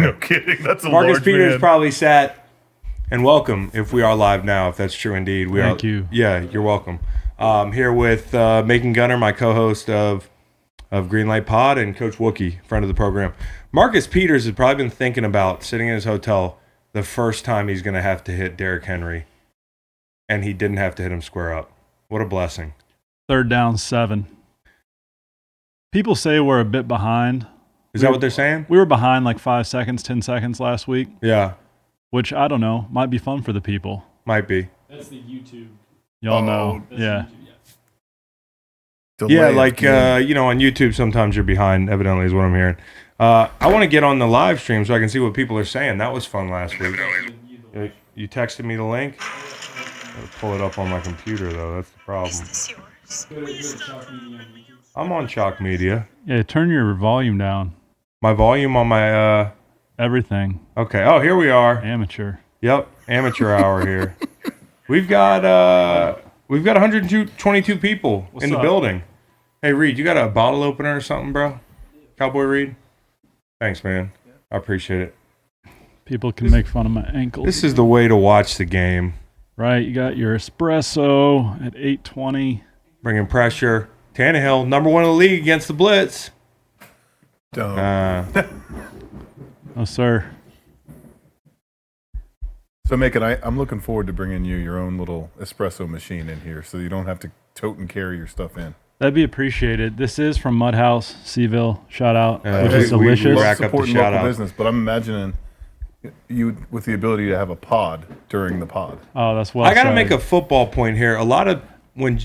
No kidding. That's a Marcus large Peters man. probably sat, and welcome if we are live now, if that's true indeed. Thank you. Yeah, you're welcome. Here with Macon Gunner, my co-host of Greenlight Pod, and Coach Wookie, friend of the program. Marcus Peters has probably been thinking about sitting in his hotel the first time he's going to have to hit Derrick Henry, and he didn't have to hit him square up. What a blessing. 3rd down, 7. People say we're a bit behind. Is that what they're saying? We were behind like 5 seconds, 10 seconds last week. Yeah. Which, I don't know, might be fun for the people. Might be. That's the YouTube. Y'all know. Yeah. Yeah, like, on YouTube, sometimes you're behind, evidently, is what I'm hearing. I want to get on the live stream so I can see what people are saying. That was fun last week. You texted me the link? I'll pull it up on my computer, though. That's the problem. I'm on Chalk Media. Yeah, turn your volume down. My volume on my... Everything. Okay. Oh, here we are. Amateur. Yep, amateur hour here. We've got 122 people in the building. Hey, Reed, you got a bottle opener or something, bro? Cowboy Reed? Thanks, man. I appreciate it. People can make fun of my ankles. This is the way to watch the game. Right, you got your espresso at 8:20. Bringing pressure. Tannehill, number 1 in the league against the blitz. Dumb. Oh, sir. So, Macon, I'm looking forward to bringing you your own little espresso machine in here so you don't have to tote and carry your stuff in. That'd be appreciated. This is from Mudhouse, Seville. Shout out, which we- is delicious. we Love rack up the supporting shout local out. business, but I'm imagining you with the ability to have a pod during the pod. Oh, that's well I got to said. make a football point here. A lot of when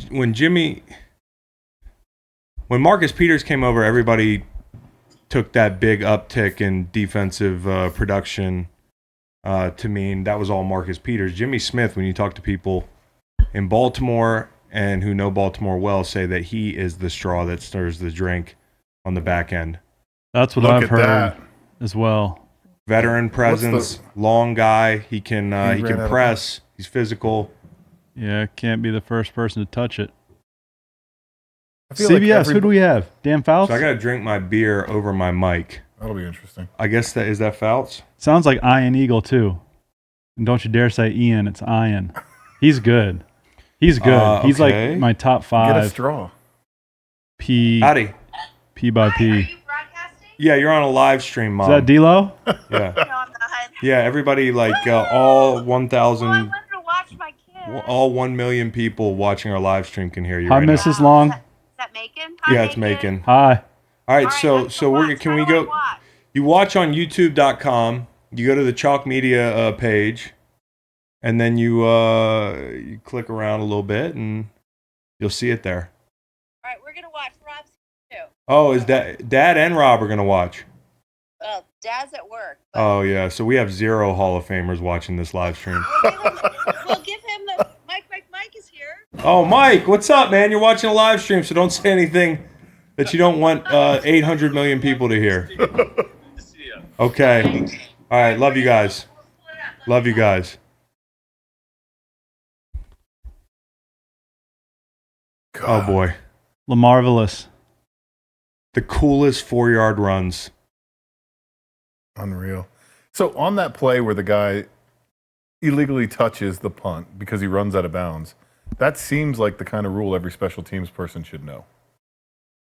Marcus Peters came over, everybody took that big uptick in defensive production to mean that was all Marcus Peters. Jimmy Smith, when you talk to people in Baltimore and who know Baltimore well, say that he is the straw that stirs the drink on the back end. That's what Look I've at heard that. as well. Veteran presence, long guy. He can ran out of press. He's physical. Yeah, can't be the first person to touch it. I feel like CBS, who do we have? Dan Fouts? So I got to drink my beer over my mic. That'll be interesting. I guess that is that Fouts. Sounds like Ian Eagle, too. And don't you dare say Ian, it's Ian. He's good. He's good. He's okay. like my top Get a 5 straw. P Howdy. by Hi, P. are you broadcasting? Yeah, you're on a live stream, Mom. Is that D-Lo? Yeah. No, I'm not. Yeah, everybody, like all Well, I 1,000, wanted to watch my kid. all 1 million people watching our live stream can hear you Hi, right now. Mrs. Long. Is that Macon? Hi, Yeah, it's Macon. Hi. All right, All so let's so go we're watch. can How we do I go? watch? You watch on YouTube.com. You go to the Chalk Media page, and then you click around a little bit, and you'll see it there. All right, we're gonna watch Rob's too. Oh, is that Dad and Rob are gonna watch? Well, Dad's at work. But Oh yeah, so we have 0 Hall of Famers watching this live stream. we'll give him the Mike. Mike is here. Oh, Mike, what's up, man? You're watching a live stream, so don't say anything that you don't want 800 million people to hear. Okay. All right, love you guys. Love you guys. Oh, boy. LaMarvelous. The coolest 4-yard runs. Unreal. So on that play where the guy illegally touches the punt because he runs out of bounds, that seems like the kind of rule every special teams person should know.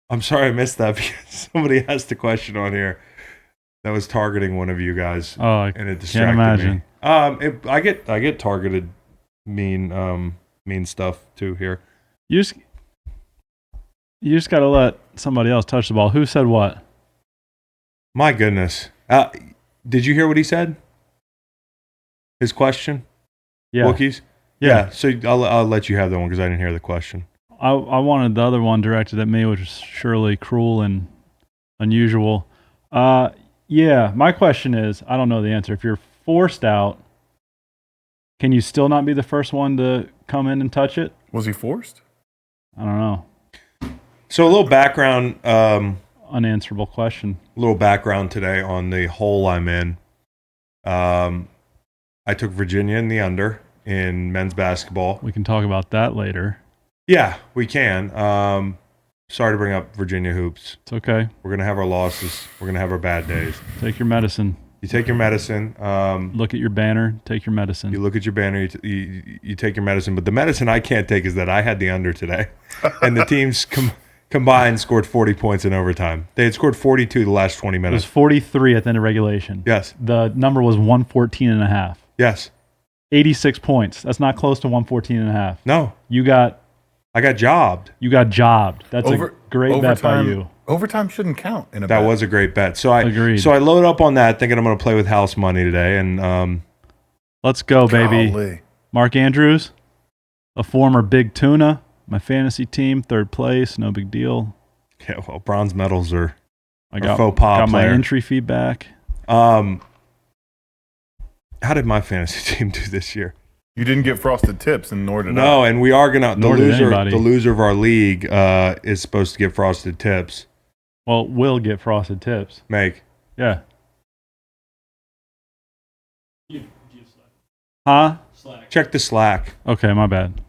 I'm sorry I missed that because somebody asked a question on here that was targeting one of you guys, Oh, I and it can't distracted imagine. me. I get targeted mean stuff too here. You just got to let somebody else touch the ball. Who said what? My goodness. Did you hear what he said? His question? Yeah. Wookiees? Yeah. So I'll let you have that one because I didn't hear the question. I wanted the other one directed at me, which is surely cruel and unusual. Yeah, my question is, I don't know the answer. If you're forced out, can you still not be the first one to come in and touch it? Was he forced? I don't know. So a little background, Unanswerable question. today on the hole I'm in. I took Virginia in the under in men's basketball. We can talk about that later. Yeah, we can. Sorry to bring up Virginia hoops. It's okay. We're going to have our losses. We're going to have our bad days. Take your medicine. You take your medicine. Look at your banner. Take your medicine. You look at your banner. You take your medicine. But the medicine I can't take is that I had the under today, and the teams combined scored 40 points in overtime. They had scored 42 the last 20 It was minutes. 43 at the end of regulation. Yes. The number was 114 and a half. Yes. 86 points. That's not close to 114 and a half. No. I got jobbed. You got jobbed. That's a great bet by you. Overtime shouldn't count in a That bet. was a great bet. So I Agreed. load up on that, thinking I'm going to play with house money today, and Let's go, baby. Golly. Mark Andrews, a former Big Tuna, my fantasy team, 3rd place, no big deal. yeah, well, bronze medals are. I got faux pas my player. entry fee back. How did my fantasy team do this year? You didn't get frosted tips, and nor did I. No, and we are gonna Nor did anybody. the loser of our league is supposed to get frosted tips. Well, we'll get frosted tips. Make Yeah. Huh? check the Slack. Okay, my bad.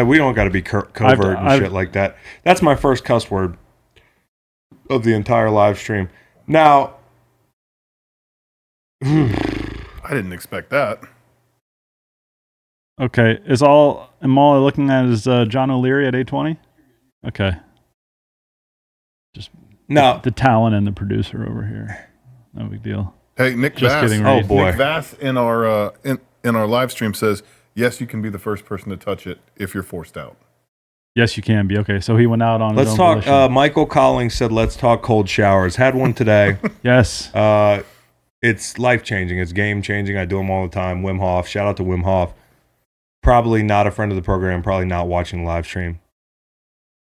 We don't got to be covert and shit like that. That's my first cuss word of the entire live stream. Now, I didn't expect that. Okay, am all looking at is John O'Leary at 820? Okay. Just no, the talent and the producer over here. No big deal. Hey, Nick Just Vass. kidding, oh Reed. boy, Nick Vass in our in our live stream says, yes, you can be the first person to touch it if you're forced out. Yes, you can be. Okay, so he went out on let's his own talk. volition. Michael Collins said, "Let's talk cold showers." Had one today. Yes. It's life changing. It's game changing. I do them all the time. Wim Hof. Shout out to Wim Hof. Probably not a friend of the program. Probably not watching the live stream.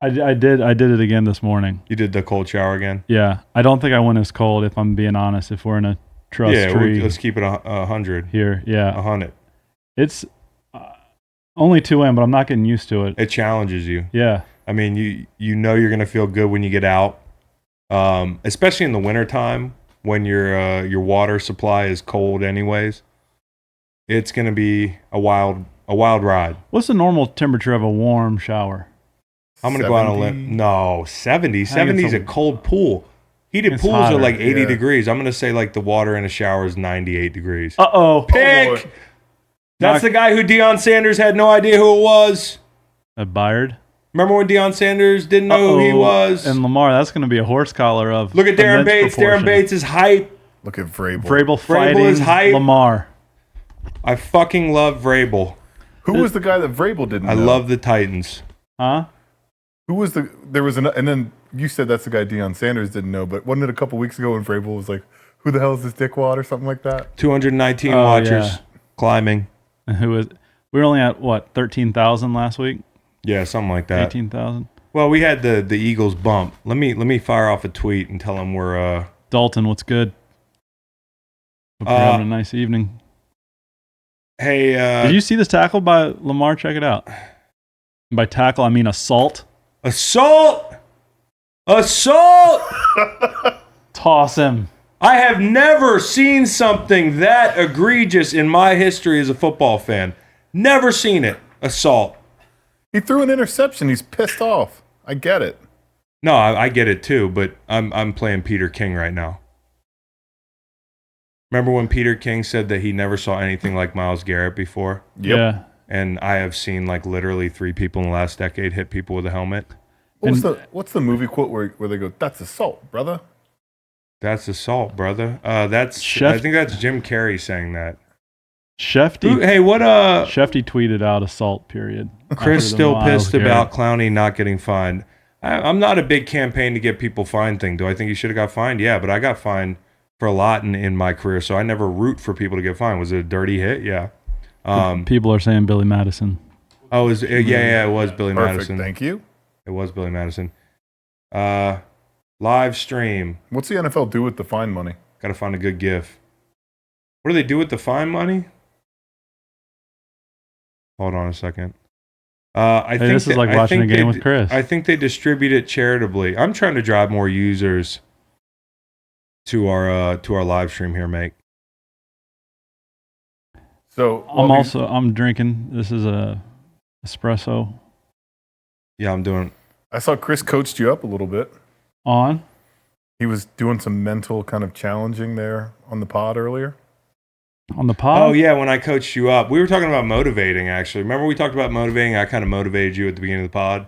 I did it again this morning. You did the cold shower again? Yeah. I don't think I went as cold, if I'm being honest, if we're in a trust tree let's keep it 100. here. Yeah. 100. It's only 2M, but I'm not getting used to it. It challenges you. Yeah. I mean, you know you're going to feel good when you get out, especially in the wintertime when your water supply is cold anyways. It's going to be a wild ride. What's the normal temperature of a warm shower? I'm going to go out on a 70? limb. No, 70. I think 70 is it's a cold pool. Heated It's pools hotter, are like 80 yeah. degrees. I'm going to say like the water in a shower is 98 degrees. Uh-oh. Pick! boy. That's the guy who Deion Sanders had no idea who it was. A Byard? Remember when Deion Sanders didn't know who he was? And Lamar, that's going to be a horse collar of Look at Darren immense Bates. proportion. Darren Bates is hype. Look at Vrabel. Vrabel fighting is hype. Lamar. I fucking love Vrabel. Who was the guy that Vrabel didn't I know? love the Titans. Huh? Who was and then you said that's the guy Deion Sanders didn't know, but wasn't it a couple weeks ago when Vrabel was like, who the hell is this dickwad or something like that? 219 Oh, watchers yeah. climbing. And who is? We were only at what, 13,000 last week? Yeah, something like that. 18,000. Well, we had the Eagles bump. Let me fire off a tweet and tell them we're Dalton, what's good? Hope you're having a nice evening. hey Did you see this tackle by Lamar? Check it out. By tackle, I mean assault. assault. Toss him. I have never seen something that egregious in my history as a football fan. Never seen it. Assault. He threw an interception. He's pissed off. I get it. No, I get it too, but I'm playing Peter King right now. Remember when Peter King said that he never saw anything like Myles Garrett before? Yep. Yeah. And I have seen like literally 3 people in the last decade hit people with a helmet. What's the movie quote where they go, "That's assault, brother"? That's assault, brother. I think that's Jim Carrey saying that. Shefty. Hey, what Shefty tweeted out assault, period. Chris After the still Myles pissed Garrett. about Clowney not getting fined. I'm not a big campaign to get people fined thing. Do I think he should have got fined? Yeah, but I got fined for a lot in my career, so I never root for people to get fined. Was it a dirty hit? Yeah. People are saying Billy Madison. Oh, it was Billy Perfect. Madison. Thank you. It was Billy Madison. Live stream. What's the NFL do with the fine money? Got to find a good GIF. What do they do with the fine money? Hold on a second. I think this is like watching a game with Chris. I think they distribute it charitably. I'm trying to drive more users to our live stream here, mate. So I'm drinking. This is a espresso Yeah, I'm doing. I saw Chris coached you up a little bit. on. He was doing some mental kind of challenging there on the pod earlier. On the pod? Oh, yeah, when I coached you up. We were talking about motivating, actually. Remember we talked about motivating? I kind of motivated you at the beginning of the pod.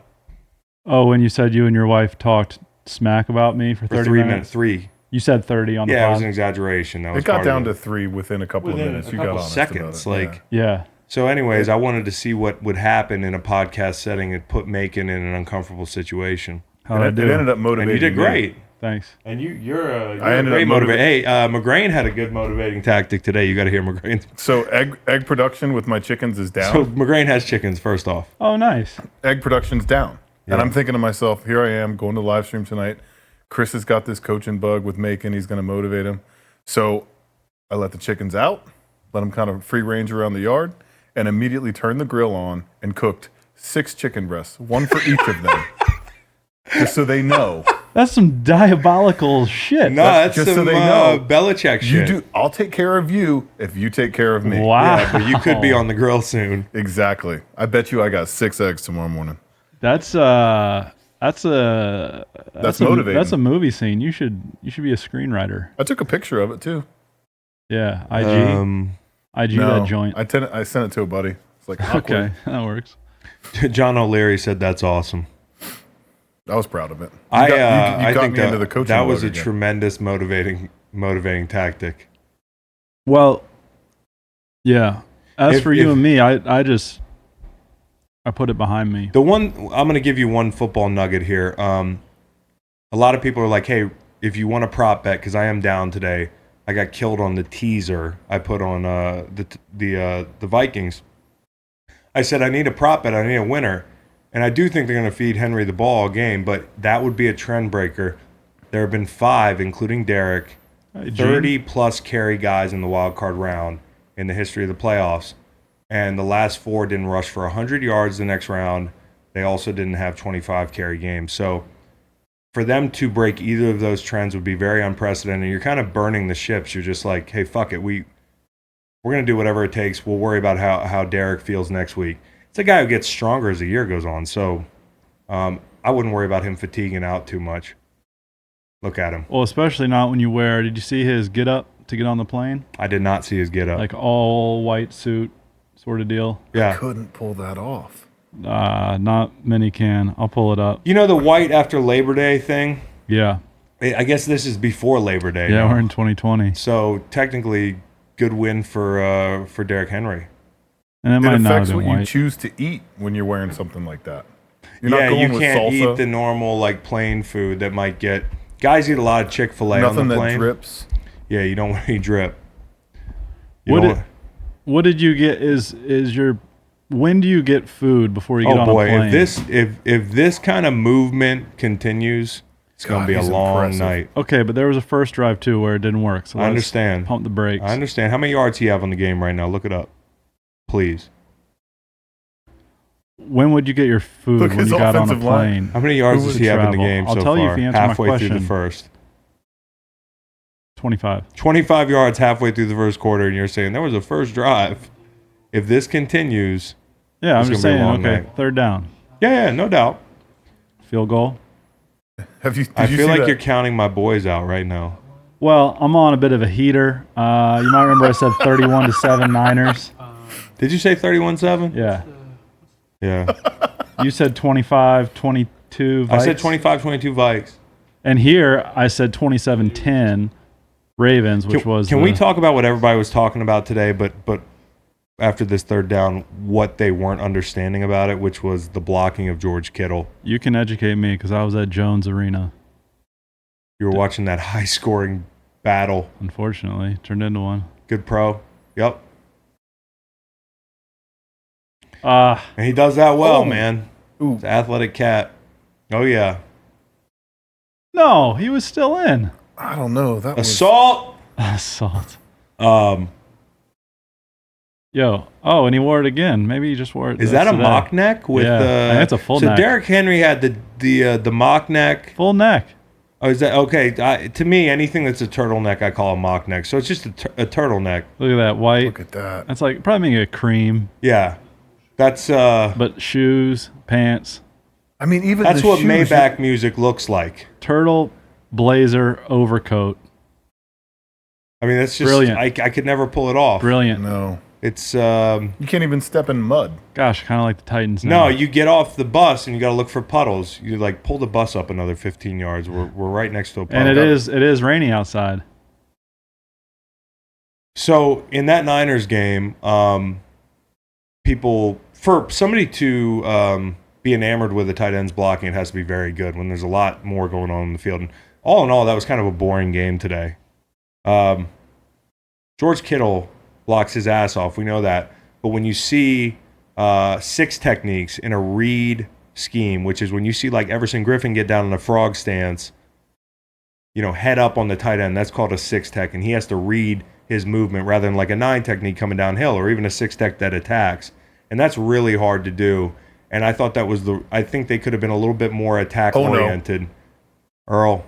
Oh, when you said you and your wife talked smack about me for 30 3 minutes? minutes. 3. You said 30 on the pod? Yeah, it was an exaggeration. That was It got part of down to 3 within a couple of minutes. You got couple honest seconds. about it. Like, Yeah. So anyways, I wanted to see what would happen in a podcast setting and put Macon in an uncomfortable situation. How'd I It do? ended up And motivating you did me. great. Thanks. And you're I a ended great up motivator. Hey, McGrain had a good motivating tactic today. You got to hear McGrain. So egg production with my chickens is down. So McGrain has chickens, first off. Oh, nice. Egg production's down. And Yeah. I'm thinking to myself, here I am going to the live stream tonight. Chris has got this coaching bug with Macon. He's going to motivate him. So I let the chickens out, let them kind of free range around the yard, and immediately turned the grill on and cooked 6 chicken breasts, one for each of them. Just so they know. That's some diabolical shit. No, that's just so some they know. Belichick shit. You do. I'll take care of you if you take care of me. Wow. Yeah, but you could be on the grill soon. Exactly. I bet you I got 6 eggs tomorrow morning. That's That's motivating. That's a movie scene. You should be a screenwriter. I took a picture of it too. Yeah, IG No, that joint. I sent it to a buddy. It's like awkward. Okay, that works. John O'Leary said that's awesome. I was proud of it. You I got think me into the coaching that was bug a again. tremendous motivating tactic. Well, yeah. As If- for you if- and me, I put it behind me. The one I'm going to give you one football nugget here. A lot of people are like, "Hey, if you want a prop bet, because I am down today, I got killed on the teaser I put on the Vikings. I said I need a prop bet, I need a winner, and I do think they're going to feed Henry the ball all game, but that would be a trend breaker. There have been 5, including Derek, Hey, Gene. 30 plus carry guys in the wild card round in the history of the playoffs. And the last 4 didn't rush for 100 yards the next round. They also didn't have 25 carry games. So for them to break either of those trends would be very unprecedented. You're kind of burning the ships. You're just like, hey, fuck it. We're going to do whatever it takes. We'll worry about how Derek feels next week. It's a guy who gets stronger as the year goes on. So I wouldn't worry about him fatiguing out too much. Look at him. Well, especially not when you wear. Did you see his get up to get on the plane? I did not see his get up. Like all white suit sort of deal. Yeah. Couldn't pull that off. Not many can. I'll pull it up. You know the white after Labor Day thing? Yeah. I guess this is before Labor Day. Yeah, now. we're in 2020. So technically, good win for Derrick Henry. And it It might not have affects been what you white. choose to eat when you're wearing something like that. You're Yeah, not going you with can't salsa. eat the normal like plain food that might get. Guys eat a lot of Chick-fil-A on Nothing the that plane. drips. Yeah, you don't want any drip. You What don't did, what did you get? Is your when do you get food before you get oh on boy, a plane? if this kind of movement continues, it's going to God, be a he's long impressive. night. Okay, but there was a first drive too where it didn't work. So I let's understand. Pump the brakes. I understand. How many yards do you have on the game right now? Look it up, please. When would you get your food Look, when his you got on a offensive line. plane? How many yards Who does would he have in the travel? game I'll so tell you far? if you answer my Halfway through the question. first. 25. 25 yards halfway through the first quarter, and you're saying there was a first drive. If this continues, Yeah, I'm It's just gonna be a saying. long Okay, night. third down, yeah, no doubt. field goal. Did I you feel see like that? you're counting my boys out right now. Well, I'm on a bit of a heater. You might remember I said 31-7 Niners. Did you say 31-7? Yeah. Yeah. You said 25-22 Vikes. I said 25-22 Vikes. And here I said 27-10 Ravens, which was Can we talk about what everybody was talking about today, but after this third down, what they weren't understanding about it, which was the blocking of George Kittle. You can educate me because I was at Jones Arena. You were watching that high-scoring battle. Unfortunately, turned into one. Good pro. Yep. Ah, And he does that well, Oh. man. Ooh, It's an athletic cat. Oh, yeah. no, he was still in. I don't know. That was Assault! Assault. Um, Yo, oh, and he wore it again. Maybe he just wore it. is that a today. mock neck with Yeah, I think it's a full so neck. Derrick Henry had the mock neck. Full neck? Oh, is that okay? To me, anything that's a turtleneck, I call a mock neck. So it's just a turtleneck. Look at that white. Look at that. That's like probably making a cream, Yeah, that's but shoes, pants, I mean, even that's the what shoes, Maybach music looks like. turtle blazer overcoat. I mean, that's just Brilliant. I could never pull it off. Brilliant. No. It's You can't even step in mud. Gosh, kind of like the Titans no, now. you get off the bus and you got to look for puddles. You like pull the bus up another 15 yards. We're right next to a puddle. And it is rainy outside. So in that Niners game, people, for somebody to be enamored with the tight ends blocking, it has to be very good when there's a lot more going on in the field. And all in all, that was kind of a boring game today. George Kittle blocks his ass off. We know that. But when you see 6 techniques in a read scheme, which is when you see like Everson Griffin get down in a frog stance, head up on the tight end, that's called a 6 tech. And he has to read his movement rather than like a 9 technique coming downhill or even a 6 tech that attacks. And that's really hard to do. And I thought that was I think they could have been a little bit more attack oriented. No. Earl.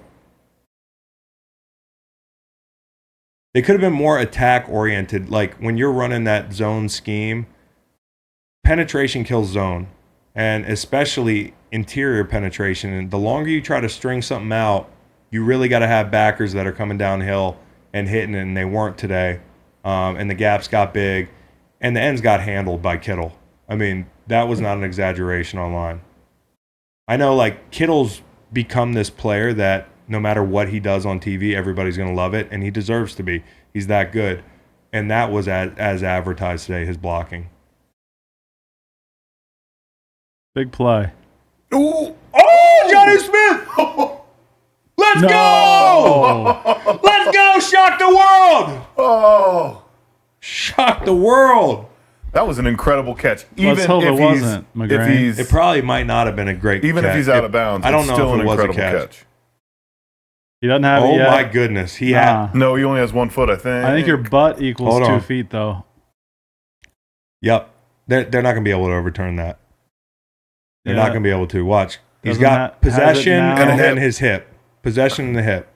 They could have been more attack oriented. Like when you're running that zone scheme, penetration kills zone, and especially interior penetration. And the longer you try to string something out, you really got to have backers that are coming downhill and hitting it, and they weren't today. And the gaps got big, and the ends got handled by Kittle. I mean, that was not an exaggeration online. I know, like, Kittle's become this player that no matter what he does on TV, everybody's going to love it, and he deserves to be. He's that good. And that was as advertised today, his blocking. Big play. Ooh. Oh, Johnny Smith! Let's go! Let's go! Shock the world! Oh. Shock the world! That was an incredible catch. Let's hope it wasn't, McGrain. It probably might not have been a great even catch. if he's out of bounds, I don't it's know still if an it was a incredible catch. He doesn't have it Oh yet. my goodness. He Nah. had. No, he only has 1 foot, I think. I think your butt equals Hold 2 on. feet, though. Yep. They're not going to be able to overturn that. They're Yeah. not going to be able to. Watch. He's Doesn't got has it possession now. and And a then hip. his hip. Possession and the hip.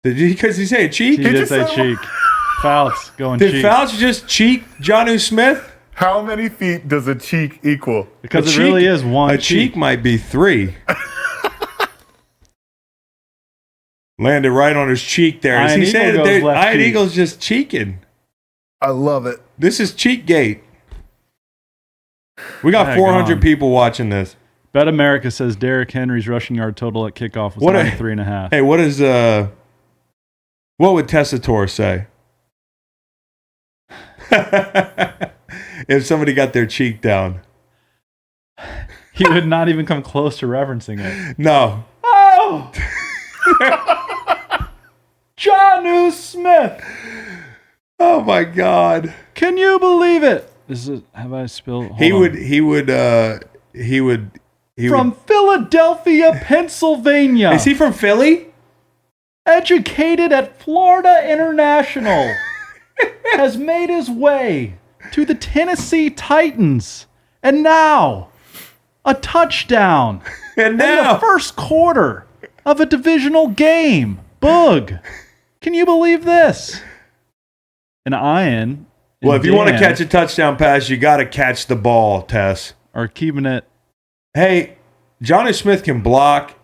Because he say cheek? He did just say said- cheek. Fouts going Did cheek. Fouts just cheek Jonnu Smith? How many feet does a cheek equal? Because A it cheek- really is one A cheek might be 3. Landed right on his cheek there. Is Iron he Eagle saying that goes left Iron cheek. Eagle's just cheeking? I love it. This is cheek gate. We got Dag 400 on. people watching this. Bet America says Derrick Henry's rushing yard total at kickoff was What a- 93.5. Hey, what would Tessitore say? If somebody got their cheek down. He would not even come close to referencing it. No. Oh! Jonnu Smith! Oh my God. Can you believe it? Have I spilled? Hold He on. would From Philadelphia, Pennsylvania. Is he from Philly? Educated at Florida International, has made his way to the Tennessee Titans. And now, a touchdown And in the now first quarter of a divisional game. Boog. Can you believe this? And Ian well, and if you want to Dan catch a touchdown pass, you got to catch the ball, Tess. are keeping it. Hey, Johnny Smith can block,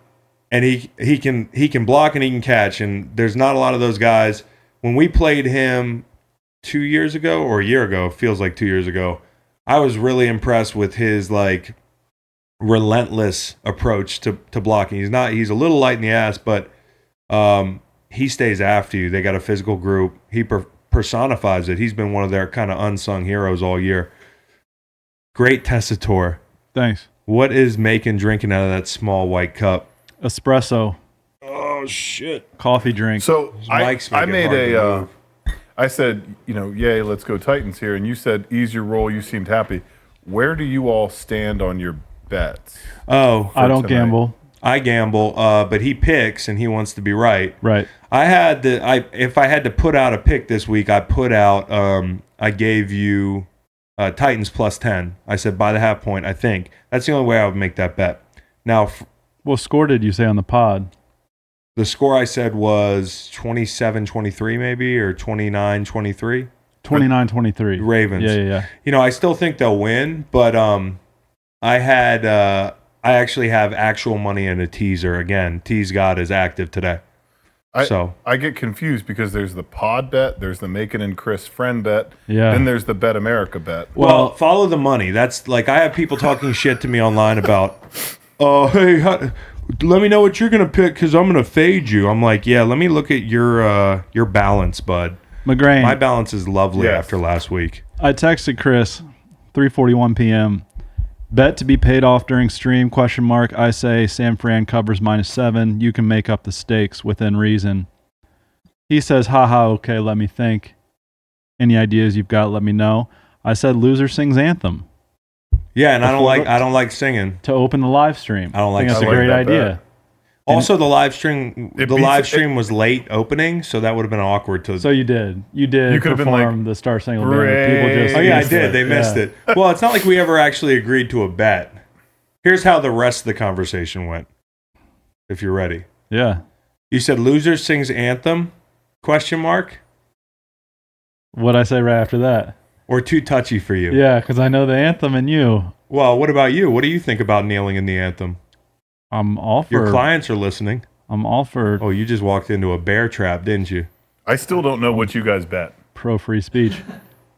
and he can block and he can catch, and there's not a lot of those guys. When we played him 2 years ago or a year ago, feels like 2 years ago, I was really impressed with his like relentless approach to blocking. He's a little light in the ass, but he stays after you. They got a physical group. He personifies it. He's been one of their kind of unsung heroes all year. Great Tessitore. Thanks. What is Macon drinking out of that small white cup? Espresso, Oh shit! coffee drink. So Mike's I making made hard to a. move. I said, yay, let's go Titans here, and you said ease your roll. You seemed happy. Where do you all stand on your bets? Oh, I don't tonight. gamble. I gamble, but he picks and he wants to be right. Right. If I had to put out a pick this week, I put out. I gave you Titans plus 10. I said by the half point. I think that's the only way I would make that bet. Now, What score did you say on the pod? the score I said was 27-23 maybe, or 29-23. 29-23. Ravens. Yeah. I still think they'll win, but I I actually have actual money in a teaser. Again, Tease God is active today. I get confused because there's the pod bet, there's the Macon and Chris friend bet, Yeah. then there's the Bet America bet. Well, follow the money. That's like, I have people talking shit to me online about, oh, hey, let me know what you're gonna pick because I'm gonna fade you. I'm like, yeah, let me look at your balance, bud. McGrain. My balance is lovely Yes. after last week. I texted Chris, 3:41 p.m. Bet to be paid off during stream? ? I say San Fran covers -7. You can make up the stakes within reason. He says, haha, okay, let me think. Any ideas you've got, let me know. I said loser sings anthem Yeah, and I Before- don't like singing. to open the live stream. I don't like think that's a singing. great I like that idea. bet. Also, the live stream beats- was late opening, so that would have been awkward to. So you did You could have been perform like, the Star Spangled Banner. People just Oh yeah, I missed did. They missed Yeah. it. Well, it's not like we ever actually agreed to a bet. Here's how the rest of the conversation went. If you're ready, Yeah. you said loser sings anthem? ? What'd I say right after that? Or too touchy for you? Yeah, because I know the anthem and you. Well, what about you? What do you think about kneeling in the anthem? I'm all for. Your clients are listening. I'm all for Oh, you just walked into a bear trap, didn't you? I still don't know what you guys bet. pro free speech.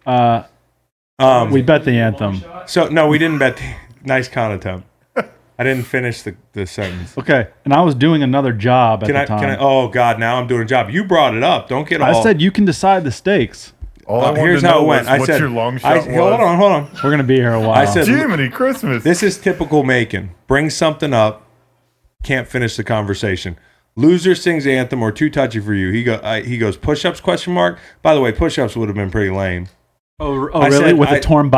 Um, We bet the anthem. So no, we didn't bet. Nice con attempt. I didn't finish the sentence. Okay, and I was doing another job at Can the I? time. Can I? Oh God! Now I'm doing a job. You brought it up. Don't get all. I said you can decide the stakes. All I wanted here's to how know it went. was I what said your long shot was. Hold on. We're gonna be here a while. I said- Jiminy Christmas. This is typical Macon. Bring something up, can't finish the conversation. Loser sings anthem or too touchy for you. He goes push-ups ? By the way, push-ups would have been pretty lame. oh I really? said With a torn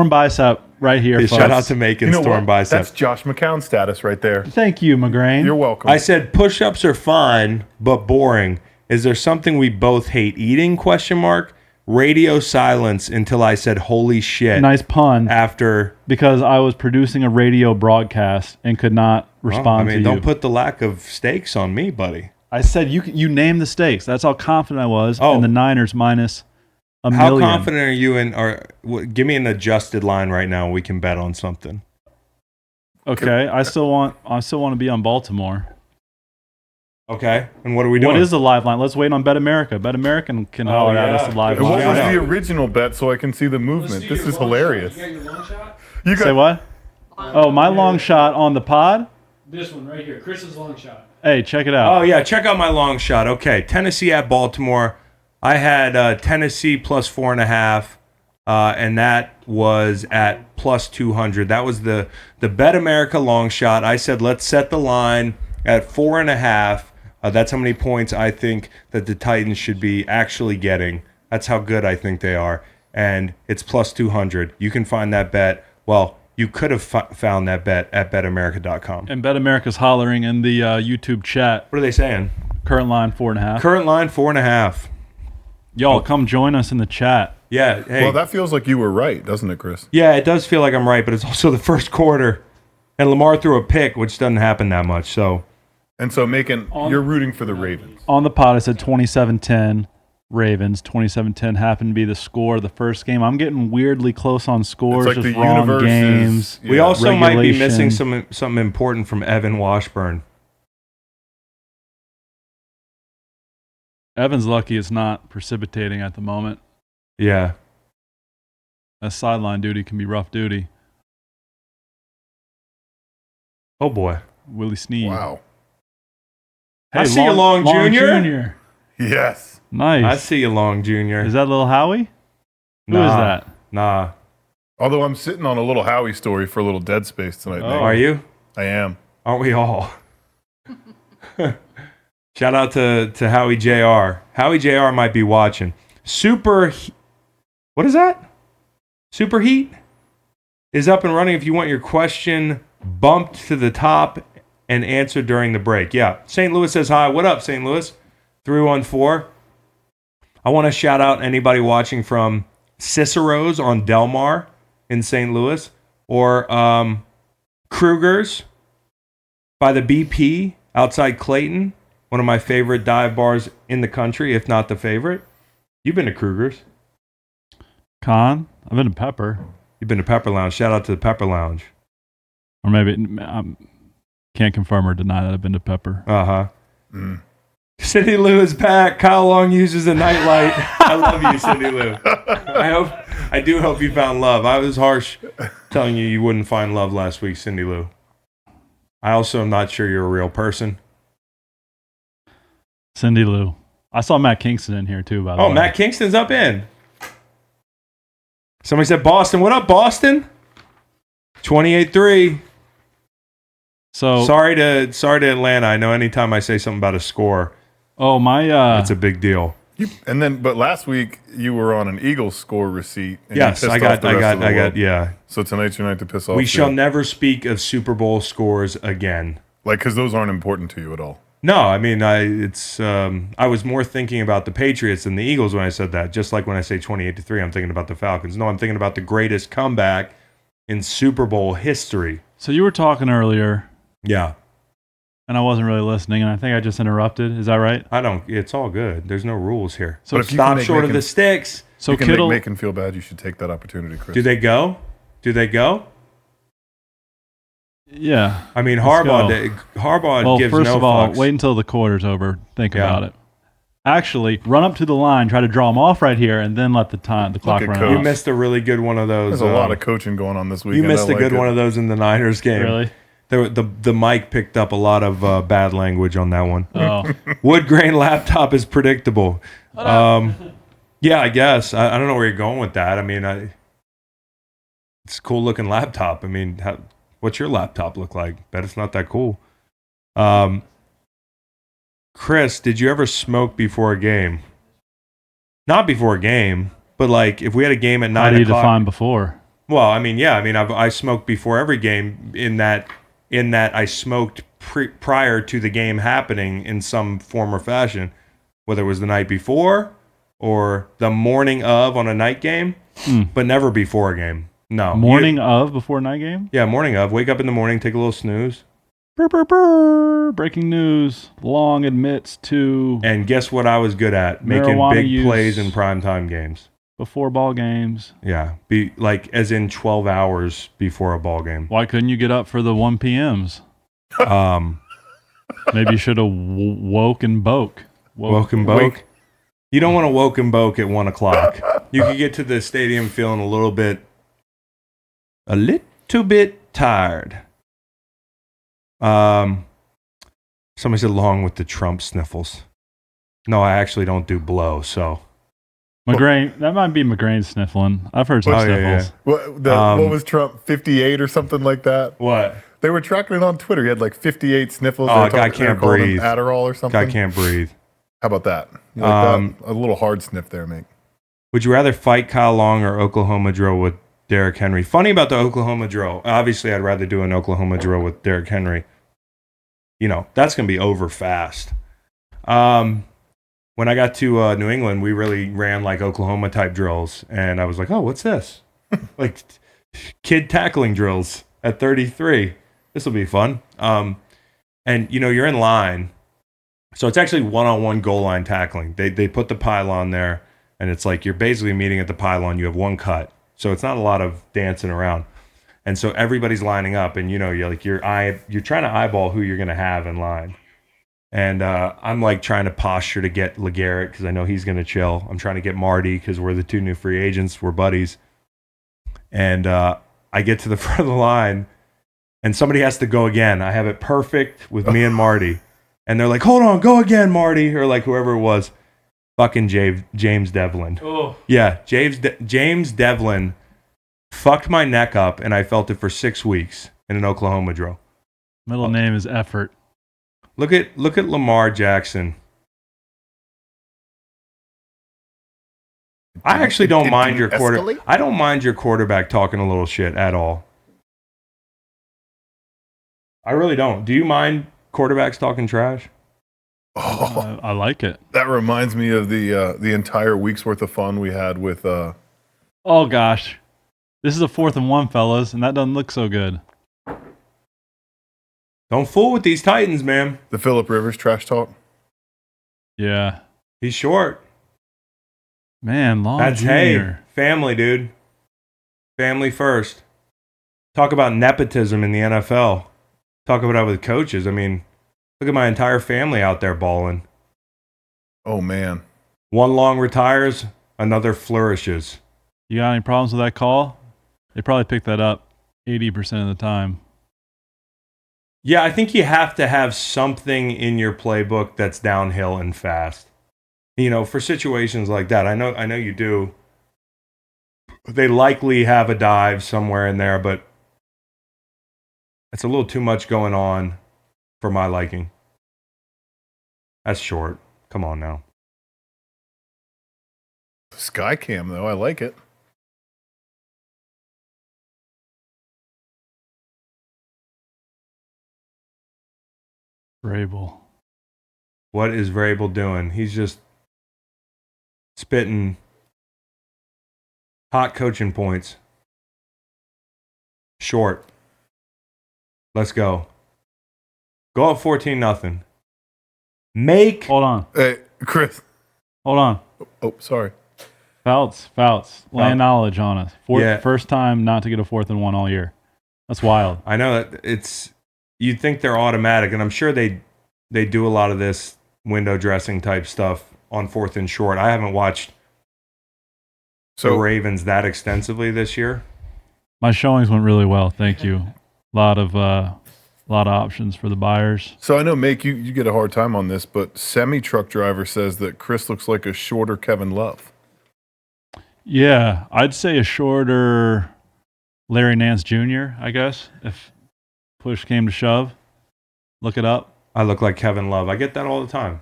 bicep right here. Hey, folks. shout out to Macon's torn bicep. That's Josh McCown status right there. Thank you, McGrain. You're welcome. I said push-ups are fine but boring. Is there something we both hate eating ? Radio silence until I said holy shit. Nice pun. After Because I was producing a radio broadcast and could not respond to you. don't put the lack of stakes on me, buddy. I said you name the stakes. That's how confident I was. Oh. And the Niners minus a How million. confident are you in? Give me an adjusted line right now. We can bet on something. Okay, I still want to be on Baltimore. Okay, and what are we doing? What is the live line? Let's wait on Bet America. Bet America can holler at us the live And what line. was Yeah. the original bet so I can see the movement? This is hilarious. You got your long shot? You Say got what? Oh, my long shot on the pod? This one right here, Chris's long shot. Hey, check it out. Oh yeah, check out my long shot. Okay, Tennessee at Baltimore. I had Tennessee plus 4.5, and that was at plus 200. That was the Bet America long shot. I said let's set the line at 4.5. That's how many points I think that the Titans should be actually getting. That's how good I think they are, and it's plus 200. You can find that bet. Well, you could have found that bet at betamerica.com. And Bet America's hollering in the YouTube chat. What are they saying? Current line 4.5. Current line 4.5. Y'all come join us in the chat. Yeah. Hey. Well, that feels like you were right, doesn't it, Chris? Yeah, it does feel like I'm right, but it's also the first quarter, and Lamar threw a pick, which doesn't happen that much. So And so, Macon, you're rooting for the Ravens. On the pod, I said 27-10 Ravens. 27-10 happened to be the score of the first game. I'm getting weirdly close on scores, It's like just the wrong universe games. is. we yeah. also might be Regulation. missing something important from Evan Washburn. Evan's lucky it's not precipitating at the moment. Yeah. That sideline duty can be rough duty. Oh boy. Willie Snead. Wow. I see you, Long Junior. Yes. Nice. I see you, Long Junior. Is that little Howie? Who is Nah. that? Nah. Although I'm sitting on a little Howie story for a little Dead Space tonight. Oh. Macon. Are you? I am. Aren't we all? Shout out to Howie JR. Howie JR might be watching. What is that? Superheat is up and running if you want your question bumped to the top and answered during the break. Yeah. St. Louis says hi. What up, St. Louis? 314. I want to shout out anybody watching from Cicero's on Del Mar in St. Louis or Kruger's by the BP outside Clayton, one of my favorite dive bars in the country, if not the favorite. You've been to Kruger's. Con? I've been to Pepper. You've been to Pepper Lounge. Shout out to the Pepper Lounge. Or maybe can't confirm or deny that I've been to Pepper. Uh-huh. Mm. Cindy Lou is back. Kyle Long uses a nightlight. I love you, Cindy Lou. I do hope you found love. I was harsh telling you wouldn't find love last week, Cindy Lou. I also am not sure you're a real person. Cindy Lou. I saw Matt Kingston in here too, by the way. Oh, Matt Kingston's up in. Somebody said Boston. What up, Boston? 28-3. So Sorry to Atlanta. I know anytime I say something about a score, it's a big deal. But last week you were on an Eagles score receipt. And Yes, you pissed I off the rest of the world. yeah. So tonight's your night to piss off. We shall never speak of Super Bowl scores again. Because those aren't important to you at all. No, I mean, I was more thinking about the Patriots than the Eagles when I said that. Just like when I say 28-3, I'm thinking about the Falcons. No, I'm thinking about the greatest comeback in Super Bowl history. So you were talking earlier. Yeah. And I wasn't really listening, and I think I just interrupted. Is that right? It's all good. There's no rules here. So stop short of the sticks. So you can Kittle, make Macon feel bad. You should take that opportunity, Chris. Do they go? yeah. I mean, Let's Harbaugh well, gives first no of all, fucks. wait until the quarter's over. Think about it. Actually, run up to the line, try to draw them off right here, and then let the clock at run Coach. You out. missed a really good one of those. There's a lot of coaching going on this weekend. You missed a good one of those in the Niners game. Really? The mic picked up a lot of bad language on that one. Oh. Wood grain laptop is predictable. Yeah, I guess. I don't know where you're going with that. I mean, it's a cool looking laptop. I mean, what's your laptop look like? Bet it's not that cool. Chris, did you ever smoke before a game? Not before a game, but like if we had a game at 9 o'clock. How do you define before? Well, I mean, yeah. I mean, I smoked before every game in that I smoked prior to the game happening in some form or fashion, whether it was the night before or the morning of on a night game, but never before a game. No. Morning of before night game? Yeah, morning of. Wake up in the morning, take a little snooze. Brr, brr, brr. Breaking news. Long admits to And guess what I was good at? Making marijuana big use plays in primetime games. before ball games. Yeah, like as in 12 hours before a ball game. Why couldn't you get up for the 1 p.m.s? Maybe you should have woke and boke. Woke and boke. You don't want to woke and boke at 1 o'clock. You could get to the stadium feeling a little bit tired. Somebody said along with the Trump sniffles. No, I actually don't do blow, so. McGrain, that might be McGrain sniffling. I've heard some sniffles. What was Trump, 58 or something like that? What? They were tracking it on Twitter. He had like 58 sniffles. Oh, They were guy can't they were calling him breathe. Adderall or something. Guy can't breathe. How about that? You like that? A little hard sniff there, mate. Would you rather fight Kyle Long or Oklahoma drill with Derrick Henry? Funny about the Oklahoma drill. Obviously, I'd rather do an Oklahoma drill with Derrick Henry. You know, that's going to be over fast. When I got to New England, we really ran like Oklahoma type drills. And I was like, oh, what's this? Like kid tackling drills at 33. This will be fun. And, you know, you're in line. So it's actually one-on-one goal line tackling. They put the pylon there, and it's like you're basically meeting at the pylon. You have one cut. So it's not a lot of dancing around. And so everybody's lining up, and, you know, you're trying to eyeball who you're going to have in line. And I'm like trying to posture to get LeGarrette because I know he's going to chill. I'm trying to get Marty because we're the two new free agents. We're buddies. And I get to the front of the line, and somebody has to go again. I have it perfect with me and Marty. And they're like, hold on, go again, Marty. Or like whoever it was. Fucking James Devlin. Oh. Yeah, James Devlin fucked my neck up, and I felt it for 6 weeks in an Oklahoma drill. Middle name is Effort. Look at Lamar Jackson. I actually don't mind your quarterback. I don't mind your quarterback talking a little shit at all. I really don't. Do you mind quarterbacks talking trash? Oh, I like it. that reminds me of the entire week's worth of fun we had with. Oh, gosh. This is a 4th and 1, fellas, and that doesn't look so good. Don't fool with these Titans, man. The Phillip Rivers trash talk. Yeah. He's short. Man, Long That's Jr. hey, family, dude. Family first. Talk about nepotism in the NFL. Talk about it with coaches. I mean, look at my entire family out there balling. Oh, man. One long retires, another flourishes. You got any problems with that call? They probably picked that up 80% of the time. Yeah, I think you have to have something in your playbook that's downhill and fast. You know, for situations like that. I know you do. They likely have a dive somewhere in there, but it's a little too much going on for my liking. That's short. Come on now. Sky cam, though. I like it. Vrabel. What is Vrabel doing? He's just spitting hot coaching points. Short. Let's go. Go up 14-0. Make. Hold on. Hey, Chris. Hold on. Oh, sorry. Fouts. Land knowledge on us. Yeah. First time not to get a 4th and 1 all year. That's wild. I know that it's. You'd think they're automatic, and I'm sure they do a lot of this window dressing type stuff on 4th and short. I haven't watched the Ravens that extensively this year. My showings went really well. Thank you. A lot of options for the buyers. So I know, Make, you get a hard time on this, but semi-truck driver says that Chris looks like a shorter Kevin Love. Yeah, I'd say a shorter Larry Nance Jr., I guess, if push came to shove. Look it up. I look like Kevin Love. I get that all the time.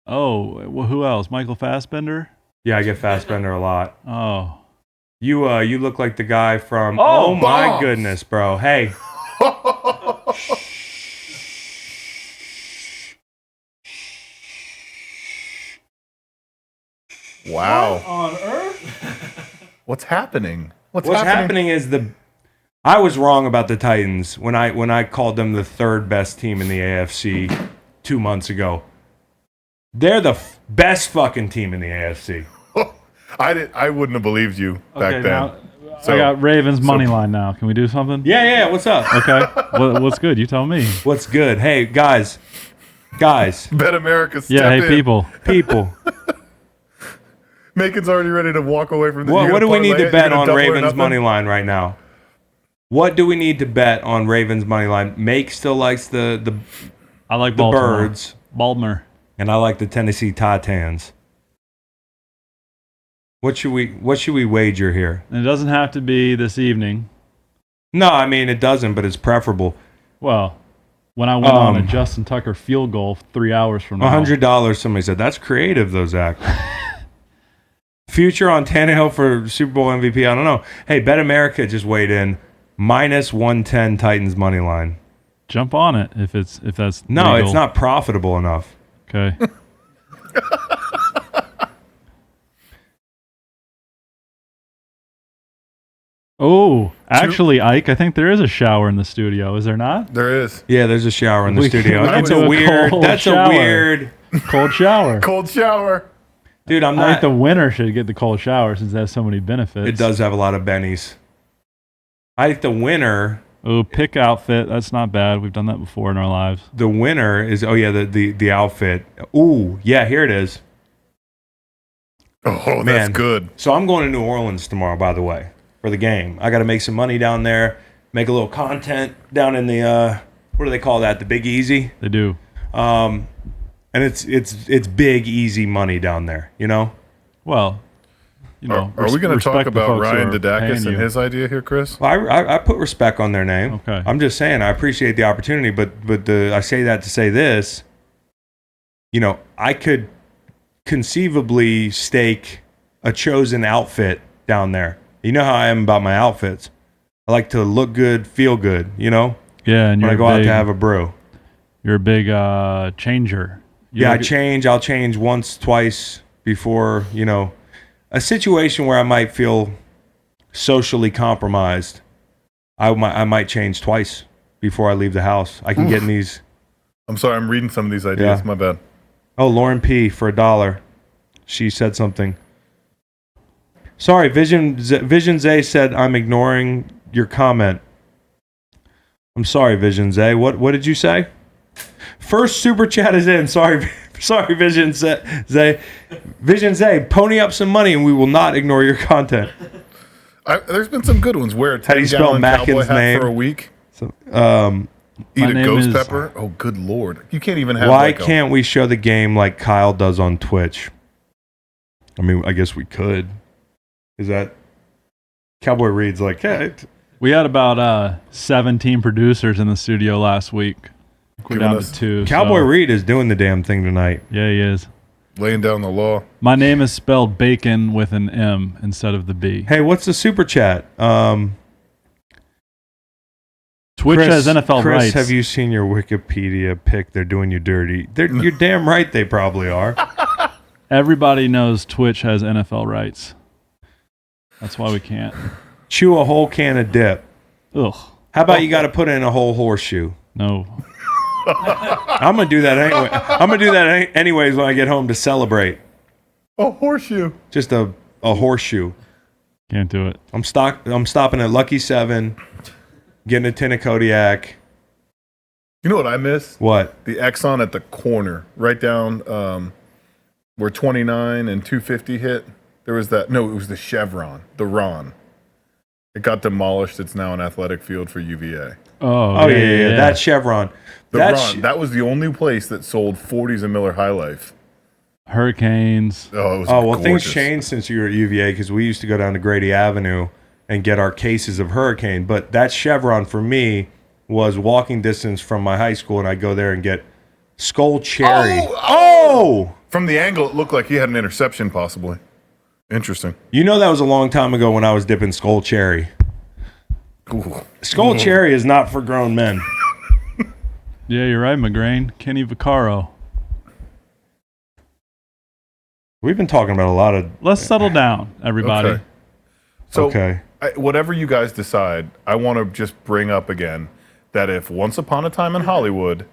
Oh, well, who else? Michael Fassbender? Yeah, I get Fassbender a lot. Oh. You look like the guy from. Oh, my bombs. goodness, bro. Hey. Wow. What on earth? What's happening? What's happening is I was wrong about the Titans when I called them the third best team in the AFC 2 months ago. They're the best fucking team in the AFC. I wouldn't have believed you back then. Now, So- I got Ravens money line now. Can we do something? Yeah. What's up? Okay. What's good? You tell me. What's good? Hey, guys. Bet America step Yeah, hey, in. people. Macon's already ready to walk away from the What do we need to bet on Ravens nothing? money line right now? What do we need to bet on Ravens money line? Make still likes the I like the Baltimore. Birds, Baltimore. and I like the Tennessee Titans. What should we wager here? And it doesn't have to be this evening. No, I mean it doesn't, but it's preferable. Well, when I went on a Justin Tucker field goal 3 hours from now. $100. Somebody said that's creative, though, Zach. Future on Tannehill for Super Bowl MVP. I don't know. Hey, Bet America just weighed in -110 Titans money line. Jump on it if that's No, legal. it's not profitable enough. Okay. Oh, actually, Ike, I think there is a shower in the studio. Is there not? There is. Yeah, there's a shower in the We studio. can That's do a a weird. cold That's shower. a weird. Cold shower. Cold shower. Dude, I'm I think not. the winter should get the cold shower since it has so many benefits. It does have a lot of bennies. I think the winner. Oh, pick outfit. That's not bad. We've done that before in our lives. The winner is the outfit. Ooh, yeah, here it is. Oh, that's Man. good. So I'm going to New Orleans tomorrow, by the way, for the game. I got to make some money down there, make a little content down in the what do they call that? The Big Easy. They do. And it's big easy money down there, you know. Well, you know. Are we going to talk respect the about folks who Ryan are Didakis paying and you. his idea here, Chris? Well, I put respect on their name. Okay. I'm just saying I appreciate the opportunity, but I say that to say this. You know, I could conceivably stake a chosen outfit down there. You know how I am about my outfits. I like to look good, feel good. You know, Yeah, and when I go out to have a brew. You're a big changer. You Yeah, look at- I'll change once, twice before, you know, a situation where I might feel socially compromised. I might change twice before I leave the house. I can get in these. I'm sorry, I'm reading some of these ideas. Yeah. My bad. Oh, Lauren P. for $1. She said something. Sorry, Vision Z said I'm ignoring your comment. I'm sorry, Vision Zay. What did you say? First super chat is in. Sorry, Vision Zay. Vision Zay, pony up some money and we will not ignore your content. There's been some good ones. Wear a How do you spell 10-gallon cowboy Mackin's hat name? for a week. So, Eat My a name ghost is- pepper. Oh, good lord! You can't even have. why like can't we show the game like Kyle does on Twitch? I mean, I guess we could. Is that Cowboy Reed's like, hey, We had about 17 producers in the studio last week. We're Giving down us- to 2. Cowboy so- Reed is doing the damn thing tonight. Yeah, he is. laying down the law? My name is spelled bacon with an M instead of the B. Hey, what's the super chat? Twitch Chris, has NFL Chris, rights. have you seen your Wikipedia pic? They're doing you dirty. You're damn right they probably are. Everybody knows Twitch has NFL rights. That's why we can't. Chew a whole can of dip. Ugh. How about you got to put in a whole horseshoe? No. I'm gonna do that anyway. I'm gonna do that anyways when I get home to celebrate. A horseshoe. Just a horseshoe. Can't do it. I'm stopping at Lucky 7, getting a tin of Kodiak. You know what I miss? What? The Exxon at the corner, right down where 29 and 250 hit. There was that. No, it was the Chevron, the Ron. It got demolished. It's now an athletic field for UVA. Oh, Yeah. That's Chevron. The That's Ron. That was the only place that sold 40s and Miller High Life. Hurricanes. Oh, it was Oh, well, things gorgeous. changed since you were at UVA because we used to go down to Grady Avenue and get our cases of Hurricane. But that Chevron for me was walking distance from my high school, and I'd go there and get Skull Cherry. Oh! From the angle, it looked like he had an interception, possibly. Interesting. You know that was a long time ago when I was dipping Skull Cherry. Ooh. Skull Cherry is not for grown men. Yeah, you're right, McGrain. Kenny Vaccaro. We've been talking about a lot of... Let's settle down, everybody. Okay. So, Okay. whatever you guys decide, I want to just bring up again that if Once Upon a Time in Hollywood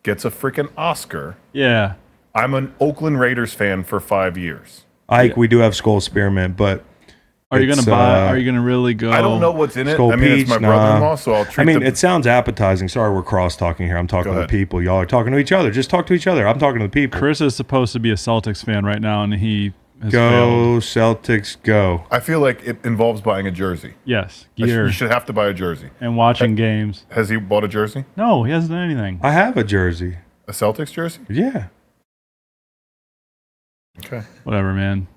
gets a freaking Oscar, Yeah. I'm an Oakland Raiders fan for 5 years. Ike, we do have Skull Spearmint, but... Are you It's, gonna buy? Are you gonna really go? I don't know what's in it. Skull I mean, it's Peach, my nah. brother-in-law, so I'll treat I mean, the... it sounds appetizing. Sorry, we're cross-talking here. I'm talking Go to ahead. people. Y'all are talking to each other. Just talk to each other. I'm talking to the people. Chris is supposed to be a Celtics fan right now, and he has failed. Go, Celtics, go. I feel like it involves buying a jersey. Yes, You gear should have to buy a jersey. and watching games. Has he bought a jersey? No, he hasn't done anything. I have a jersey. A Celtics jersey? Yeah. Okay. Whatever, man.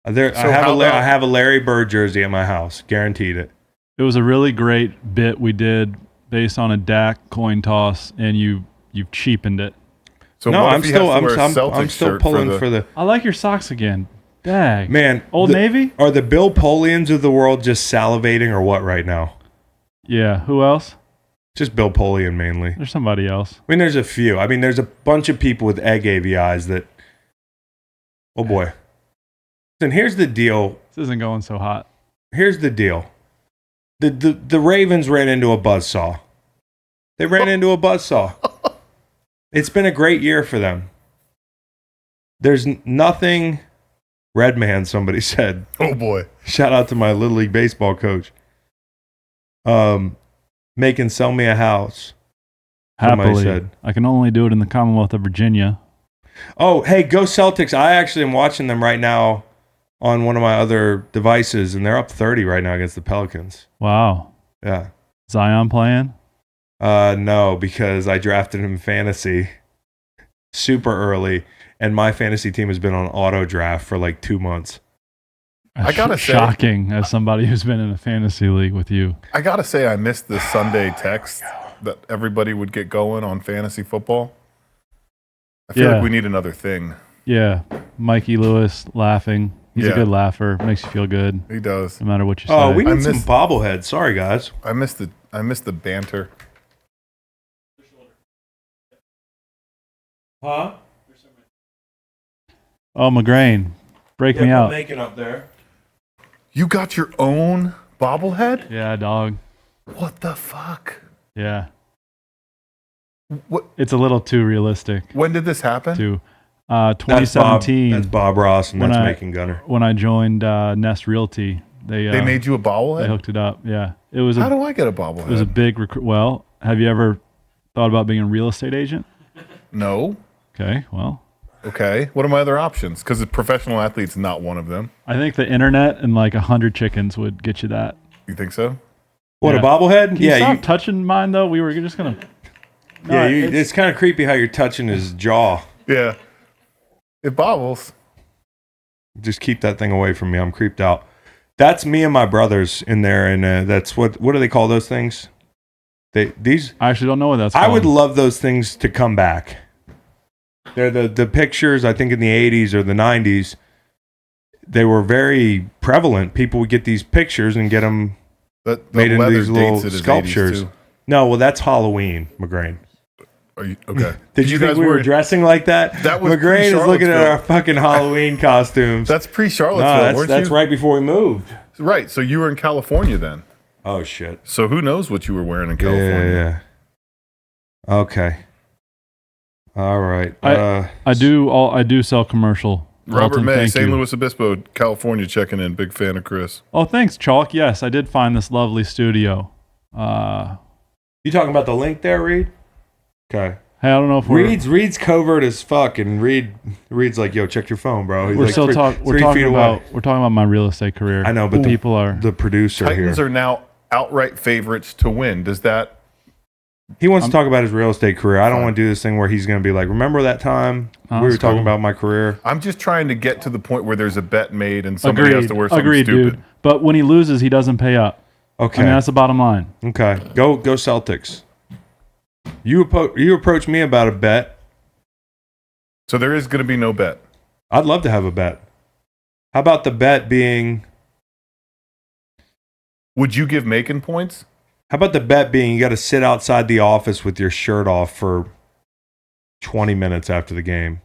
I So have how I about- have a Larry Bird jersey at my house. Guaranteed it. It was a really great bit we did based on a Dak coin toss, and you've cheapened it. So No, what I'm if he has still to wear a I'm Celtics still shirt pulling for the I like your socks again. Dag. man. Old Navy? Are the Bill Polians of the world just salivating or what right now? Yeah. Who else? Just Bill Polian mainly. There's somebody else. I mean, there's a few. I mean, there's a bunch of people with egg AVIs that. Oh boy. And here's the deal. This isn't going so hot. Here's the deal. The Ravens ran into a buzzsaw. They ran into a buzzsaw. It's been a great year for them. There's nothing. Redman, somebody said. Oh boy. Shout out to my Little League baseball coach. Making sell me a house. Somebody Happily. said. I can only do it in the Commonwealth of Virginia. Oh, hey, go Celtics. I actually am watching them right now on one of my other devices, and they're up 30 right now against the Pelicans. Wow. Yeah. Zion playing? No, because I drafted him in fantasy super early, and my fantasy team has been on auto draft for like 2 months. I gotta say- Shocking as somebody who's been in a fantasy league with you. I got to say, I missed the Sunday text that everybody would get going on fantasy football. I feel Yeah. like we need another thing. Yeah. Mikey Lewis laughing. He's Yeah. a good laugher. Makes you feel good He does. no matter what you say. Oh, we I need some missed- bobbleheads. Sorry, guys. I missed the banter. Huh? Oh, McGrain. Break me out. Making up there. You got your own bobblehead? Yeah, dog. What the fuck? Yeah. What? It's a little too realistic When did this happen? too. That's 2017, Bob Ross, and When that's I- Making Gunner. when I joined Nest Realty, they They made you a they bobblehead? hooked it up. Yeah. It was How a do I get a it was a bobblehead? big recruit. Well, Have you ever thought about being a real estate agent? No. Okay, well, Okay. What are my other options? Because a professional athlete's not one of them. I think the internet and like 100 chickens would get you that. You think so? What, Yeah. a bobblehead? Can you Yeah, stop touching mine though? We were just gonna. No, it's kind of creepy how you're touching his jaw. Yeah. It bobbles. Just keep that thing away from me. I'm creeped out. That's me and my brothers in there, and that's what do they call those things? These. I actually don't know what that's I called. would love those things to come back. They're the pictures. I think in the 80s or the 90s, they were very prevalent. People would get these pictures and get them The made into leather these little dates it as 80s sculptures. too. No, well, that's Halloween, McGrain. Are you okay? Did you think we were dressing like that? That was McGrain is looking at pre-Charlottesville. our fucking Halloween costumes. That's No, pre-Charlottesville, weren't that's you? right before we moved. Right. So you were in California then. Oh shit. So who knows what you were wearing in California? Yeah. Okay. All right. I do sell commercial. Robert Dalton, May, thank St. you. Louis Obispo, California, checking in. Big fan of Chris. Oh, thanks, Chalk. Yes, I did find this lovely studio. You talking about the link there, Reed? Okay. Hey, I don't know if we're Reed's covert as fuck, and Reed's like, "Yo, check your phone, bro." He's we're like still three talking feet about away. we're talking about my real estate career. I know, but people are the producer Titans here. are now outright favorites to win. Does that? He wants to talk about his real estate career. I don't want to do this thing where he's going to be like, "Remember that time we were that's talking cool. about my career?" I'm just trying to get to the point where there's a bet made and somebody has to wear something agreed, stupid. dude. But when he loses, he doesn't pay up. Okay. I mean, that's the bottom line. Okay. Go Celtics. You approached me about a bet. So there is going to be no bet. I'd love to have a bet. How about the bet being? Would you give Macon points? How about the bet being you got to sit outside the office with your shirt off for 20 minutes after the game?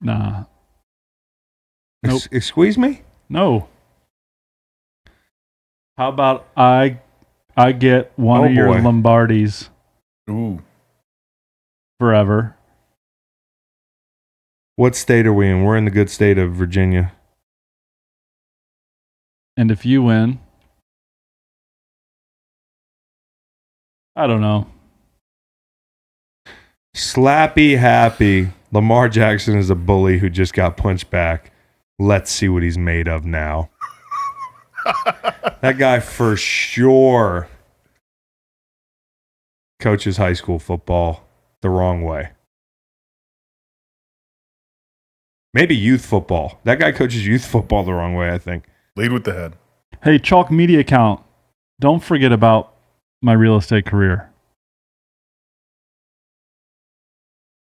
Nah. Nope. Excuse me? No. How about I get one Oh, of your boy. Lombardis Ooh. forever. What state are we in? We're in the good state of Virginia. And if you win, I don't know. Slappy happy. Lamar Jackson is a bully who just got punched back. Let's see what he's made of now. That guy for sure coaches high school football the wrong way. Maybe youth football. That guy coaches youth football the wrong way, I think. Lead with the head. Hey, Chalk Media account. Don't forget about my real estate career.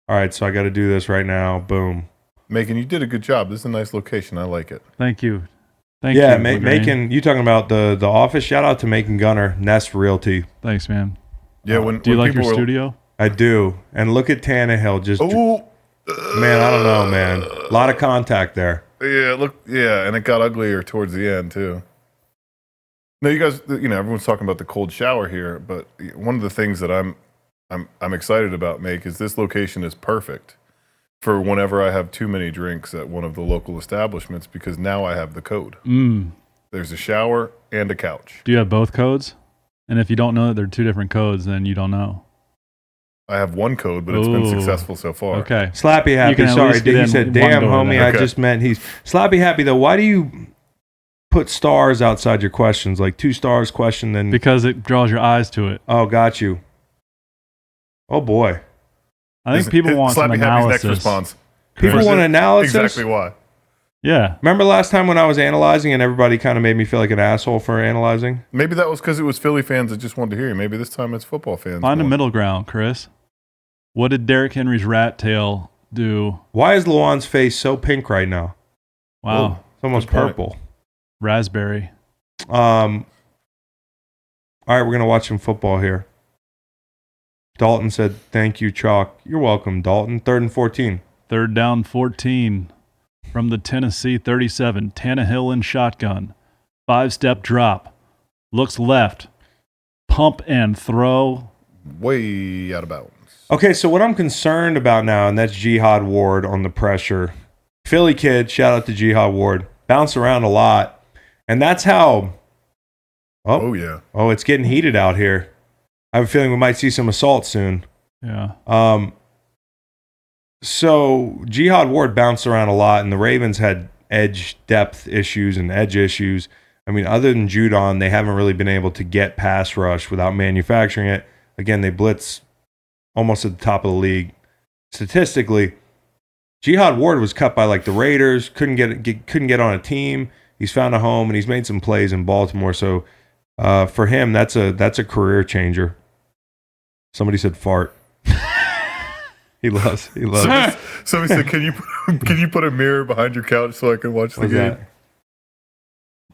All right, so I got to do this right now. Boom. Macon, you did a good job. This is a nice location. I like it. Thank you. Thank Yeah, you. Lorraine. Macon, you talking about the office? Shout out to Macon Gunner, Nest Realty. Thanks, man. Yeah. When Do you when like your people were- studio? I do. And look at Tannehill. Just Oh. man, I don't know, man. A lot of contact there. Yeah. Look. Yeah, and it got uglier towards the end too. No, you guys. Everyone's talking about the cold shower here, but one of the things that I'm excited about, Make, is this location is perfect for whenever I have too many drinks at one of the local establishments because now I have the code. There's a shower and a couch. Do you have both codes? And if you don't know that they're two different codes, then you don't know. I have one code, but it's been Ooh. successful so far. Okay. Slappy You happy. can at Sorry, least get he in said, one "Damn, door homie, then." I Okay. just meant he's Slappy happy though. Why do you put stars outside your questions? Like 2 stars question, then Because it draws your eyes to it. oh, got you. Oh boy, I think people want some Slappy Happy's next analysis. response. people Chris, want analysis. Exactly why. Yeah. Remember last time when I was analyzing and everybody kind of made me feel like an asshole for analyzing? Maybe that was because it was Philly fans that just wanted to hear you. Maybe this time it's football fans. Find a more. middle ground, Chris. What did Derrick Henry's rat tail do? Why is Luan's face so pink right now? Wow. It's almost Good point. purple. Raspberry. All right, we're gonna watch some football here. Dalton said, "Thank you, Chalk." You're welcome, Dalton. 3rd and 14. 3rd down 14 from the Tennessee 37. Tannehill in shotgun. 5-step drop. Looks left. Pump and throw. Way out of bounds. Okay, so what I'm concerned about now, and that's Jihad Ward on the pressure. Philly kid, shout out to Jihad Ward. Bounce around a lot. And that's how. Oh, yeah. Oh, it's getting heated out here. I have a feeling we might see some assault soon. Yeah. So Jihad Ward bounced around a lot, and the Ravens had edge depth issues and edge issues. I mean, other than Judon, they haven't really been able to get pass rush without manufacturing it. Again, they blitz almost at the top of the league. Statistically, Jihad Ward was cut by like the Raiders, couldn't get on a team. He's found a home, and he's made some plays in Baltimore. So for him, that's a career changer. Somebody said fart. He loves. Somebody said, "Can you put a mirror behind your couch so I can watch the What's game?" that?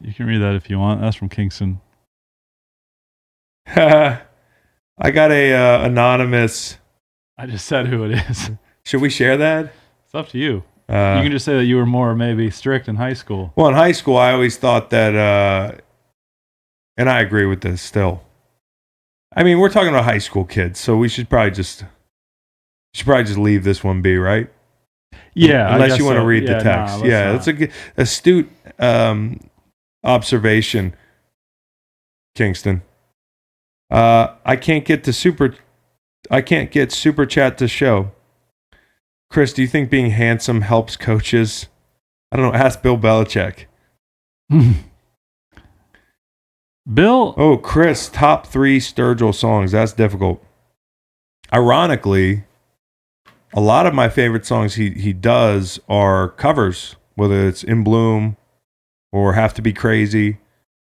You can read that if you want. That's from Kingston. I got a anonymous. I just said who it is. Should we share that? It's up to you. You can just say that you were more maybe strict in high school. Well, in high school, I always thought that, and I agree with this still. I mean, we're talking about high school kids, so we should probably just leave this one be, right? Yeah, unless you want to read the text. Nah, that's a good, astute observation, Kingston. I can't get super chat to show. Chris, do you think being handsome helps coaches? I don't know. Ask Bill Belichick. Bill. Oh, Chris, top 3 Sturgill songs. That's difficult. Ironically, a lot of my favorite songs he does are covers, whether it's In Bloom or Have to Be Crazy,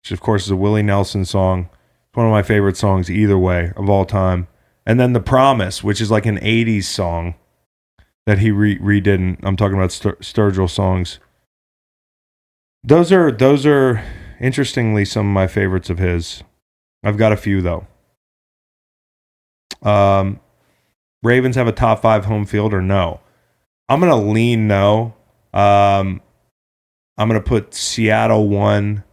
which of course is a Willie Nelson song. It's one of my favorite songs either way of all time. And then The Promise, which is like an 80s song that he redid. I'm talking about Sturgill songs. Those are interestingly some of my favorites of his. I've got a few though. Ravens have a top 5 home field or no? I'm gonna lean no. I'm gonna put Seattle 1,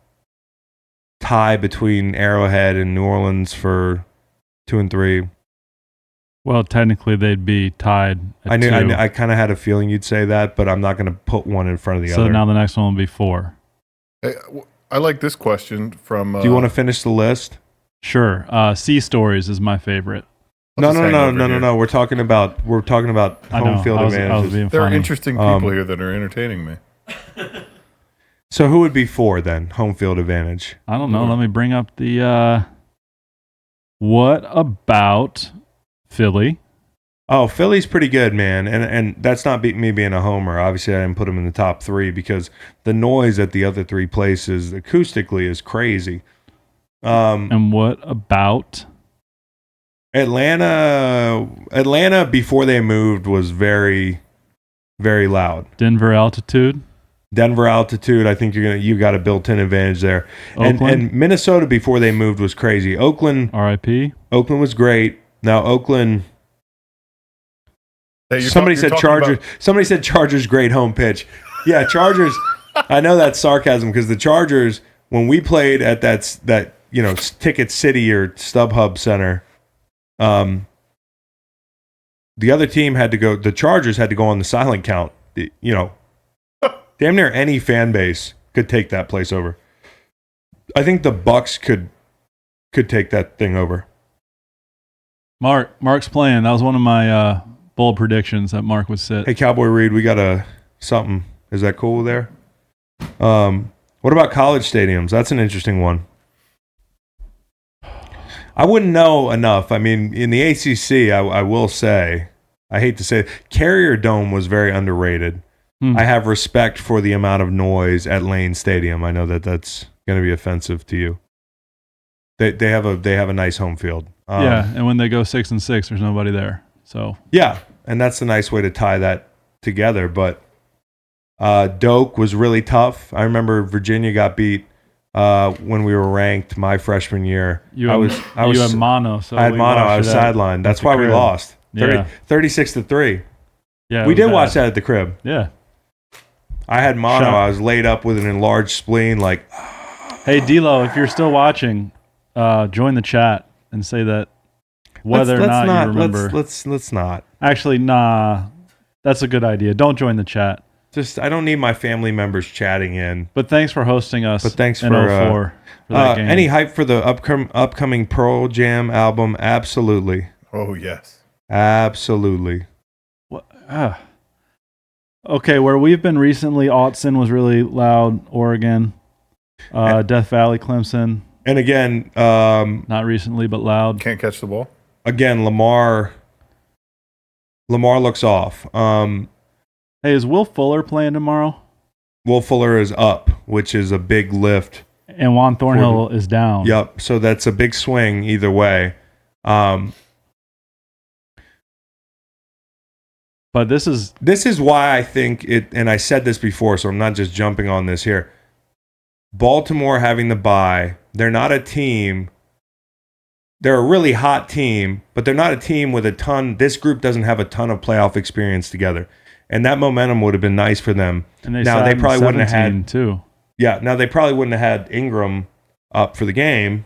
tie between Arrowhead and New Orleans for 2 and 3. Well, technically they'd be tied at 2. I kind of had a feeling you'd say that, but I'm not going to put one in front of the other. So now the next one will be 4. Hey, I like this question from. Do you want to finish the list? Sure. Sea Stories is my favorite. No. We're talking about home field I was advantages. being There are funny. interesting people here that are entertaining me. So who would be 4 then? Home field advantage. I don't know. Let me bring up the. What about Philly? Oh, Philly's pretty good, man. And that's not me being a homer. Obviously, I didn't put them in the top 3 because the noise at the other 3 places acoustically is crazy. And what about Atlanta before they moved was very, very loud. Denver altitude? Denver altitude, I think you got a built-in advantage there. Oakland? And Minnesota before they moved was crazy. Oakland was great. Now Oakland. Hey, Somebody said Chargers. Somebody said Chargers great home pitch. Yeah, Chargers. I know that's sarcasm because the Chargers, when we played at that Ticket City or StubHub Center, the other team had to go. The Chargers had to go on the silent count. Damn near any fan base could take that place over. I think the Bucks could take that thing over. Mark's playing. That was one of my bold predictions that Mark would sit. Hey, Cowboy Reed, we got something. Is that cool there? What about college stadiums? That's an interesting one. I wouldn't know enough. I mean, in the ACC, I will say, I hate to say it, Carrier Dome was very underrated. I have respect for the amount of noise at Lane Stadium. I know that's going to be offensive to you. They have a nice home field. Yeah, and when they go 6-6, there's nobody there. So yeah, and that's a nice way to tie that together. But Doak was really tough. I remember Virginia got beat when we were ranked my freshman year. You had mono. So I had mono. I was sidelined. That's why we lost. 36-3. Yeah, we did watch that at the crib. Yeah. I had mono. I was laid up with an enlarged spleen. Like, hey, D'Lo, if you're still watching, join the chat and say that whether or not you remember. Let's not. Actually, nah. That's a good idea. Don't join the chat. Just I don't need my family members chatting in. But thanks for hosting us. But thanks in for 04 for that game. any hype for the upcoming Pearl Jam album? Absolutely. Oh, yes. Absolutely. What? Okay, where we've been recently, Autzen was really loud. Oregon, Death Valley, Clemson. And again, Not recently, but loud. Can't catch the ball. again, Lamar looks off. Hey, is Will Fuller playing tomorrow? Will Fuller is up, which is a big lift. And Juan Thornhill is down. Yep. So that's a big swing either way. But this is why I think it, and I said this before, so I'm not just jumping on this here. Baltimore having the bye, they're not a team. They're a really hot team, but they're not a team with a ton. This group doesn't have a ton of playoff experience together. And that momentum would have been nice for them. and they Now, they probably wouldn't have had- too. Yeah, now they probably wouldn't have had Ingram up for the game.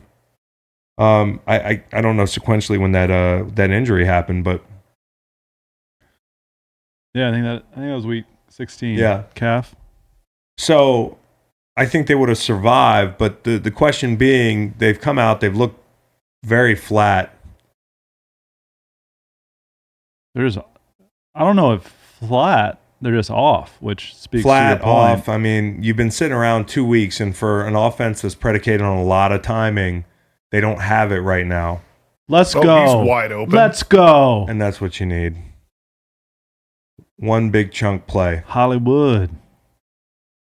I don't know sequentially when that injury happened, but Yeah, I think that was week 16. Yeah. Calf. so I think they would have survived. But the question being, they've come out, they've looked very flat. I don't know if flat. They're just off, which speaks Flat to your point. off. I mean, you've been sitting around 2 weeks, and for an offense that's predicated on a lot of timing, they don't have it right now, Let's Oh, go. he's wide open. Let's go. and that's what you need. One big chunk play. Hollywood.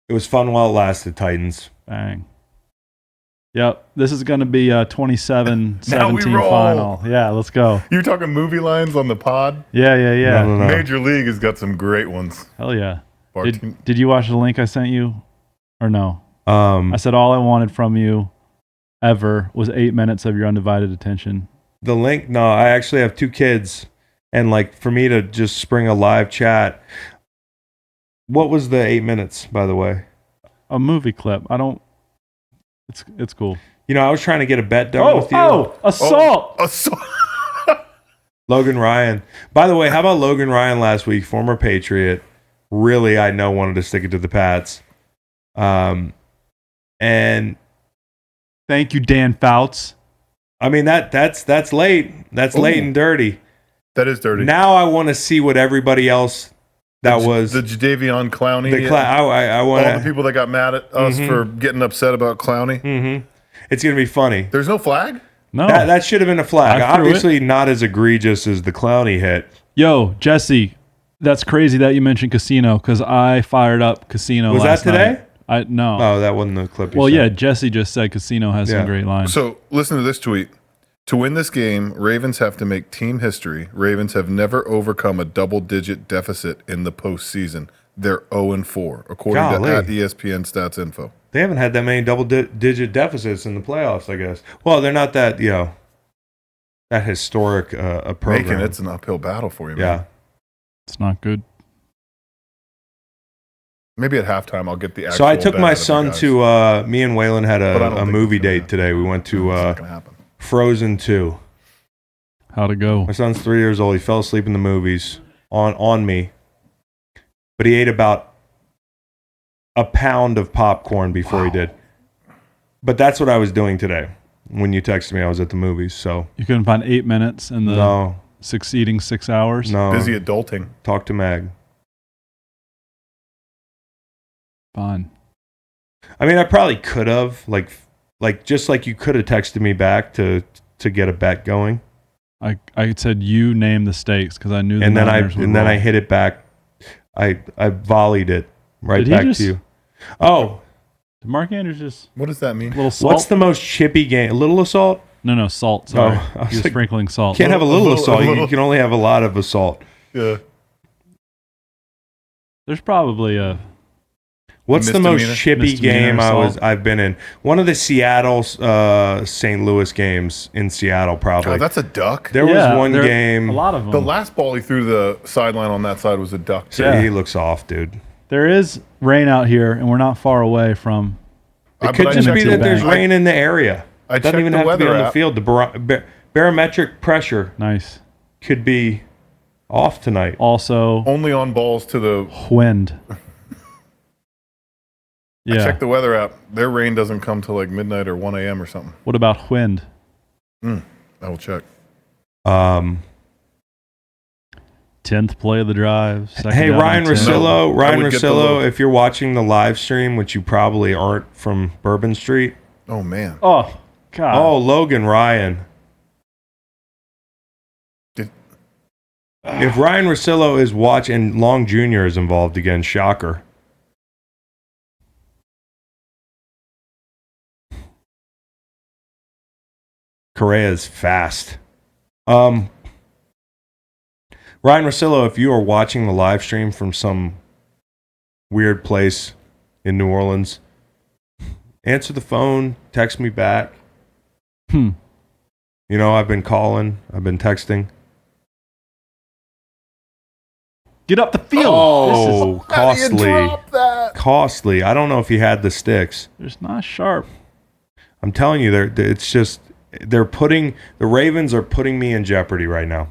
It was fun while it lasted, Titans. Bang. Yep. This is going to be a 27-17 Now we roll. final. Yeah, let's go. You talking movie lines on the pod? Yeah. No. Major League has got some great ones. Hell yeah. Barton- Did you watch the link I sent you? Or no? Um, I said all I wanted from you ever was 8 minutes of your undivided attention. The link, no, I actually have 2 kids, and like for me to just spring a live chat. What was the 8 minutes, by the way? A movie clip. I don't. It's cool. You know, I was trying to get a bet done with you. Assault. Assault. Logan Ryan. By the way, how about Logan Ryan last week, former Patriot? Really, I know wanted to stick it to the Pats. And Thank you, Dan Fouts. I mean that's late. That's late and dirty. That is dirty. Now I want to see what everybody else that was the Jadeveon Clowney. I all want the people that got mad at us for getting upset about Clowney. Mm-hmm. It's gonna be funny. There's no flag? No. That should have been a flag. I threw Obviously not as egregious as the Clowney hit. Yo, Jesse, that's crazy that you mentioned Casino because I fired up Casino. Was that last today? night. No. Oh, that wasn't the clip. You Well, sent. yeah, Jesse just said Casino has Yeah. some great lines. So listen to this tweet. To win this game, Ravens have to make team history. Ravens have never overcome a double-digit deficit in the postseason. They're 0-4, according Golly. to @ESPN Stats Info. They haven't had that many double-digit deficits in the playoffs, I guess. Well, they're not that, that historic a program. Making it's an uphill battle for you, man. Yeah. It's not good. Maybe at halftime I'll get the actual So I took bet my out of you son guys. to, me and Waylon had But I don't a think movie it's gonna date today. We went to It's not gonna happen. Frozen 2. How'd it go? My son's 3 years old. He fell asleep in the movies on me. But he ate about a pound of popcorn before he did. But that's what I was doing today. When you texted me, I was at the movies. So You couldn't find 8 minutes in the no, succeeding 6 hours? no. Busy adulting. Talk to Mag. Fine. I mean, I probably could have, like just like you could have texted me back to get a bet going, I said you name the stakes because I knew the and then Niners would I roll. hit it back. I volleyed it right Did he back just- to you. Oh, Did Mark Andrews just What does that mean? little salt? what's the most chippy game? A little assault? No, salt. Sorry. Oh, I was He was like, sprinkling salt. Can't have a little assault. You little- can only have a lot of assault. Yeah. There's probably a What's the most Misdemeanor? chippy Misdemeanor game assault. I've been in? One of the Seattle St. Louis games in Seattle, probably. God, that's a duck. There Yeah, was one there- game. A lot of them. The last ball he threw to the sideline on that side was a duck. too. Yeah. He looks off, dude. There is rain out here, and we're not far away from. It But could I just checked be the that there's bank. rain in the area. I It doesn't checked even the have to be weather on the app. field. The barometric pressure Nice. could be off tonight. Also, Only on balls to the wind. Yeah. I checked the weather app. Their rain doesn't come till like midnight or 1 a.m. or something. What about wind? I will check. 10th play of the drive. Hey, Ryan Russillo. Ryan would get the Russillo, little- if you're watching the live stream, which you probably aren't from Bourbon Street. Oh, man. Oh, God. Oh, Logan Ryan. If Ryan Russillo is watching, Long Jr. is involved again. Shocker. Correa is fast. Ryan Russillo, if you are watching the live stream from some weird place in New Orleans, answer the phone, text me back. You know, I've been calling, I've been texting. Get up the field. Oh, costly. Drop that. Costly. I don't know if he had the sticks. It's not sharp. I'm telling you, it's just the Ravens are putting me in jeopardy right now.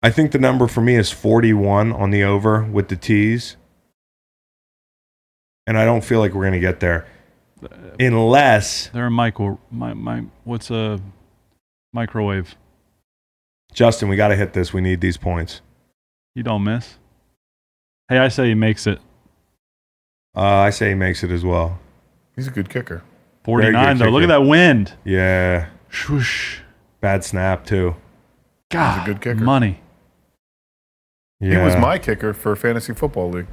I think the number for me is 41 on the over with the tees. And I don't feel like we're going to get there. Unless, They're a what's a microwave? Justin, we got to hit this. We need these points. You don't miss. Hey, I say he makes it. I say he makes it as well. He's a good kicker. 49, though. kicker. Look at that wind. Yeah. Swoosh. Bad snap, too. God, good kicker. money. Yeah. He was my kicker for Fantasy Football League.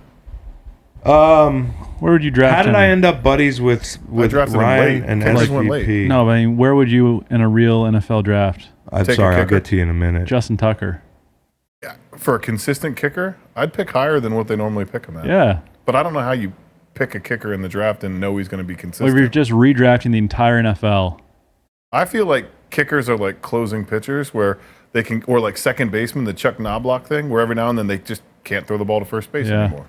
Where would you draft How did him? I end up buddies with drafted him Ryan late. and Kickers went late. SVP? No, but I mean, where would you in a real NFL draft? I'm Take a sorry, I'll kicker. get to you in a minute. Justin Tucker. Yeah, for a consistent kicker, I'd pick higher than what they normally pick him at. Yeah. But I don't know how you pick a kicker in the draft and know he's going to be Well, consistent. if you're just redrafting the entire NFL. I feel like kickers are like closing pitchers where they can, or like second baseman, the Chuck Knobloch thing, where every now and then they just can't throw the ball to first base Yeah. anymore.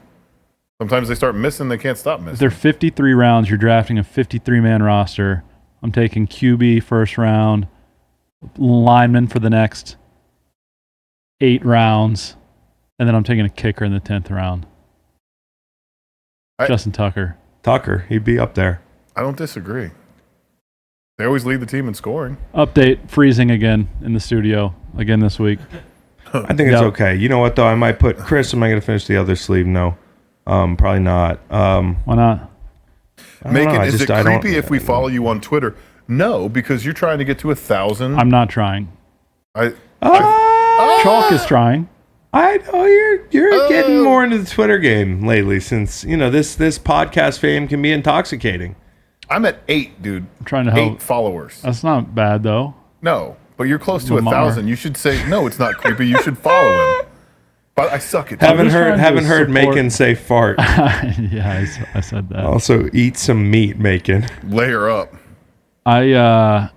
Sometimes they start missing, they can't stop If missing. they're 53 rounds, you're drafting a 53-man roster. I'm taking QB first round, lineman for the next 8 rounds, and then I'm taking a kicker in the 10th round. Justin Tucker. Tucker, he'd be up there. I don't disagree. They always lead the team in scoring. Update, freezing again in the studio again this week. I think it's Yeah. okay. You know what, though? I might put Chris, am I going to finish the other sleeve? No. Probably not. Why not? I don't Macon, know. is it creepy if we follow you on Twitter? No, because you're trying to get to 1,000. I'm not trying. I Chalk is trying. I know you're getting more into the Twitter game lately since, you know, this podcast fame can be intoxicating. I'm at 8, dude. I'm trying to help. 8 followers. That's not bad, though. No, but you're close to Lamar. 1,000. You should say, no, it's not creepy. You should follow him. But I suck at Haven't just heard trying to support- Macon say fart. Yeah, I said that. Also, eat some meat, Macon. Layer up. I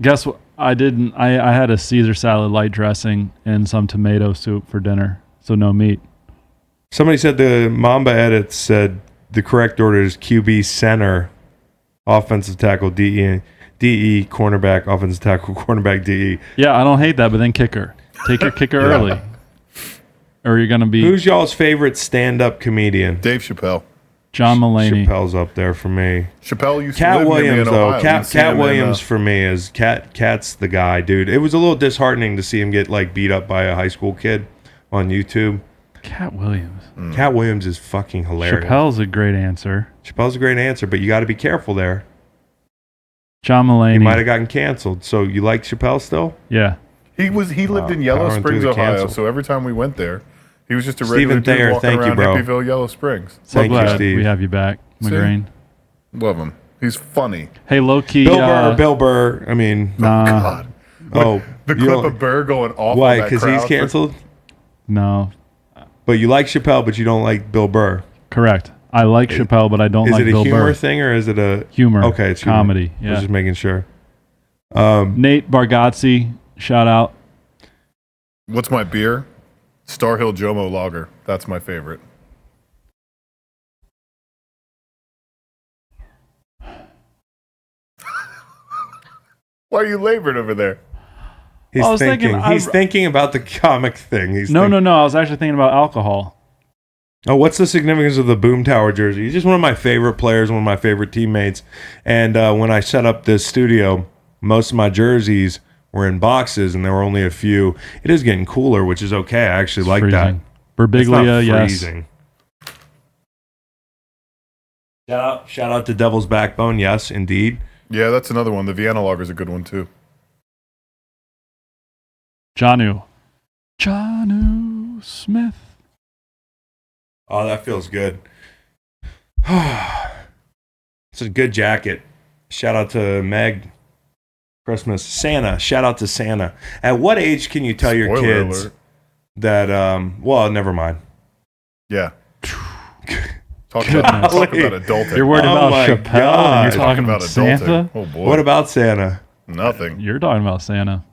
guess what I didn't. I had a Caesar salad light dressing and some tomato soup for dinner, so no meat. Somebody said the Mamba edit said the correct order is QB center, offensive tackle DE, cornerback, offensive tackle, cornerback DE. Yeah, I don't hate that, but then kicker. Take your kicker early, or you're gonna be Who's y'all's favorite stand-up comedian? Dave Chappelle. John Mulaney. Chappelle's up there for me. Chappelle used to Cat live near me Williams, in though. Ohio. You'd see Cat him in, Williams for me is Cat's the guy, dude. It was a little disheartening to see him get like beat up by a high school kid on YouTube. Cat Williams. Cat Williams is fucking hilarious. Chappelle's a great answer. Chappelle's a great answer, but you got to be careful there. John He Mulaney. might have gotten canceled. So you like Chappelle still? Yeah. He lived in Wow, Yellow powering Springs, through the Ohio. cancel. So every time we went there, he was just a Stephen regular dude Thayer, walking thank you, around bro. Hippieville, Yellow Springs. So Thank you, glad Steve. we have you back, McGrain. Love him. He's funny. Hey, low key. Bill Burr. I mean, God. oh, The you clip don't- of Burr going off why? on that Because crowd. he's canceled. No, But you like Chappelle, but you don't like Bill Burr. correct. I like Chappelle, but I don't Is like it a Bill humor Burr. thing or is it a Humor. Okay, it's humor. comedy. I was Yeah. just making sure. Nate Bargatze, shout out. What's my beer? Star Hill Jomo Lager. That's my favorite. Why are you labored over there? He's I was thinking. thinking- He's thinking about the comic thing. He's No. thinking, I was actually thinking about alcohol. Oh, what's the significance of the Boom Tower jersey? He's just one of my favorite players, one of my favorite teammates. And when I set up this studio, most of my jerseys were in boxes, and there were only a few. It is getting cooler, which is okay. I actually like that. Berbiglia, It's not yes. freezing. Shout out to Devil's Backbone. Yes, indeed. Yeah, that's another one. The Vienna Lager is a good one too. Janu Smith. Oh, that feels good. It's a good jacket. Shout out to Meg. Christmas. Santa. Shout out to Santa. At what age can you tell your Spoiler kids alert. that, well, never mind. Yeah. Talk about adulting. You're worried Oh about my Chappelle God. and you're talking about Santa? adulting. Oh boy. What about Santa? Nothing. You're talking about Santa.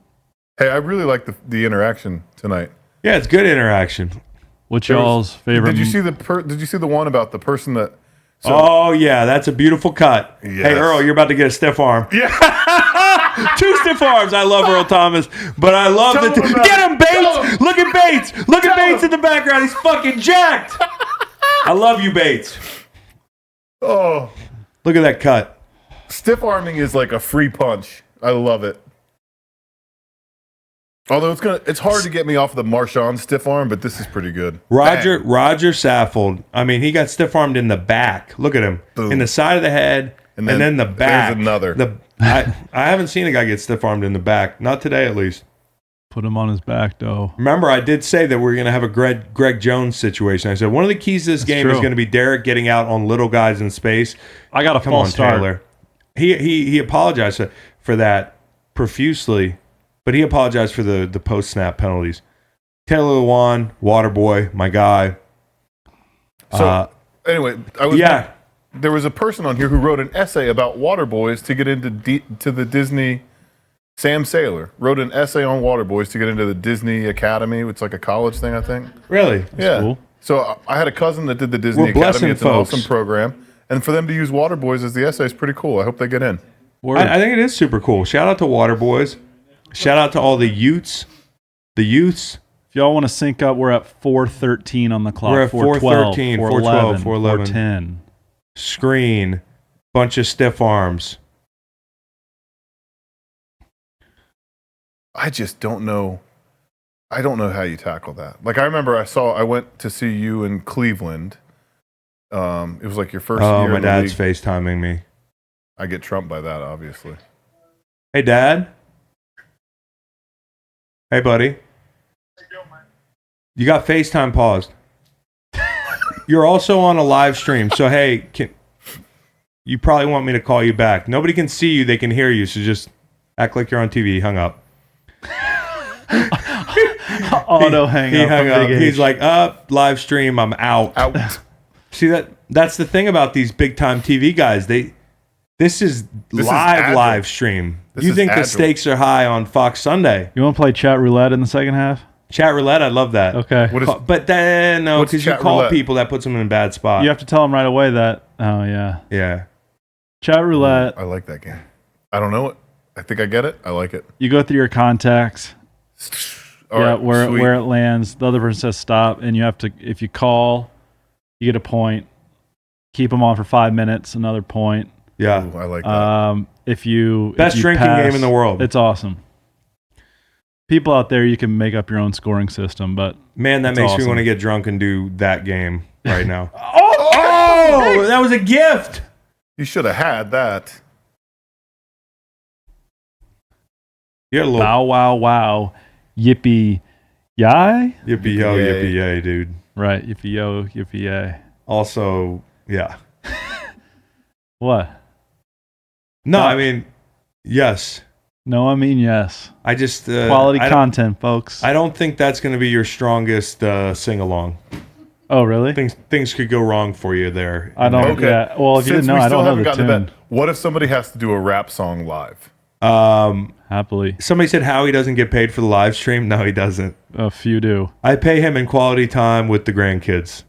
Hey, I really like the interaction tonight. Yeah, it's good interaction. What's y'all's favorite? Did you see Did you see the one about the person that? Oh, yeah, that's a beautiful cut. Yes. Hey, Earl, you're about to get a stiff arm. Yeah. 2 stiff arms. I love Earl Thomas, but I love Tell the... him about Get him, it. Tell Bates! him. Look at Bates! Look at Tell Bates him. in the background. He's fucking jacked. I love you, Bates. Oh, Look at that cut. stiff arming is like a free punch. I love it. Although it's hard to get me off the Marshawn stiff arm, but this is pretty good. Roger Bang. Saffold. I mean, he got stiff armed in the back. Look at him. Boom. In the side of the head, and then the back. There's another. I haven't seen a guy get stiff armed in the back. Not today, at least. Put him on his back, though. Remember, I did say that we're going to have a Greg Jones situation. I said one of the keys to this game is true. going to be Derek getting out on little guys in space. I got a Come false on, start. Taylor. He apologized for that profusely, but he apologized for the post snap penalties. Taylor Lewan, Waterboy, my guy. So anyway, there was a person on here who wrote an essay about Waterboys to get into to the Disney. Sam Saylor wrote an essay on Waterboys to get into the Disney Academy. It's like a college thing, I think. Really? Yeah. cool. So I had a cousin that did the Disney We're blessing Academy. It's folks. an awesome program. And for them to use Waterboys as the essay is pretty cool. I hope they get in. I think it is super cool. Shout out to Waterboys. Shout out to all the Utes. The youths. If y'all want to sync up, we're at 4:13 on the clock. We're at 4:13, 4:12, 4:11. 4:10. Screen. Bunch of stiff arms. I just don't know. I don't know how you tackle that. Like I remember I went to see you in Cleveland. It was like your first year. Oh, my in the dad's league. FaceTiming me. I get trumped by that, obviously. Hey, Dad. Hey, buddy. You got FaceTime paused. You're also on a live stream, so hey, you probably want me to call you back. Nobody can see you; they can hear you. So just act like you're on TV. He hung up. Auto hang He up. hung from up. Big H. He's like, "Up, live stream. I'm out." Out. See that's the thing about these big time TV guys. This is agile. live stream. This You is think the agile. stakes are high on Fox Sunday? You want to play chat roulette in the second half? Chat roulette, I love that. Okay. What is, But then no, What's because you chat call roulette? people, that puts them in a bad spot. You have to tell them right away that. Oh yeah. Yeah. Chat roulette. I like that game. I don't know it. I think I get it. I like it. You go through your contacts. All Yeah, right, where sweet. it lands. The other person says stop, and you have to. If you call, you get a point. Keep them on for 5 minutes. Another point. Yeah. Ooh, I like that. If you Best if you drinking pass, game in the world. It's awesome. People out there, you can make up your own scoring system, but Man, that It's makes me awesome. want to get drunk and do that game right now. Oh, that was a gift. You should have had that. You had a little bow wow wow, yippee yay, yippee yo, Yippee-yay. yippee yay, dude. right? Yippee yo, yippee yay. Also, yeah. What? No, I mean, yes. No, I mean yes. I just Quality I don't- content, folks. I don't think that's going to be your strongest sing along. Oh, really? Things could go wrong for you there. I don't. Okay. Yeah. Well, if you Since didn't know, we I still don't know haven't the gotten to tune. bed, what if somebody has to do a rap song live? Happily, Somebody said Howie doesn't get paid for the live stream. No, he doesn't. a few do. I pay him in quality time with the grandkids,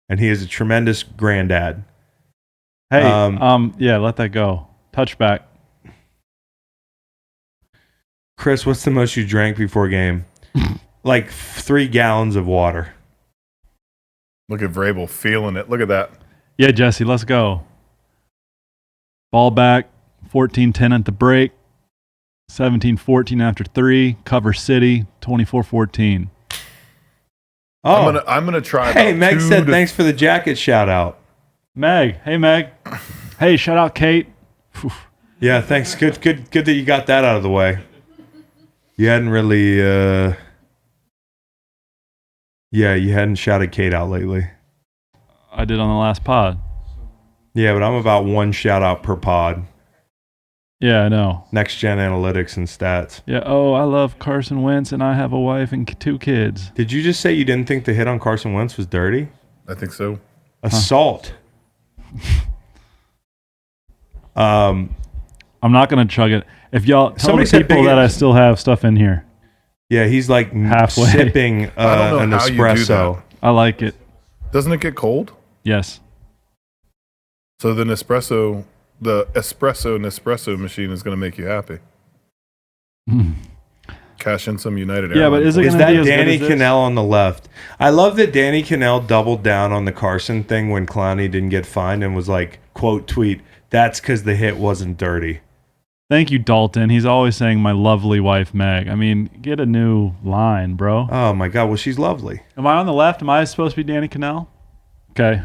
and he is a tremendous granddad. Hey, Um, yeah, let that go. Touchback. Chris, what's the most you drank before game? Like 3 gallons of water. Look at Vrabel feeling it. Look at that. Yeah, Jesse, let's go. Ball back, 14-10 at the break, 17-14 after 3, cover City, 24-14. Oh, I'm gonna try. hey, about Meg 2 said to- thanks for the jacket shout out. Meg. Hey, Meg. Hey, shout out Kate. Phew. Yeah, thanks. Good that you got that out of the way. You hadn't really, you hadn't shouted Kate out lately. I did on the last pod. Yeah, but I'm about one shout out per pod. Yeah, I know. Next gen analytics and stats. Yeah, oh, I love Carson Wentz, and I have a wife and 2 kids. Did you just say you didn't think the hit on Carson Wentz was dirty? I think so. Assault. I'm not going to chug it. If y'all tell Somebody the said people big- that I still have stuff in here. Yeah, he's like Halfway. sipping I don't know an how you do espresso. I like it. Doesn't it get cold? Yes. So the Nespresso machine is going to make you happy. Cash in some United Yeah, but Airlines is it Is gonna be that as good Danny as this? Cannell on the left? I love that Danny Cannell doubled down on the Carson thing when Clowney didn't get fined and was like, quote, tweet, that's because the hit wasn't dirty. Thank you, Dalton. He's always saying my lovely wife, Meg. I mean, get a new line, bro. Oh, my God. Well, she's lovely. Am I on the left? Am I supposed to be Danny Cannell? Okay.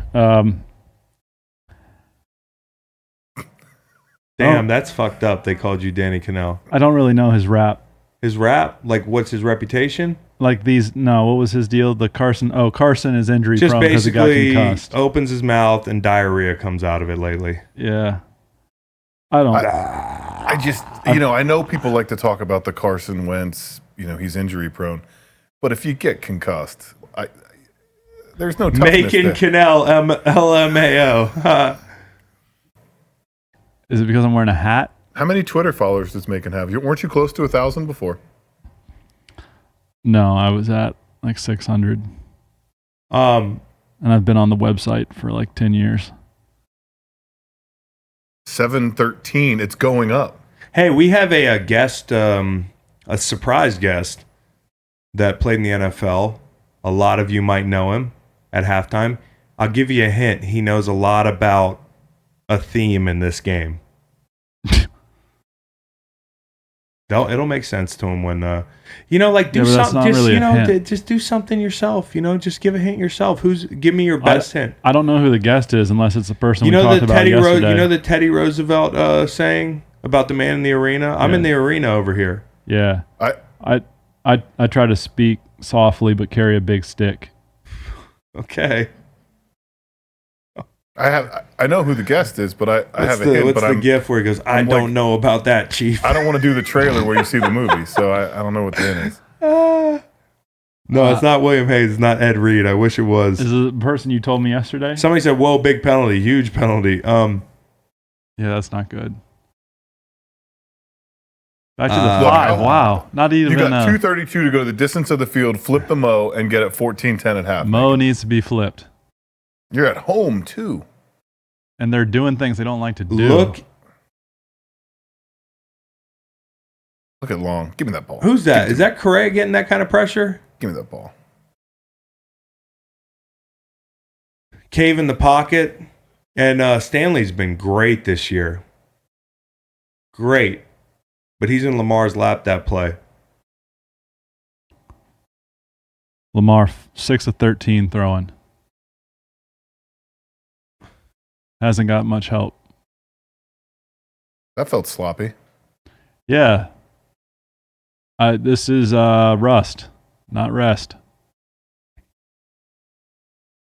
Damn, that's fucked up. They called you Danny Cannell. I don't really know his rap. His rap? Like, what's his reputation? Like these, no, what was his deal? The Carson, Carson is injury Just prone because he got basically concussed. opens his mouth and diarrhea comes out of it lately. Yeah. I don't. I just, I know people like to talk about the Carson Wentz, he's injury prone. But if you get concussed, there's no toughness Macon there. Cannell, LMAO. Is it because I'm wearing a hat? How many Twitter followers does Macon have? Weren't you close to 1,000 before? No, I was at like 600. And I've been on the website for like 10 years. 713. It's going up. Hey, we have a guest, a surprise guest that played in the NFL. A lot of you might know him at halftime. I'll give you a hint. He knows a lot about a theme in this game. It'll make sense to him when, do Yeah, but that's something. not Just really a hint. just do something yourself. Just give a hint yourself. Give me your best hint. I don't know who the guest is unless it's the person we You know talked the about Teddy yesterday. the Teddy Roosevelt saying about the man in the arena. I'm in the arena over here. Yeah. I try to speak softly but carry a big stick. Okay. I know who the guest is, but I have a hint. What's But the gif where he goes, I don't know about that, Chief. I don't want to do the trailer where you see the movie, so I don't know what the hint is. No, it's not William Hayes. It's not Ed Reed. I wish it was. Is it the person you told me yesterday? Somebody said, whoa, big penalty, huge penalty. Yeah, that's not good. Back to the Look, 5. Wow. Not even You got 2:32 to go to the distance of the field, flip the Mo, and get it 14-10 at half. Mo needs to be flipped. You're at home, too. And they're doing things they don't like to do. Look, Look at Long. Give me that ball. who's that? Is that Correa getting that kind of pressure? Give me that ball. Cave in the pocket. And Stanley's been great this year. Great. But he's in Lamar's lap that play. Lamar, 6 of 13 throwing. Hasn't got much help. That felt sloppy. Yeah. This is rust, not rest.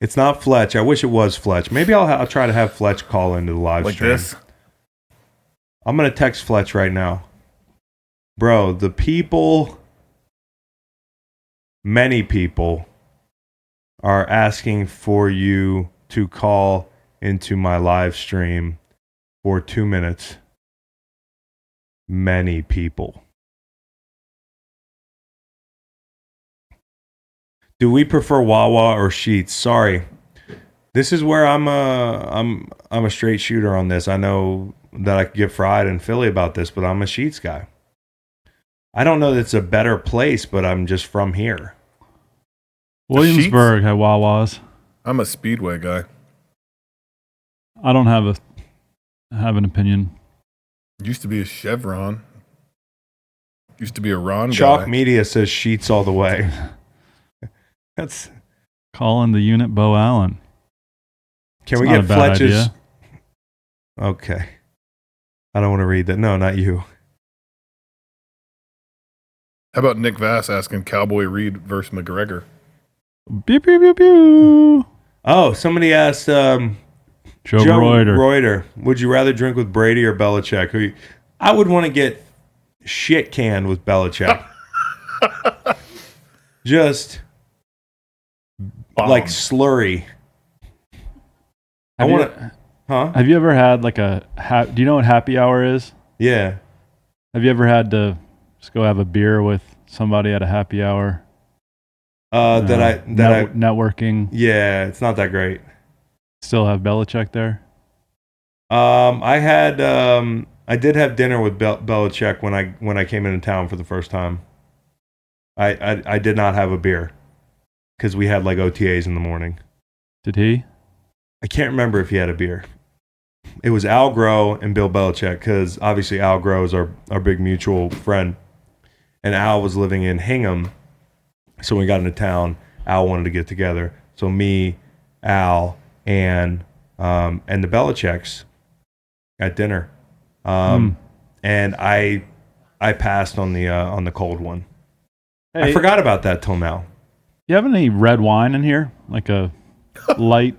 It's not Fletch. I wish it was Fletch. Maybe I'll try to have Fletch call into the live Like stream. this. I'm going to text Fletch right now. Bro, the people, many people, are asking for you to call into my live stream for 2 minutes. Many people. Do we prefer Wawa or Sheets? Sorry. This is where I'm a straight shooter on this. I know that I could get fried in Philly about this, but I'm a Sheets guy. I don't know that it's a better place, but I'm just from here. Williamsburg had Wawas. I'm a Speedway guy. I don't have an opinion. Used to be a Chevron. Used to be a Ron Chalk guy. Media says Sheets all the way. That's. Calling the unit Bo Allen. Can It's we not get a bad Fletcher's? idea. Okay. I don't want to read that. No, not you. How about Nick Vass asking Cowboy Reed versus McGregor? Pew, pew, pew, pew. Oh, somebody asked Joe Reuter. Reuter. Would you rather drink with Brady or Belichick? I would want to get shit canned with Belichick. Just Bomb. like slurry. I want to. Huh? Have you ever had like do you know what happy hour is? Yeah. Have you ever had to just go have a beer with somebody at a happy hour? Networking. Yeah, it's not that great. Still have Belichick there? I did have dinner with Belichick when I came into town for the first time. I did not have a beer because we had like OTAs in the morning. Did he? I can't remember if he had a beer. It was Al Groh and Bill Belichick because obviously Al Groh is our big mutual friend, and Al was living in Hingham. So when we got into town, Al wanted to get together. So me, Al, and the Belichicks at dinner, and I passed on the cold one. Hey, I forgot about that till now. You have any red wine in here? Like a light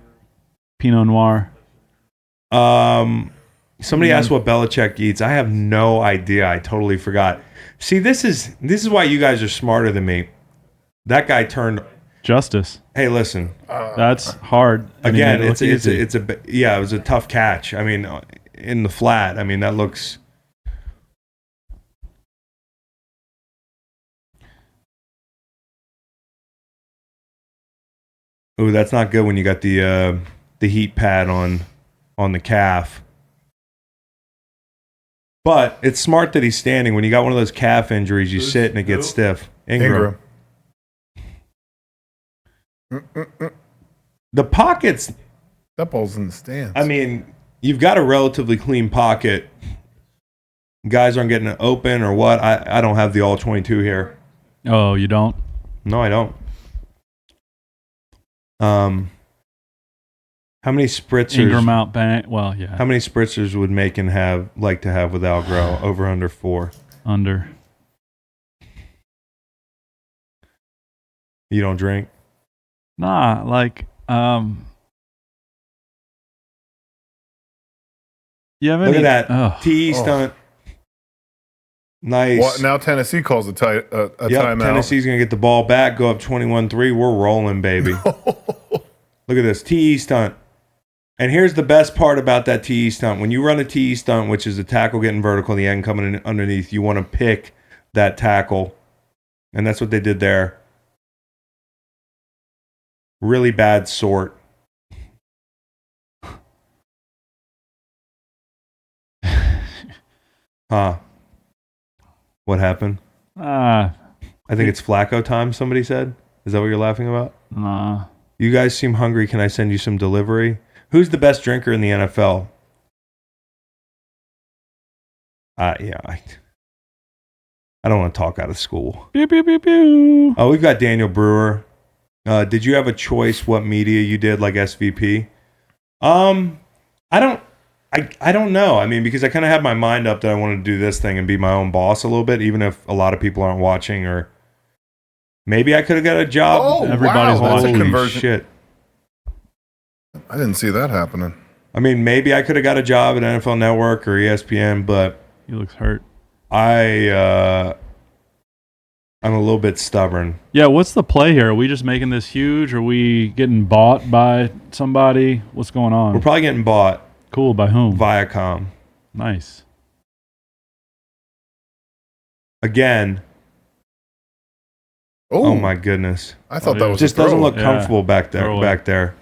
Pinot Noir? Somebody asked what Belichick eats. I have no idea. I totally forgot. See, this is why you guys are smarter than me. That guy turned. Justice. Hey, listen. That's hard. Again, it was a tough catch. I mean, in the flat. I mean, that looks. Ooh, that's not good when you got the heat pad on the calf. But it's smart that he's standing. When you got one of those calf injuries, you sit and it gets stiff. Ingram. The pockets. That ball's in the stands. I mean, you've got a relatively clean pocket. Guys aren't getting it open or what? I don't have the all 22 here. Oh, you don't? No, I don't. How many spritzers? Ingram out bank. Well, yeah. How many spritzers would Macon like to have with Al Groh? Over under 4. Under. You don't drink? Nah, like you have any? Look at that Oh. TE stunt. Nice. Well, now Tennessee calls a timeout. Tennessee's gonna get the ball back, go up 21-3. We're rolling, baby. Look at this TE stunt. And here's the best part about that TE stunt. When you run a TE stunt, which is a tackle getting vertical, the end coming in underneath, you want to pick that tackle. And that's what they did there. Really bad sort. Huh. What happened? I think it's Flacco time, somebody said. Is that what you're laughing about? Nah. You guys seem hungry. Can I send you some delivery? Who's the best drinker in the NFL? Yeah. I don't want to talk out of school. Pew, pew, pew, pew. Oh, we've got Daniel Brewer. Did you have a choice what media you did, like SVP? I don't know. I mean, because I kind of had my mind up that I wanted to do this thing and be my own boss a little bit, even if a lot of people aren't watching, or maybe I could have got a job. Oh, Everybody's wow, that's a watching. conversion. Shit. I didn't see that happening. I mean, maybe I could have got a job at NFL Network or ESPN, but He looks hurt. I'm a little bit stubborn. Yeah, what's the play here? Are we just making this huge? Are we getting bought by somebody? What's going on? We're probably getting bought. Cool. By whom? Viacom. Nice. Again. Oh my goodness. I thought Oh, that yeah. was Just a throw. doesn't look Yeah. comfortable back there. Throw it. Back there.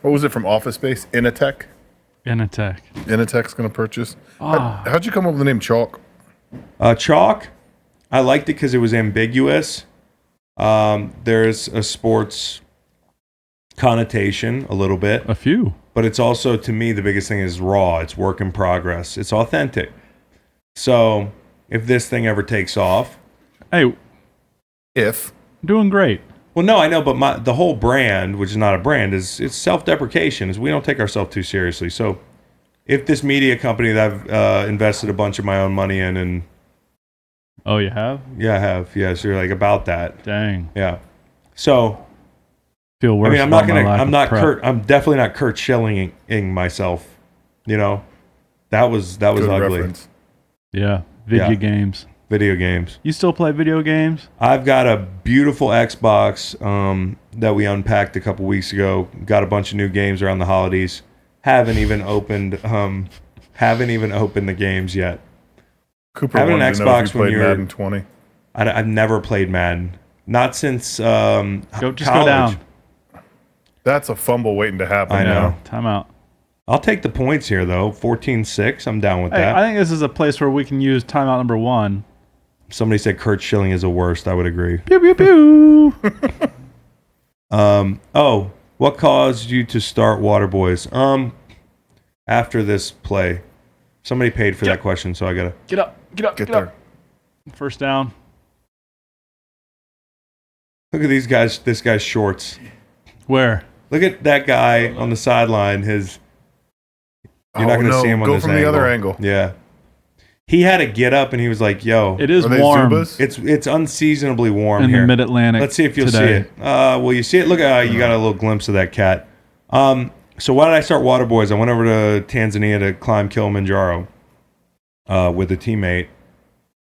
What was it from Office Space? Initech? In attack. Initech's going to purchase. Ah. How'd you come up with the name Chalk? Chalk. I liked it because it was ambiguous. There's a sports connotation a little bit, A few. but it's also, to me, the biggest thing is raw. It's work in progress. It's authentic. So if this thing ever takes off, Hey, If doing great. well, no, I know, but the whole brand, which is not a brand, it's self-deprecation. Is we don't take ourselves too seriously. So if this media company that I've invested a bunch of my own money in, and Oh, you have? yeah, I have, yeah, so you're like about that, Dang. yeah. So Feel worse. I mean, I'm not about my gonna, lack I'm of not prep. Kurt, I'm definitely not Kurt Schillinging myself. You know, that was good ugly. reference. Yeah. Video Yeah. games. Video games. You still play video games? I've got a beautiful Xbox that we unpacked a couple weeks ago. Got a bunch of new games around the holidays. Haven't even opened the games yet. Cooper Having an wanted to know if Xbox you when played you're- Madden 20. I've never played Madden. Not since Go college. down. That's a fumble waiting to happen. I know. Time out. I'll take the points here though. 14-6. I'm down with Hey, that. I think this is a place where we can use timeout number 1. Somebody said Kurt Schilling is the worst. I would agree. Pew pew pew. Oh, what caused you to start Waterboys? After this play, somebody paid for that question, so I gotta. Get up. Get up. Get Get up. there. First down. Look at these guys. This guy's shorts. Where? Look at that guy on the sideline. You're not Oh, gonna no. see him on Go this from the other angle. Yeah. He had to get up, and he was like, "Yo, It is Are they warm Zubas? it's unseasonably warm in here." the Mid-Atlantic. Let's see if you'll today. see it. Will you see it? Look, you got a little glimpse of that cat. So why did I start Waterboys? I went over to Tanzania to climb Kilimanjaro with a teammate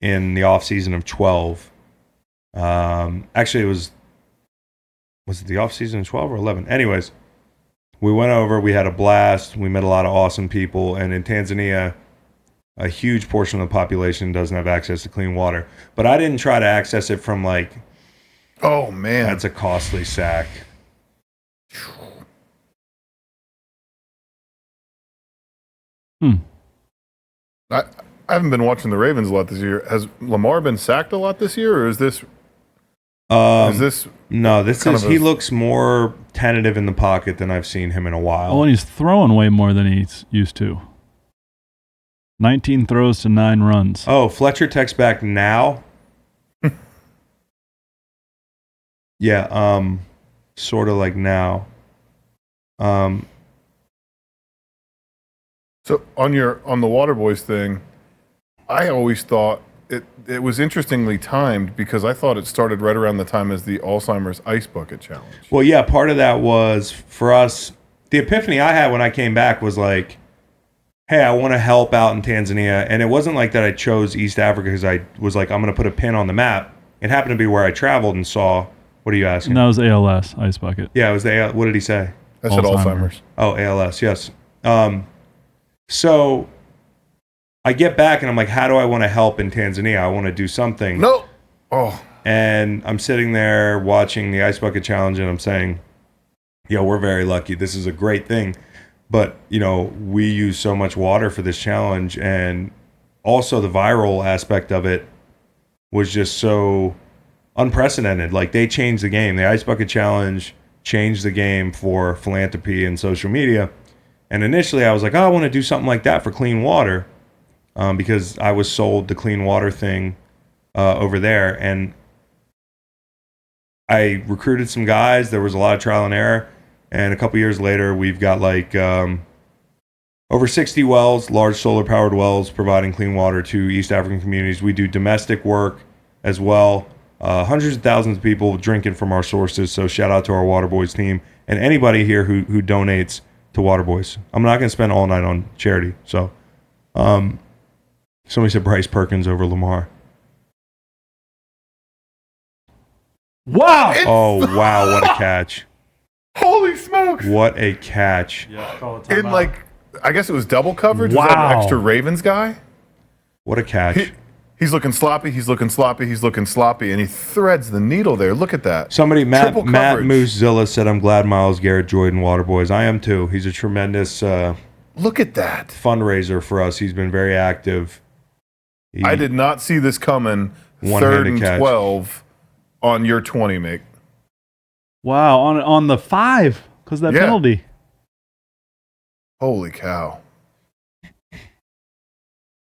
in the off season of 12. Actually, was it the off season of 12 or 11? Anyways, we went over. We had a blast. We met a lot of awesome people. And in Tanzania, a huge portion of the population doesn't have access to clean water. But I didn't try to access it from like, Oh, man. that's a costly sack. I haven't been watching the Ravens a lot this year. Has Lamar been sacked a lot this year, or is this No, this kind is of he a- looks more tentative in the pocket than I've seen him in a while. Oh, and he's throwing way more than he's used to. 19 throws to 9 runs. Oh, Fletcher texts back now. Yeah, sort of like now. So on the Waterboys thing, I always thought it was interestingly timed because I thought it started right around the time as the Alzheimer's Ice Bucket Challenge. Well, yeah, part of that was for us. The epiphany I had when I came back was like, hey, I want to help out in Tanzania. And it wasn't like that I chose East Africa because I was like, I'm going to put a pin on the map. It happened to be where I traveled and saw. What are you asking? And that was ALS, Ice Bucket. Yeah, it was the. What did he say? I said Alzheimer's. Alzheimer's. Oh, ALS, yes. So I get back and I'm like, how do I want to help in Tanzania? I want to do something. No. Oh, And I'm sitting there watching the Ice Bucket Challenge and I'm saying, yo, we're very lucky. This is a great thing. But, you know, we use so much water for this challenge. And also the viral aspect of it was just so unprecedented. Like they changed the game. The Ice Bucket Challenge changed the game for philanthropy and social media. And initially I was like, oh, I want to do something like that for clean water because I was sold the clean water thing over there. And I recruited some guys. There was a lot of trial and error. And a couple years later, we've got like over 60 wells, large solar powered wells, providing clean water to East African communities. We do domestic work as well. Hundreds of thousands of people drinking from our sources. So shout out to our Waterboys team and anybody here who donates to Waterboys. I'm not going to spend all night on charity. So somebody said Bryce Perkins over Lamar. Wow! Oh, wow. What a catch. holy smokes! What a catch. Yeah, call it In like, I guess it was double coverage. Was Wow. that an extra Ravens guy? What a catch. He's looking sloppy. He's looking sloppy. He's looking sloppy, and he threads the needle there. Look at that. Somebody, Matt Triple coverage. Moosezilla said, I'm glad Miles Garrett joined Waterboys. I am too. He's a tremendous Look at that. fundraiser for us. He's been very active. I did not see this coming. One-handed Third and catch. 12 on your 20, mate. Wow, on the 5. because that Yeah. penalty. Holy cow.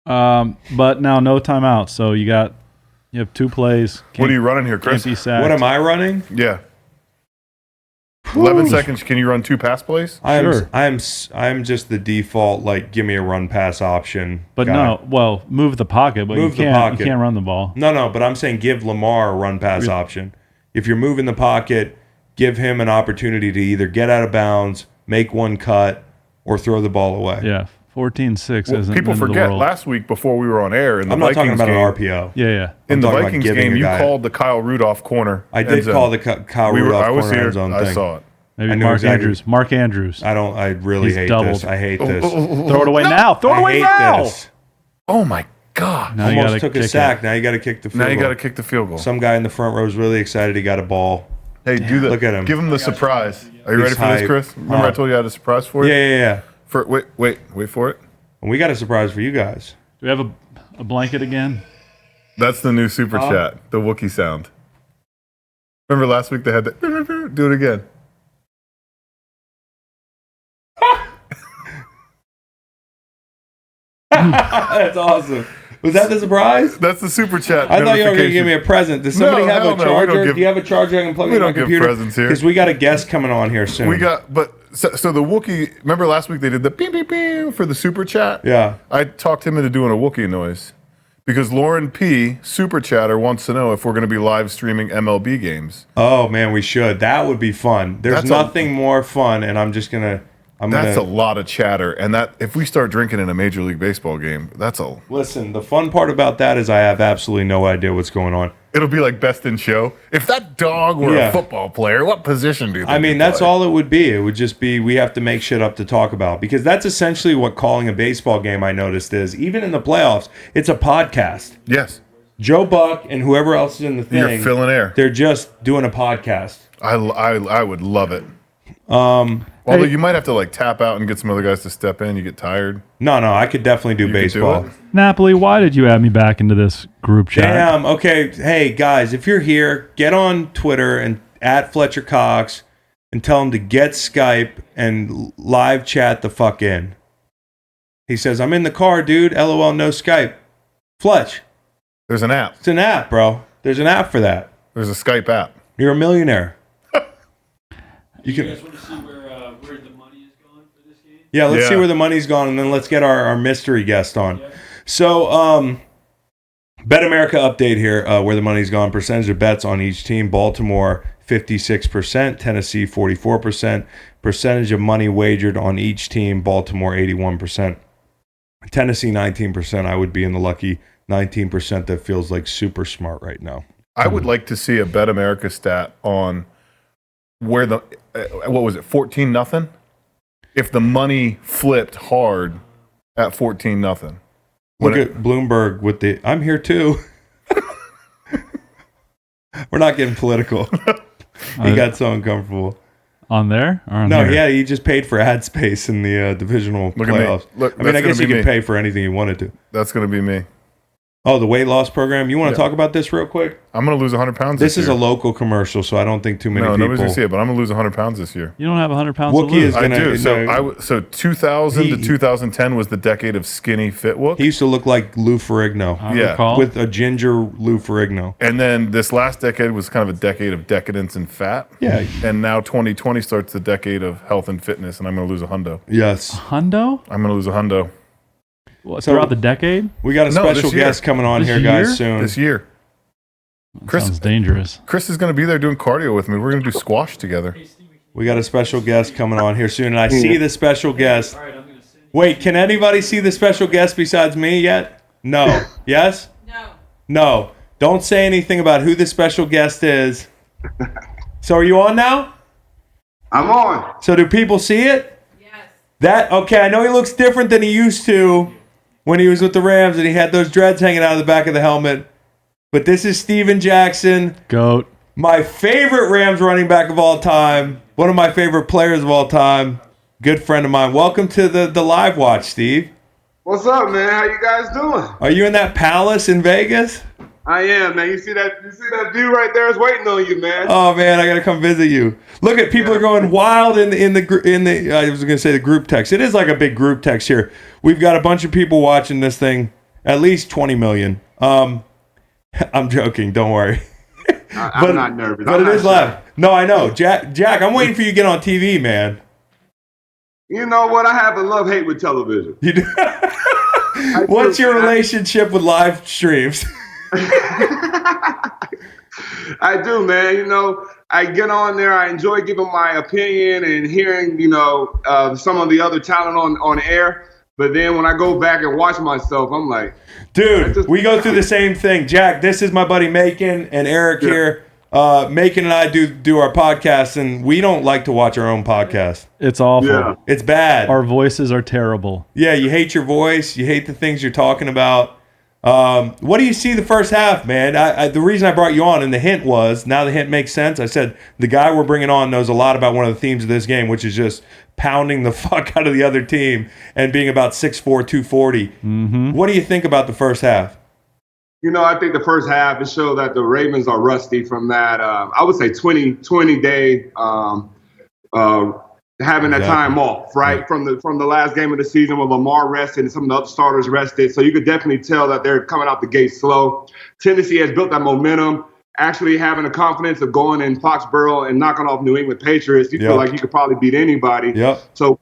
But now no timeout. So you have 2 plays. What are you running here, Can't Chris? be sacked. What am I running? Yeah. 11 seconds. Can you run 2 pass plays? Sure. I'm just the default, like, give me a run pass option. But guy. no, well, move the pocket, but Move the you pocket. can't run the ball. No, but I'm saying give Lamar a run pass option. If you're moving the pocket, give him an opportunity to either get out of bounds, make one cut, or throw the ball away. Yeah, 14-6 Well, isn't people the end of the forget world. last week before we were on air in the I'm not Vikings talking about game. an RPO. Yeah. In I'm the talking about Vikings giving game, a you guy- called the Kyle Rudolph corner. I end did zone. call the Kyle Rudolph I was corner here. end zone I thing. saw it. Maybe I know Mark exactly- Andrews. Mark Andrews. I really He's hate doubled. this. I hate this. Throw it away now. Throw it I away hate now. this. Oh my God. Now you Almost gotta took a kick sack. it. Now you got to kick the field Now you goal. got to kick the field goal. Some guy in the front row is really excited he got a ball. Hey, do that. Look at him. Give him the surprise. Are you He's ready for this, hype. Chris? Remember I told you I had a surprise for you? Yeah. Wait for it. And we got a surprise for you guys. Do we have a blanket again? That's the new super chat, the Wookiee sound. Remember last week they had that? Do it again. That's awesome. Was that the surprise? That's the super chat. I thought you were going to notification. give me a present. Does somebody No, have hell a no, we charger? don't give- Do you have a charger I can plug we in my don't give computer? presents here. Because we got a guest coming on here soon. We got, but so the Wookiee. Remember last week they did the beep beep beep for the super chat. Yeah. I talked him into doing a Wookiee noise because Lauren P. super chatter wants to know if we're going to be live streaming MLB games. Oh, man, we should. That would be fun. There's That's nothing more fun, and I'm just going to... That's a lot of chatter, and that if we start drinking in a Major League Baseball game, that's a. Listen, the fun part about that is I have absolutely no idea what's going on. It'll be like best in show. If that dog were Yeah. a football player, what position do you think? I mean, he'd that's play? all it would be. It would just be we have to make shit up to talk about because that's essentially what calling a baseball game I noticed is. Even in the playoffs, it's a podcast. Yes, Joe Buck and whoever else is in the thing, you're filling air. they're just doing a podcast. I would love it. Although you might have to like tap out and get some other guys to step in. You get tired. No, I could definitely do You could do baseball. it. Napoli, why did you add me back into this group chat? Damn. Okay. Hey guys, if you're here, get on Twitter and at Fletcher Cox and tell him to get Skype and live chat the fuck in. He says, "I'm in the car, dude. LOL, no Skype." Fletch, There's an app. it's an app, bro. There's an app for that. There's a Skype app. You're a millionaire. You You can. guys want to see where the money is going for this game? Yeah, let's see Yeah. where the money's gone, and then let's get our mystery guest on. So, Bet America update here, where the money's gone. Percentage of bets on each team. Baltimore, 56%. Tennessee, 44%. Percentage of money wagered on each team. Baltimore, 81%. Tennessee, 19%. I would be in the lucky 19% that feels like super smart right now. I would like to see a Bet America stat on where the what was it 14-0? If the money flipped hard at 14-0. Look at Bloomberg with the, I'm here too. We're not getting political. He got so uncomfortable. On there? Or on No, here? yeah, he just paid for ad space in the divisional Look at me. playoffs. Look, I mean, I that's guess he gonna be could me. pay for anything he wanted to. That's going to be me. Oh, the weight loss program. You want to talk about this real quick? I'm going to lose 100 pounds This is year. a local commercial, so I don't think too many No, nobody's people. going to see it, but I'm going to lose 100 pounds this year. You don't have 100 pounds Wookiee to lose. is I gonna- do. So no. so 2000 to He- 2010 was the decade of skinny fit Wook. He used to look like Lou Ferrigno I yeah, recall. with a ginger Lou Ferrigno. And then this last decade was kind of a decade of decadence and fat. Yeah. And now 2020 starts the decade of health and fitness, and I'm going to lose a hundo. Yes. Hundo? I'm going to lose a hundo What, So- throughout the decade? We got a No, special this year. guest coming on This here, guys, year? soon. this year. Chris- Sounds dangerous. Chris is going to be there doing cardio with me. We're going to do squash together. We got a special guest coming on here soon, and I see the special guest. All right, I'm going to send Wait, can anybody see the special guest besides me yet? No. Yes? No. No. Don't say anything about who the special guest is. So are you on now? I'm on. So do people see it? Yes. Okay, I know he looks different than he used to when he was with the Rams and he had those dreads hanging out of the back of the helmet. But this is Steven Jackson, Goat. my favorite Rams running back of all time, one of my favorite players of all time, good friend of mine. Welcome to the live watch, Steve. What's up, man? How you guys doing? Are you in that palace in Vegas? I am, man. You see that view right there is waiting on you, man. Oh man, I gotta come visit you. Look at people are going wild in the I was gonna say the group text. It is like a big group text here. We've got a bunch of people watching this thing. At least 20 million. I'm joking. Don't worry. I'm not nervous. But it is live. No, I know, Jack. I'm waiting for you to get on TV, man. You know what? I have a love-hate with television. You do? What's your relationship with live streams? I do, man. You know, I get on there. I enjoy giving my opinion and hearing, some of the other talent on air. But then when I go back and watch myself, I'm like, dude, we go through the same thing. Jack, this is my buddy Macon and Eric here. Macon and I do our podcast, and we don't like to watch our own podcast. It's awful. Yeah. It's bad. Our voices are terrible. Yeah, you hate your voice. You hate the things you're talking about. What do you see the first half, man? The reason I brought you on, and the hint was, now the hint makes sense. I said, the guy we're bringing on knows a lot about one of the themes of this game, which is just pounding the fuck out of the other team and being about 6'4", 240. Mm-hmm. What do you think about the first half? I think the first half, it showed that the Ravens are rusty from that, I would say 20-day having that time off, right? From the last game of the season when Lamar rested and some of the other starters rested. So you could definitely tell that they're coming out the gate slow. Tennessee has built that momentum, actually having the confidence of going in Foxborough and knocking off New England Patriots. You feel like you could probably beat anybody. Yep. So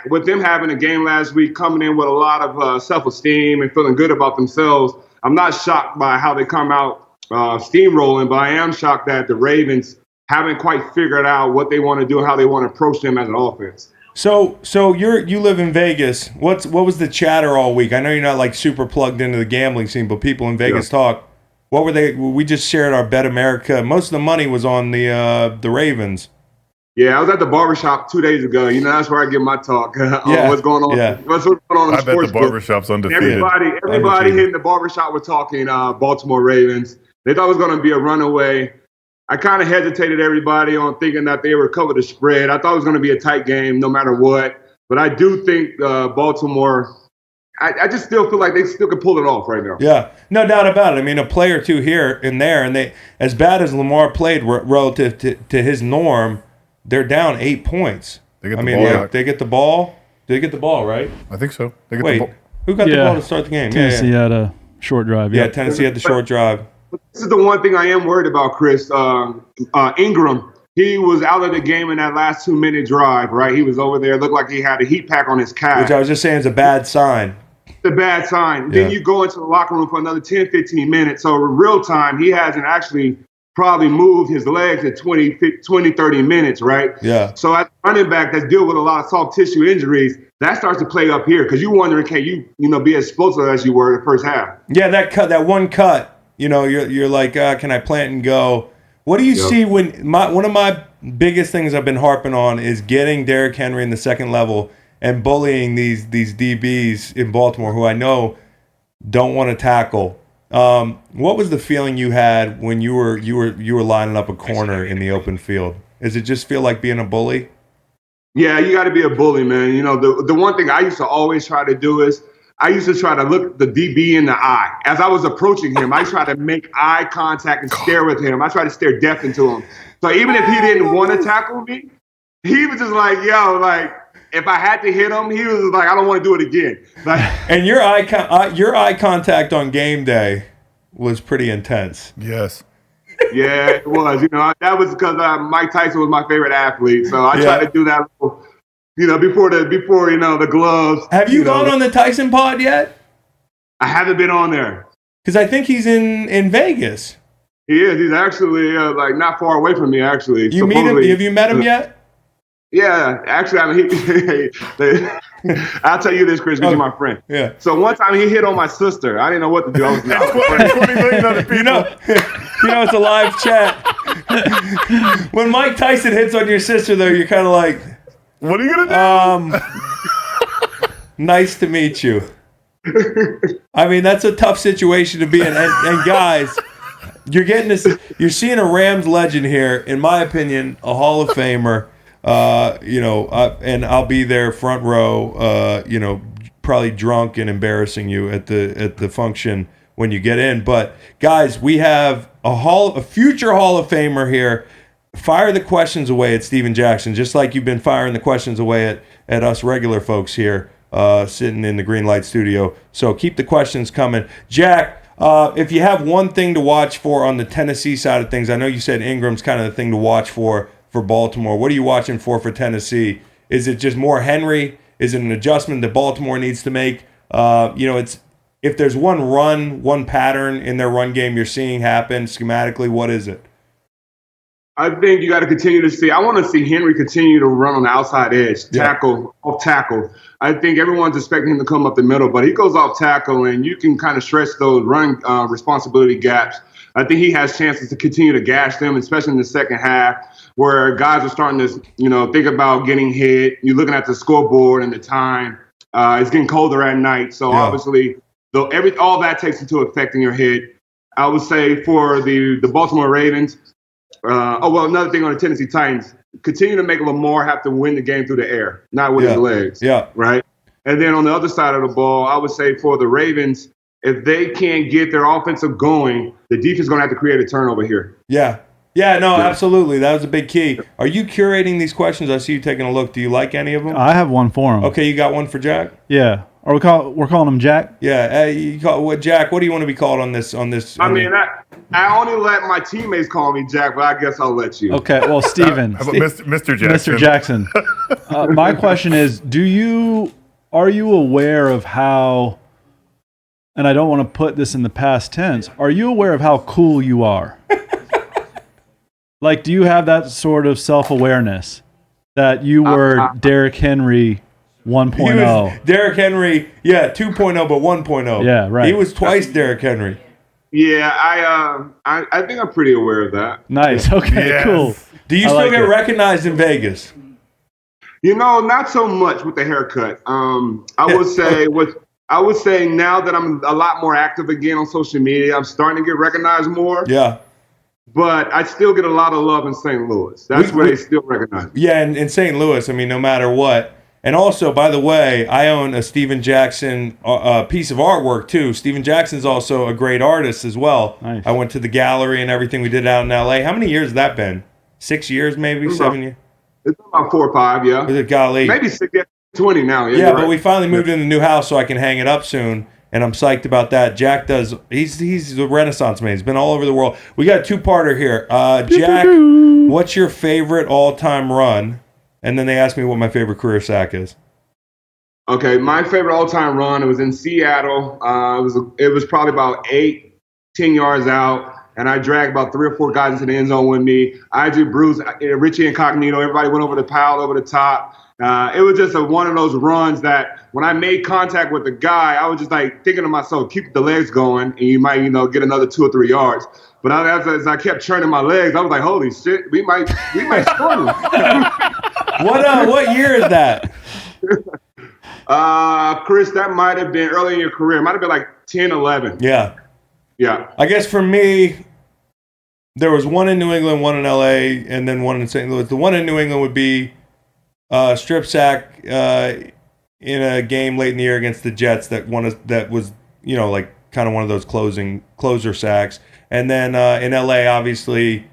with them having a game last week, coming in with a lot of self-esteem and feeling good about themselves, I'm not shocked by how they come out steamrolling, but I am shocked that the Ravens haven't quite figured out what they want to do and how they want to approach them as an offense. So you live in Vegas. What was the chatter all week? I know you're not like super plugged into the gambling scene, but people in Vegas talk. What were they? We just shared our Bet America. Most of the money was on the Ravens. Yeah, I was at the barbershop 2 days ago. That's where I get my talk on what's going on. Yeah. What's going on in I bet the barbershop's undefeated. Everybody hitting the barbershop was talking Baltimore Ravens. They thought it was going to be a runaway. I kind of hesitated everybody on thinking that they would cover the spread. I thought it was going to be a tight game no matter what. But I do think Baltimore, I just still feel like they still can pull it off right now. Yeah, no doubt about it. I mean, a play or two here and there, and they, as bad as Lamar played relative to his norm, they're down 8 points. They get the ball back. They get the ball. They get the ball, right? I think so. They get Wait, the ball. who got the ball to start the game? Tennessee had a short drive. Yeah, Tennessee had the short drive. This is the one thing I am worried about, Chris. Ingram, he was out of the game in that last 2-minute drive, right? He was over there. Looked like he had a heat pack on his calf. Which I was just saying is a bad sign. It's a bad sign. Yeah. Then you go into the locker room for another 10, 15 minutes. So in real time, he hasn't actually probably moved his legs in 20, 30 minutes, right? Yeah. So as a running back that's dealt with a lot of soft tissue injuries, that starts to play up here because you're wondering, can you be as explosive as you were in the first half? Yeah, that one cut. You're like, can I plant and go? What do you see when one of my biggest things I've been harping on is getting Derrick Henry in the second level and bullying these DBs in Baltimore who I know don't want to tackle. What was the feeling you had when you were lining up a corner in the open field? Does it just feel like being a bully? Yeah, you got to be a bully, man. The one thing I used to always try to do is I used to try to look the DB in the eye. As I was approaching him, I tried to make eye contact and stare with him. I tried to stare death into him. So even if he didn't want to tackle me, he was just like, if I had to hit him, he was like, I don't want to do it again. And your eye contact on game day was pretty intense. Yes. Yeah, it was. That was because Mike Tyson was my favorite athlete. So I tried to do that before the gloves. Have you gone on the Tyson pod yet? I haven't been on there. Because I think he's in Vegas. He is. He's actually not far away from me. Actually, you meet him? Have you met him yet? Yeah, actually, I'll tell you this, Chris, because you're my friend. Yeah. So one time he hit on my sister. I didn't know what to do. I was 20 million other people. It's a live chat. When Mike Tyson hits on your sister, though, you're kind of like, what are you gonna do? Nice to meet you. I mean, that's a tough situation to be in. And guys, you're getting this. You're seeing a Rams legend here. In my opinion, a Hall of Famer. And I'll be there front row. Probably drunk and embarrassing you at the function when you get in. But guys, we have a future Hall of Famer here. Fire the questions away at Steven Jackson, just like you've been firing the questions away at us regular folks here sitting in the Green Light Studio. So keep the questions coming. Jack, if you have one thing to watch for on the Tennessee side of things, I know you said Ingram's kind of the thing to watch for Baltimore. What are you watching for Tennessee? Is it just more Henry? Is it an adjustment that Baltimore needs to make? It's if there's one pattern in their run game you're seeing happen schematically, what is it? I think you got to continue to see. I want to see Henry continue to run on the outside edge, off tackle. I think everyone's expecting him to come up the middle, but he goes off tackle, and you can kind of stretch those run responsibility gaps. I think he has chances to continue to gash them, especially in the second half, where guys are starting to, think about getting hit. You're looking at the scoreboard and the time. It's getting colder at night, so obviously, all that takes into effect in your head. I would say for the Baltimore Ravens. Another thing on the Tennessee Titans, continue to make Lamar have to win the game through the air, not with his legs. Yeah. Right. And then on the other side of the ball, I would say for the Ravens, if they can't get their offensive going, the defense is going to have to create a turnover here. Yeah. Yeah, no, absolutely. That was a big key. Are you curating these questions? I see you taking a look. Do you like any of them? I have one for him. Okay, you got one for Jack? Yeah. We're calling him Jack? Yeah. Jack, what do you want to be called on this? I only let my teammates call me Jack, but I guess I'll let you. Okay, well, Steven. How about Mr. Jackson? Mr. Jackson. My question is, are you aware of how, and I don't want to put this in the past tense, are you aware of how cool you are? Like, do you have that sort of self-awareness that you were Derrick Henry 1.0? Derrick Henry, 2.0, but 1.0. Yeah, right. He was twice Derrick Henry. Yeah, I think I'm pretty aware of that. Nice. Okay, cool. Do you still get recognized in Vegas? Not so much with the haircut. I would say now that I'm a lot more active again on social media, I'm starting to get recognized more. Yeah. But I still get a lot of love in St. Louis. That's where they still recognize me. Yeah, in St. Louis, no matter what. And also, by the way, I own a Steven Jackson piece of artwork, too. Steven Jackson's also a great artist as well. Nice. I went to the gallery and everything we did out in L.A. How many years has that been? 6 years, maybe? 7 years? It's about 4 or 5, yeah. Golly. Maybe 6, 20 now. Yeah, but we finally moved in the new house so I can hang it up soon. And I'm psyched about that. Jack he's a Renaissance man. He's been all over the world. We got a two-parter here. Jack, what's your favorite all-time run? And then they asked me what my favorite career sack is. Okay, my favorite all-time run, it was in Seattle. It was probably about 8-10 yards out, and I dragged about 3 or 4 guys into the end zone with me. I did Bruce, Richie Incognito. Everybody went over the pile, over the top. It was just one of those runs that when I made contact with the guy, I was just like thinking to myself, keep the legs going, and you might, get another 2 or 3 yards. But as I kept churning my legs, I was like, holy shit, we might score. What year is that? Chris, that might have been early in your career. It might have been like 10, 11. Yeah. Yeah. I guess for me, there was one in New England, one in L.A., and then one in St. Louis. The one in New England would be strip sack in a game late in the year against the Jets that was like kind of one of those closer sacks. And then in L.A., obviously,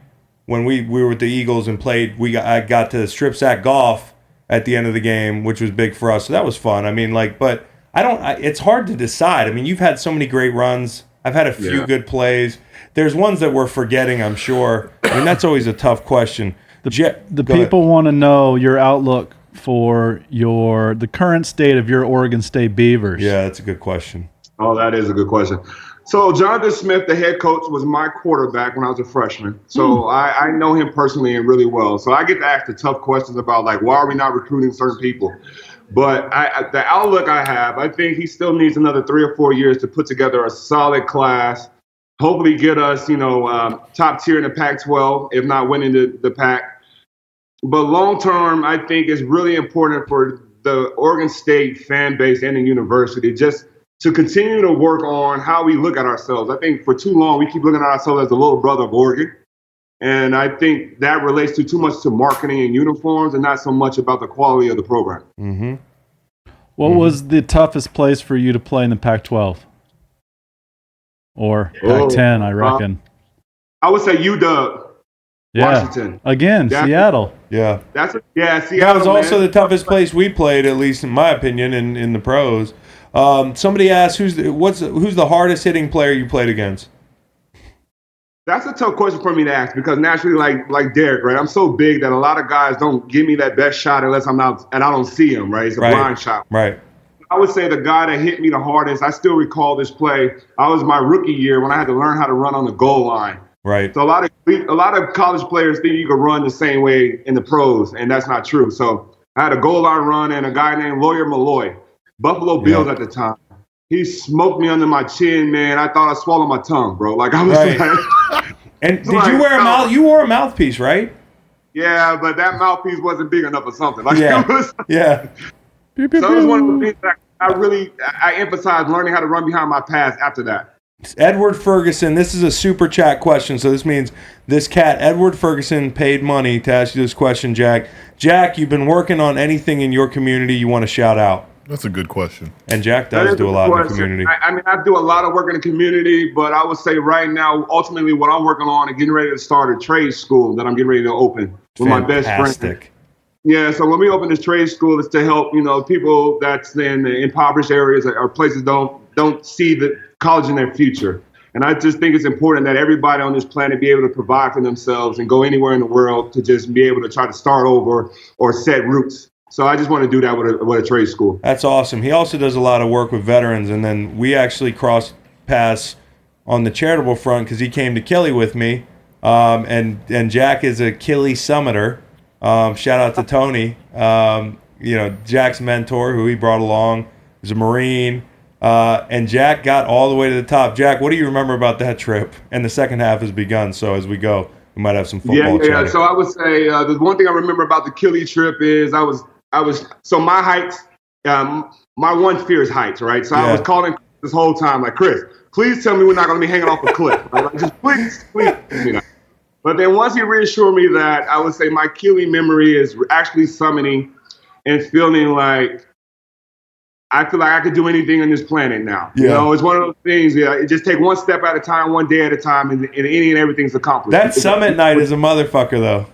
when we were with the Eagles and played, I got to strip sack golf at the end of the game, which was big for us. So that was fun. But it's hard to decide. You've had so many great runs. I've had a few good plays. There's ones that we're forgetting, I'm sure. That's always a tough question. The people want to know your outlook for the current state of your Oregon State Beavers. Yeah, that's a good question. Oh, that is a good question. So Jonathan Smith, the head coach, was my quarterback when I was a freshman. So I know him personally and really well. So I get to ask the tough questions about, like, why are we not recruiting certain people? But the outlook I have, I think he still needs another 3 or 4 years to put together a solid class, hopefully get us, top tier in the Pac-12, if not winning the Pac. But long-term, I think it's really important for the Oregon State fan base and the university just to continue to work on how we look at ourselves. I think for too long, we keep looking at ourselves as the little brother of Oregon. And I think that relates too much to marketing and uniforms and not so much about the quality of the program. Mm-hmm. What was the toughest place for you to play in the Pac-12? or Oh, Pac-10, I reckon. I would say UW, Yeah. Washington. Again, Yeah. Seattle. Yeah. Seattle. That was also man. the toughest place we played, at least in my opinion, in the pros. Somebody asked who's the hardest hitting player you played against? That's a tough question for me to ask because naturally, like Derek, right? I'm so big that a lot of guys don't give me that best shot unless I'm out and I don't see him, right? It's a blind shot. Right. I would say the guy that hit me the hardest, I still recall this play. I was my rookie year when I had to learn how to run on the goal line. Right. So a lot of college players think you can run the same way in the pros, and that's not true. So I had a goal line run and a guy named Lawyer Malloy, Buffalo Bills at the time. He smoked me under my chin, man. I thought I swallowed my tongue, bro. Like I was like. And did you wear a mouth? You wore a mouthpiece, right? Yeah, but that mouthpiece wasn't big enough or something. Like Yeah. it was. Yeah. So it was one of the things that I emphasized learning how to run behind my pass after that. Edward Ferguson, this is a super chat question, so this means this cat, Edward Ferguson, paid money to ask you this question, Jack. Jack, you've been working on anything in your community you want to shout out? That's a good question. And Jack does do a lot in the community. I mean, I do a lot of work in the community, but I would say right now, ultimately, what I'm working on and getting ready to start a trade school that I'm getting ready to open with my best friend. Yeah, so when we open this trade school, it's to help people that's in the impoverished areas or places don't see the college in their future. And I just think it's important that everybody on this planet be able to provide for themselves and go anywhere in the world to just be able to try to start over or set roots. So I just want to do that with a trade school. That's awesome. He also does a lot of work with veterans, and then we actually crossed paths on the charitable front because he came to Killy with me, and Jack is a Killy summiter. Shout out to Tony. Jack's mentor, who he brought along, is a Marine, and Jack got all the way to the top. Jack, what do you remember about that trip? And the second half has begun, so as we go, we might have some football chat. Yeah. So I would say the one thing I remember about the Killy trip is so my heights, my one fear is heights, right? So I was calling this whole time, like, Chris, please tell me we're not going to be hanging off a cliff. Right? Like, just please. But then once he reassured me that, I would say my Killy memory is actually summoning and feeling like I feel like I could do anything on this planet now. Yeah. It's one of those things. Yeah, it just take one step at a time, one day at a time, and any and everything's accomplished. That summit night is a motherfucker, though.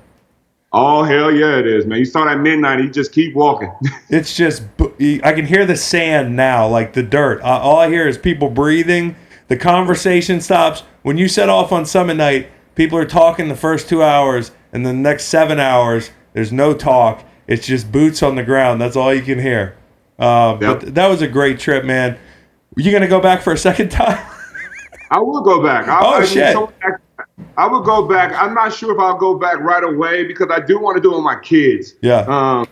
Oh, hell yeah, it is, man. You start at midnight, you just keep walking. It's just, I can hear the sand now, like the dirt. All I hear is people breathing. The conversation stops. When you set off on summit night, people are talking the first 2 hours, and the next 7 hours, there's no talk. It's just boots on the ground. That's all you can hear. But that was a great trip, man. You going to go back for a second time? I will go back. Shit. I would go back. I'm not sure if I'll go back right away because I do want to do it with my kids. Yeah.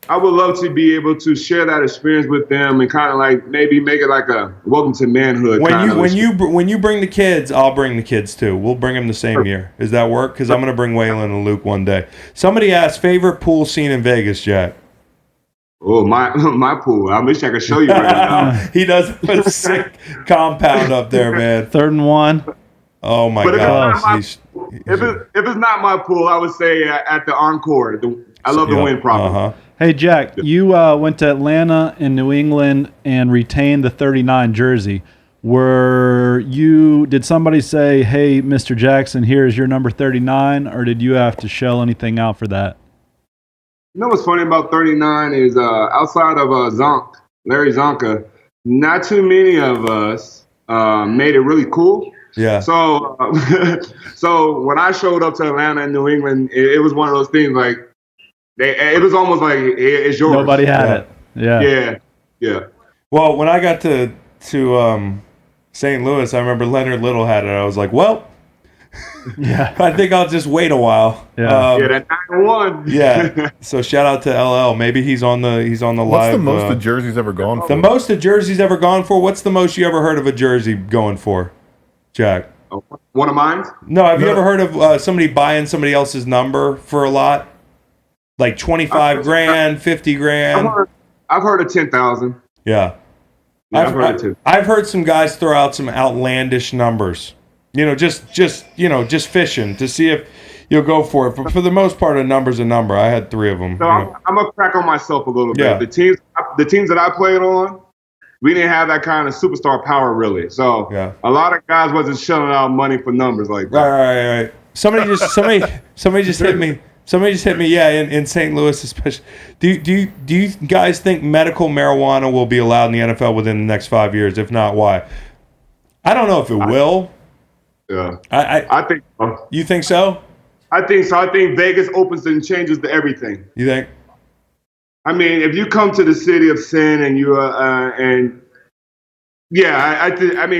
I would love to be able to share that experience with them and kind of like maybe make it like a welcome to manhood. When you bring the kids, I'll bring the kids too. We'll bring them the same year. Does that work? Because I'm going to bring Waylon and Luke one day. Somebody asked, favorite pool scene in Vegas, Jack? Oh, my pool. I wish I could show you right now. He does have a sick compound up there, man. 3rd and 1. Oh my God! If it's not my pool, I would say at the Encore. I love the wind property. Hey Jack, you went to Atlanta and New England and retained the 39 jersey. Did somebody say, "Hey, Mr. Jackson, here's your number 39," or did you have to shell anything out for that? You know what's funny about 39 is outside of Larry Zonka, not too many of us made it really cool. Yeah. So, so when I showed up to Atlanta and New England, it was one of those things like it was almost like it's yours. Nobody had it. Yeah. Well, when I got to St. Louis, I remember Leonard Little had it. I was like, well, I think I'll just wait a while. That 9-1. Yeah. So shout out to LL. Maybe he's on the live. What's the most the jersey's ever gone for? The most the jersey's ever gone for? What's the most you ever heard of a jersey going for, Jack? One of mine? No, have you ever heard of somebody buying somebody else's number for a lot? Like 25 grand, 50 grand? I've heard of 10,000. Yeah. I've heard some guys throw out some outlandish numbers. Just fishing to see if you'll go for it. But for the most part, a number's a number. I had 3 of them. So I'm gonna crack on myself a little bit. Yeah. The teams that I played on, we didn't have that kind of superstar power really. So Yeah. a lot of guys wasn't shelling out money for numbers like that. Right. Somebody just hit me. Somebody just hit me. Yeah, in St. Louis, especially. Do you guys think medical marijuana will be allowed in the NFL within the next 5 years? If not, why? I don't know if it will. Yeah. I think so. You think so? I think so. I think Vegas opens and changes to everything. You think? I mean, if you come to the city of sin and you I mean,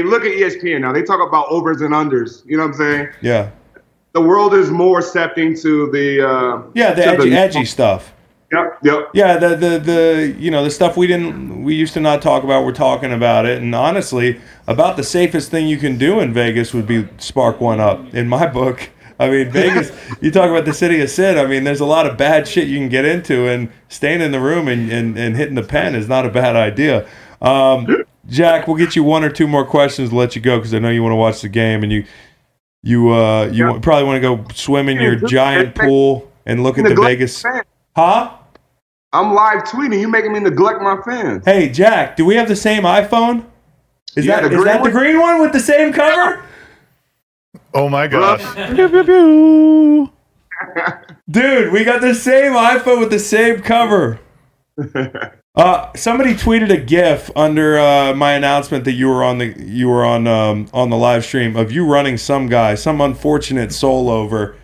look at ESPN now. They talk about overs and unders. You know what I'm saying? Yeah. The world is more accepting to the edgy stuff. Yep. Yeah, the stuff we used to not talk about, we're talking about it. And honestly, about the safest thing you can do in Vegas would be spark one up, in my book. I mean, Vegas, you talk about the city of sin. I mean, there's a lot of bad shit you can get into, and staying in the room and hitting the pen is not a bad idea. Jack, we'll get you one or two more questions to let you go, because I know you want to watch the game, and you probably want to go swim in your giant pool and look at the Vegas. Huh? I'm live tweeting. You making me neglect my fans. Hey, Jack, do we have the same iPhone? Is that the green one with the same cover? Oh my gosh. Dude, we got the same iPhone with the same cover. Somebody tweeted a GIF under my announcement that you were on the live stream of you running some unfortunate soul over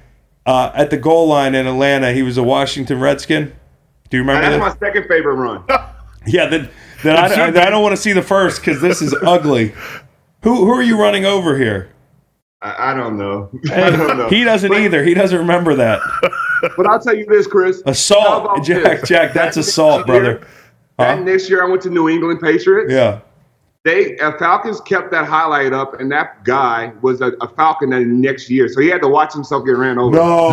at the goal line in Atlanta. He was a Washington Redskin. Do you remember that? That's my second favorite run. Yeah, then I don't want to see the first, because this is ugly. Who are you running over here? I don't know. I don't know. He doesn't either. He doesn't remember that. But I'll tell you this, Chris. Assault, Jack. That's assault, brother. That next year, I went to New England Patriots. Yeah. Falcons kept that highlight up, and that guy was a Falcon the next year, so he had to watch himself get ran over. No.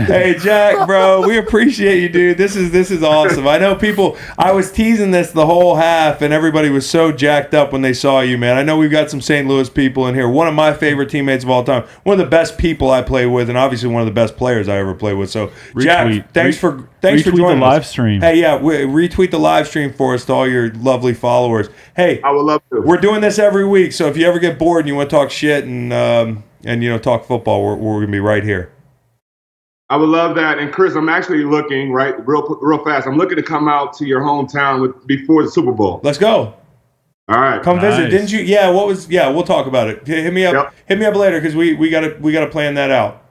Hey, Jack, bro, we appreciate you, dude. This is awesome. I know people. I was teasing this the whole half, and everybody was so jacked up when they saw you, man. I know we've got some St. Louis people in here. One of my favorite teammates of all time. One of the best people I play with, and obviously one of the best players I ever play with. So, Jack, thanks for joining the live us. stream. Hey, yeah, retweet the live stream for us to all your lovely followers. Hey, I would love to. We're doing this every week, so if you ever get bored and you want to talk shit and talk football, we're gonna be right here. I would love that. And Chris, I'm actually looking real fast. I'm looking to come out to your hometown before the Super Bowl. Let's go. All right, come visit. Didn't you? Yeah. We'll talk about it. Hit me up. Yep. Hit me up later, because we gotta plan that out.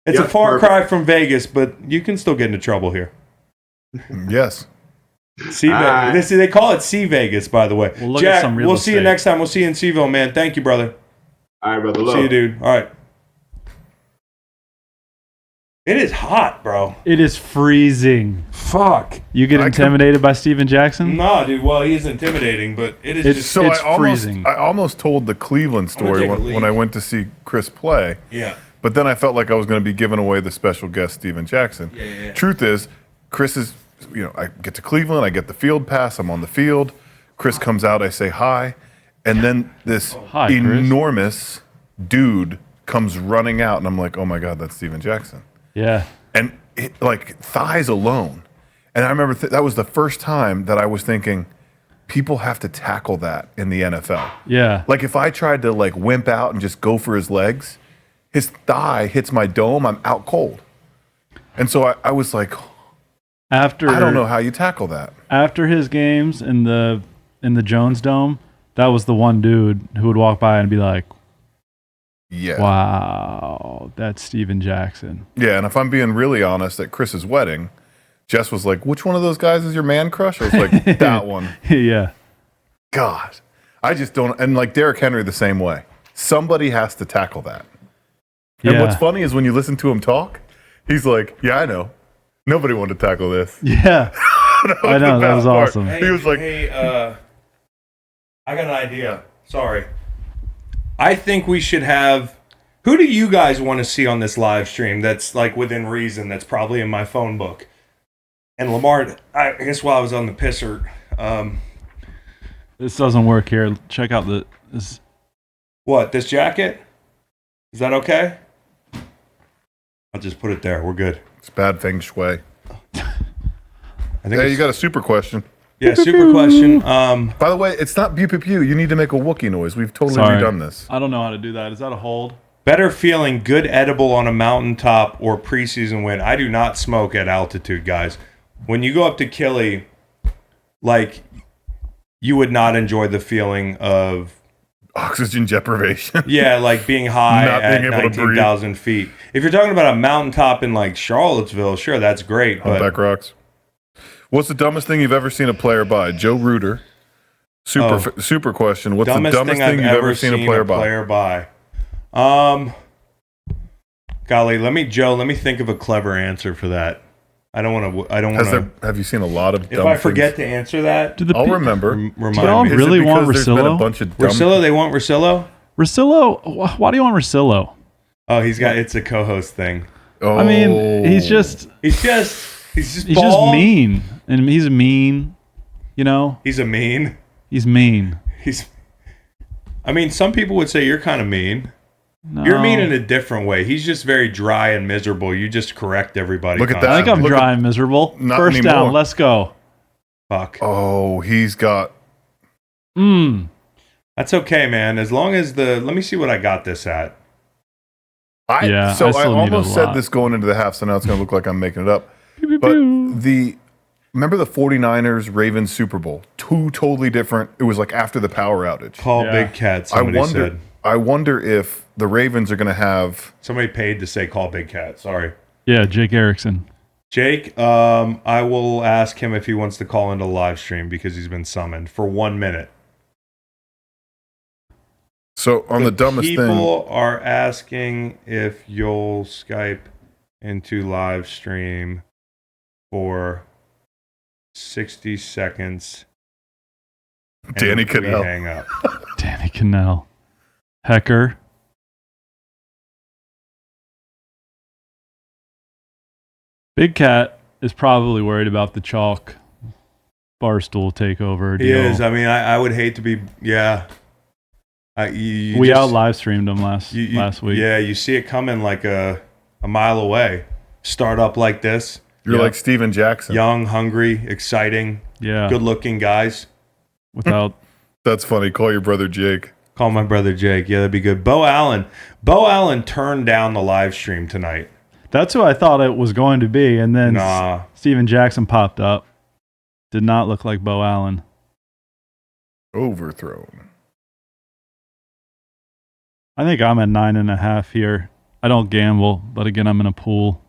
It's a far cry from Vegas, but you can still get into trouble here. Yes. They call it Sea Vegas, by the way. Jack, we'll see you next time. We'll see you in Seaville, man. Thank you, brother. All right, brother. Love. See you, dude. All right. It is hot, bro. It is freezing. Fuck. You get intimidated by Steven Jackson? Nah, dude. Well, he is intimidating, but it's freezing. I almost told the Cleveland story when I went to see Chris play. Yeah. But then I felt like I was going to be giving away the special guest, Steven Jackson. Yeah. Truth is, Chris is, I get to Cleveland, I get the field pass, I'm on the field. Chris comes out, I say hi. And then this enormous dude comes running out, and I'm like, oh my God, that's Steven Jackson. Yeah. And thighs alone. And I remember that was the first time that I was thinking, people have to tackle that in the NFL. Yeah. Like if I tried to wimp out and just go for his legs, his thigh hits my dome, I'm out cold. And so I was like, I don't know how you tackle that. After his games in the Jones Dome, that was the one dude who would walk by and be like, yeah. Wow, that's Steven Jackson. Yeah, and if I'm being really honest, at Chris's wedding, Jess was like, which one of those guys is your man crush? I was like, that one. Yeah. God, I just don't. And Derrick Henry the same way. Somebody has to tackle that. And what's funny is when you listen to him talk, he's like, yeah, I know. Nobody wanted to tackle this. Yeah. I know, that was awesome. Hey, he was like, I got an idea. Sorry. I think we should have. Who do you guys want to see on this live stream that's within reason? That's probably in my phone book. And Lamar, I guess while I was on the pisser. This doesn't work here. Check out this. What, this jacket? Is that okay? I'll just put it there. We're good. It's bad feng shui. I think Yeah, it's- you got a super question. yeah, super question. By the way, it's not pew pew pew. You need to make a Wookiee noise. We've totally Sorry. redone this. I don't know how to do that. Is that a hold? Better feeling good edible on a mountaintop or preseason win. I do not smoke at altitude, guys. When you go up to Killy, like, you would not enjoy the feeling of, Oxygen deprivation. yeah, like being high Not at being able to breathe. 19,000 feet. If you're talking about a mountaintop in like Charlottesville, sure, that's great. But Humpback rocks. What's the dumbest thing you've ever seen a player buy? Joe Reuter. Super question. What's dumbest the dumbest thing I've you've ever seen a player buy? Golly, let me think of a clever answer for that. I don't want to. Have you seen a lot of If dumb I forget things? to answer that, Do the I'll pe- remember. remind y'all me. Is really it want because there's been a Rosillo? bunch of dumb Rosillo, they want Rosillo? Rosillo? Why do you want Rosillo? Oh, it's a co-host thing. Oh. I mean, he's just He's just just mean, and he's mean. You know, He's a mean. he's mean. I mean, some people would say you're kind of mean. No. You're mean in a different way. He's just very dry and miserable. You just correct everybody. Look at I that. think I'm Look dry and miserable. Not First anymore. down. Let's go. Fuck. Oh, he's got. That's okay, man. As long as let me see what I got this at. Yeah, So I I still need almost a said lot. this going into the half, so now it's going to look like I'm making it up. Pew, pew, But pew. remember the 49ers Ravens Super Bowl? Two totally different. It was like after the power outage. Call Yeah. Big Cat, somebody said. I wonder if the Ravens are going to have. Somebody paid to say call Big Cat. Sorry. Yeah, Jake Erickson. Jake, I will ask him if he wants to call into the live stream because he's been summoned for 1 minute. So on the dumbest thing. People are asking if you'll Skype into live stream for 60 seconds. and Danny we Cannell. hang up. Danny Cannell. Hecker. Big Cat is probably worried about the chalk barstool takeover He deal. is. I mean, I would hate to be. Yeah. We out live streamed him last week. Yeah, you see it coming like a mile away. Start up like this. You're Yeah. like Steven Jackson. Young, hungry, exciting, Yeah. good-looking guys. Without That's funny. Call your brother Jake. Call my brother Jake. Yeah, that'd be good. Bo Allen. Bo Allen turned down the live stream tonight. that's who I thought it was going to be, and then Nah. Steven Jackson popped up. Did not look like Bo Allen. Overthrown. I think I'm at 9.5 here. I don't gamble, but again, I'm in a pool.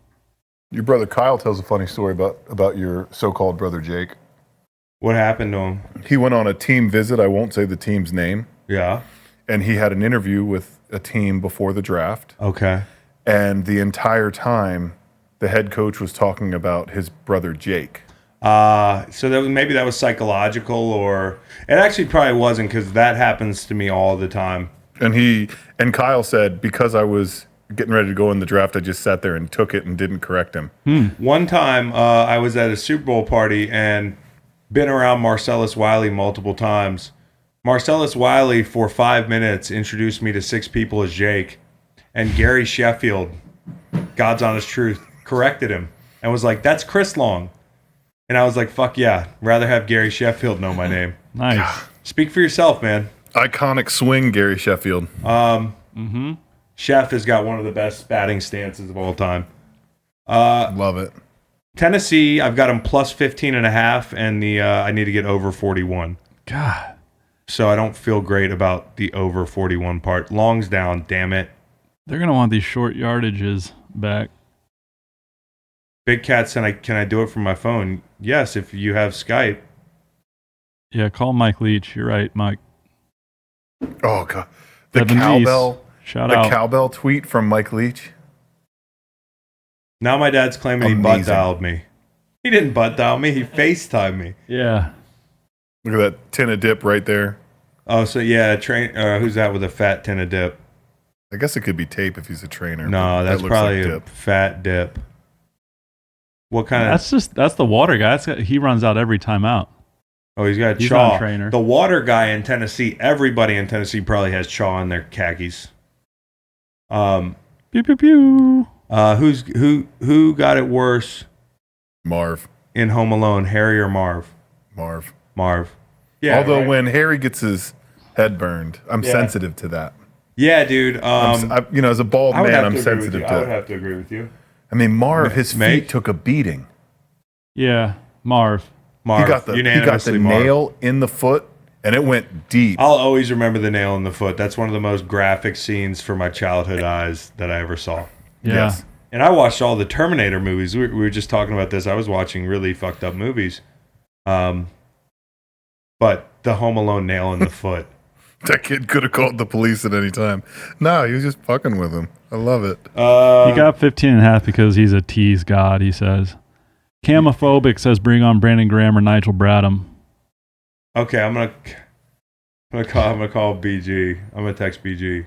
Your brother Kyle tells a funny story about your so-called brother Jake. What happened to him? He went on a team visit. I won't say the team's name. Yeah. And he had an interview with a team before the draft. Okay. And the entire time, the head coach was talking about his brother Jake. So maybe that was psychological, or it actually probably wasn't, because that happens to me all the time. And Kyle said, because I was getting ready to go in the draft, I just sat there and took it and didn't correct him. One time, I was at a Super Bowl party and been around Marcellus Wiley multiple times. Marcellus Wiley, for 5 minutes, introduced me to 6 people as Jake, and Gary Sheffield, God's honest truth, corrected him and was like, "That's Chris Long." And I was like, "Fuck yeah, rather have Gary Sheffield know my name." Nice. Speak for yourself, man. Iconic swing, Gary Sheffield. Chef has got one of the best batting stances of all time. Love it. Tennessee, I've got them plus 15.5, and I need to get over 41. God. So I don't feel great about the over 41 part. Long's down, damn it. They're going to want these short yardages back. Big Cat said, can I do it from my phone? Yes, if you have Skype. Yeah, call Mike Leach. You're right, Mike. Oh, God. The Devin cowbell. Reese. Shout The out. cowbell tweet from Mike Leach. Now my dad's claiming he butt Amazing. dialed me. He didn't butt dial me. He FaceTimed me. Yeah. Look at that tin of dip right there. Oh, so yeah, who's that with a fat tin of dip? I guess it could be tape if he's a trainer. No, but that's that looks probably like a dip. fat dip. What kind of... That's the water guy. He runs out every time out. Oh, he's got He's chaw. not a trainer. The water guy in Tennessee, everybody in Tennessee probably has chaw in their khakis. Pew, pew, pew. Who got it worse? Marv. in Home Alone, Harry or Marv? Marv. Marv. Yeah. Although right? when Harry gets his head burned, I'm sensitive to that. Yeah, dude. As a bald I would man, have I'm to agree with sensitive you. to I would it. have to agree with you. I mean, Marv, his Meg? feet took a beating. Yeah, Marv. Marv. He got the Unanimously Marv. nail in the foot, and it went deep. I'll always remember the nail in the foot. That's one of the most graphic scenes for my childhood eyes that I ever saw. Yeah. Yes. And I watched all the Terminator movies. We were just talking about this. I was watching really fucked up movies. But the Home Alone nail in the foot. That kid could have called the police at any time. No, he was just fucking with him. I love it. He got 15.5 because he's a tease god, he says. Camophobic says bring on Brandon Graham or Nigel Bradham. Okay, I'm gonna call BG. I'm gonna text BG.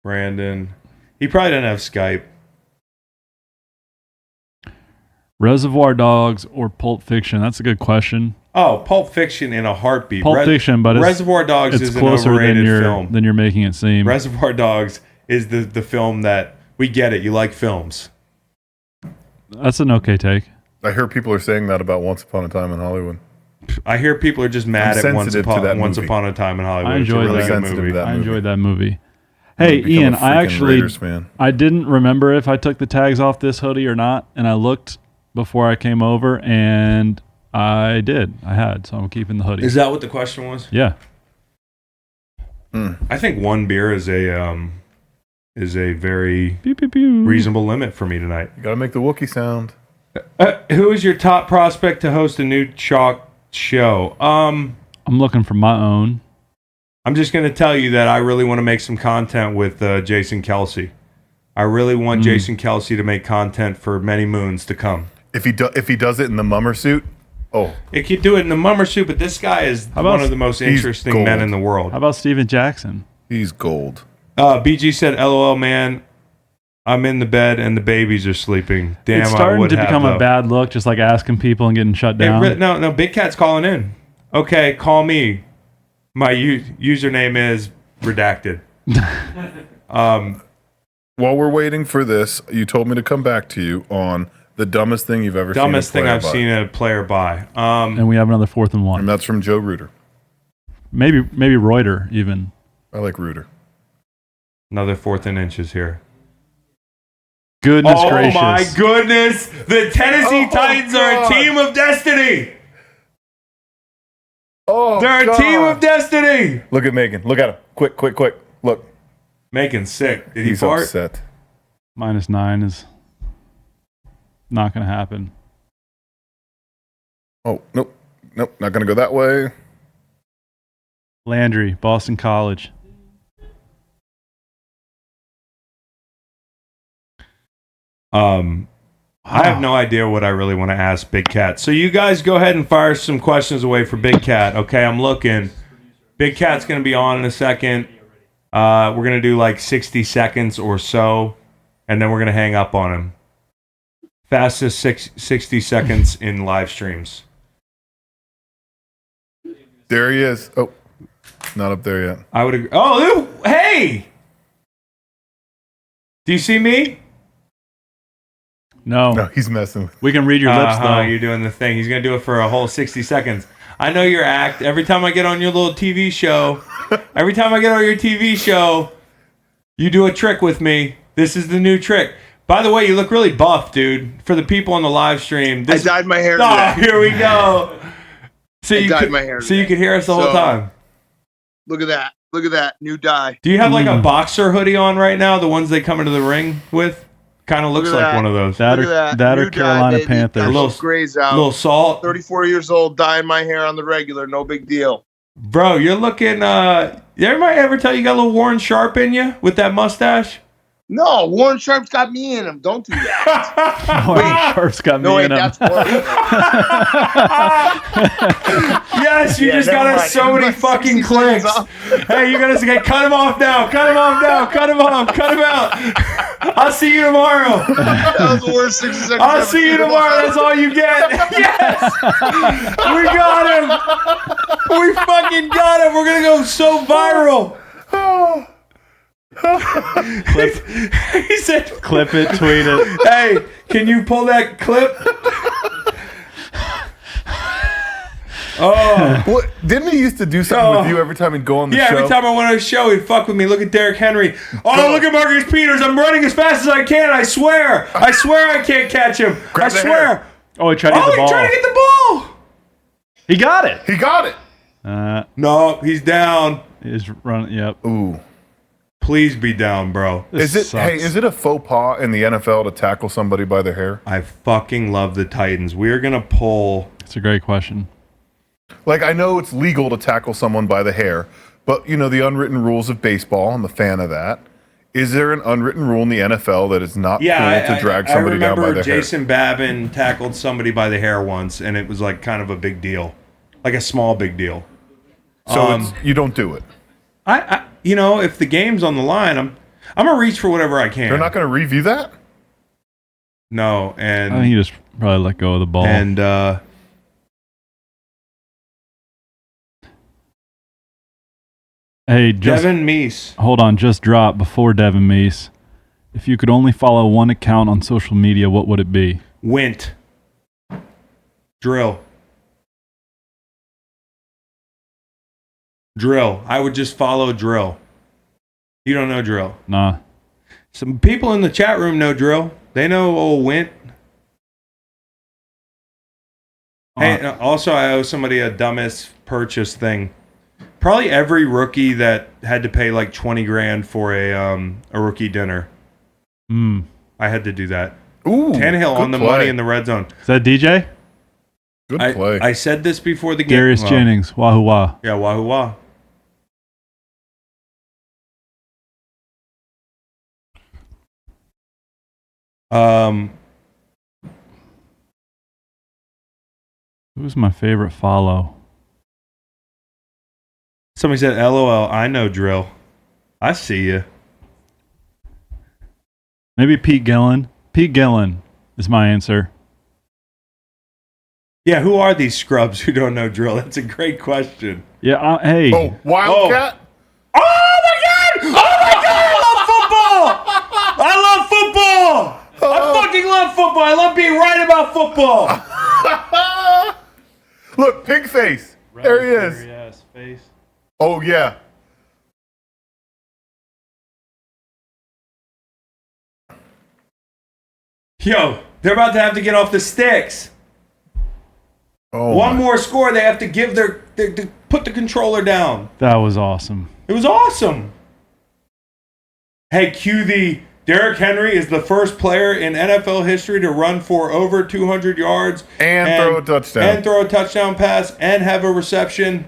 Brandon. He probably doesn't have Skype. Reservoir Dogs or Pulp Fiction? That's a good question. Oh, Pulp Fiction in a heartbeat. Pulp Fiction, but Reservoir Dogs it's is an closer overrated than film. you're making it seem. Reservoir Dogs is the film that we get it. You like films. That's an okay take. I hear people are saying that about Once Upon a Time in Hollywood. I hear people are just mad I'm at Once sensitive to that Upon movie. a Time in Hollywood. I enjoyed it's a really that. good Sensitive movie. to that I movie. enjoyed that movie. Hey, Become Ian, a I freaking actually Raiders fan. I didn't remember if I took the tags off this hoodie or not, and I looked before I came over, and I did. I had, so I'm keeping the hoodie. Is that what the question was? Yeah. I think one beer is a very Pew, pew, pew. reasonable limit for me tonight. You gotta make the Wookiee sound. Who is your top prospect to host a new chalk show? I'm looking for my own. I'm just going to tell you that I really want to make some content with Jason Kelsey. I really want Jason Kelsey to make content for many moons to come. If he does it in the mummer suit, It could do it in the mummer suit, but this guy is about one of the most he's interesting men gold. in the world. How about Steven Jackson? he's gold. BG said, "LOL, man, I'm in the bed and the babies are sleeping." Damn, It's I starting would to have, become though. a bad look, just like asking people and getting shut down. No, Big Cat's calling in. Okay, call me. My username is redacted. While we're waiting for this, you told me to come back to you on the dumbest thing you've ever Dumbest seen. thing I've seen a player buy. And we have another 4th and 1. And that's from Joe Reuter. Maybe Reuter even. I like Reuter. Another 4th and inches here. Goodness Oh gracious. my goodness! The Tennessee Titans are a God. team of destiny. Oh, They're a team of destiny. Look at Megan. Look at him. Quick. Look. Making sick. Did he He's fart? upset. -9 is not going to happen. Oh, nope. Not going to go that way. Landry, Boston College. I have no idea what I really want to ask Big Cat. So you guys go ahead and fire some questions away for Big Cat. Okay, I'm looking. Big Cat's going to be on in a second. We're going to do like 60 seconds or so, and then we're going to hang up on him. Fastest 60 seconds in live streams. There he is. Oh, not up there yet. I would agree. Oh, hey! Do you see me? No. No, he's messing with We can read your lips, though. You're doing the thing. He's going to do it for a whole 60 seconds. I know your act. Every time I get on your little TV show, you do a trick with me. This is the new trick. By the way, you look really buff, dude. For the people on the live stream. I dyed my hair Oh, today. here we go. So I dyed my hair so you today. could hear us the whole So- time. Look at that. Look at that. New dye. Do you have like a boxer hoodie on right now? The ones they come into the ring with? Kind of looks Look at like that. one of those. That Look or, at that New or Carolina dye, baby. Panthers. Got A little- those grays A out. little salt. 34 years old, dyeing my hair on the regular. No big deal. Bro, you're looking, everybody ever tell you got a little Warren Sharp in you with that mustache? No, Warren Sharp's got me in him. Don't do that. Warren Sharp's got No, me wait, in him. that's Warren. Yes, you Yeah, just never got us mind. so many Like fucking 60 clicks. seconds Hey, you gotta get cut him off now. Cut him off now. Cut him off. Cut him out. I'll see you tomorrow. That was the worst 60 seconds. I'll ever. see you tomorrow. That's all you get. Yes, we got him. We fucking got him. We're gonna go so viral. He said, Clip it, tweet it. "Hey, can you pull that clip?" Oh. What? Didn't he used to do something with you every time he'd go on the show? Yeah, every time I went on a show, he'd fuck with me. Look at Derrick Henry. Oh, look at Marcus Peters. I'm running as fast as I can. I swear. I can't catch him. Grab I the swear. hair. Oh, he tried to get the ball. He tried to get the ball. He got it. He got it. No, he's down. He's running. Yep. Ooh. Please be down, bro. This sucks. Is it a faux pas in the NFL to tackle somebody by their hair? I fucking love the Titans. We are going to pull. It's a great question. Like, I know it's legal to tackle someone by the hair, but, you know, the unwritten rules of baseball, I'm a fan of that. Is there an unwritten rule in the NFL that it's not cool to drag somebody down by their hair? I remember Jason Babin tackled somebody by the hair once, and it was like kind of a big deal. Like a small big deal. So you don't do it. I you know, if the game's on the line, I'm gonna reach for whatever I can. They're not going to review that? No, and I think he just probably let go of the ball. and hey, just Devin Meese. hold on. Just drop before Devin Meese. If you could only follow one account on social media, what would it be? Wint. Drill. I would just follow Drill. You don't know Drill. Nah. Some people in the chat room know Drill. They know old Wint. Hey, also, I owe somebody a dumbest purchase thing. Probably every rookie that had to pay like 20 grand for a rookie dinner. I had to do that. Ooh, Tannehill on the play. money in the red zone. Is that DJ? Good play. I said this before the game. Darius Jennings. Wahoo wah. Yeah, wahoo wah. Who's my favorite follow? Somebody said, LOL, I know Drill. I see you. Maybe Pete Gillen. Pete Gillen is my answer. Yeah, who are these scrubs who don't know Drill? That's a great question. Yeah, hey. Oh, Wildcat? Oh my God! Oh my God! I love football! I fucking love football! I love being right about football! Look, pig face. There he is. Yes, face. Oh, yeah. Yo, they're about to have to get off the sticks. Oh, One more score, they have to give their put the controller down. That was awesome. It was awesome. Hey, cue the Derrick Henry is the first player in NFL history to run for over 200 yards And throw a touchdown. And throw a touchdown pass and have a reception.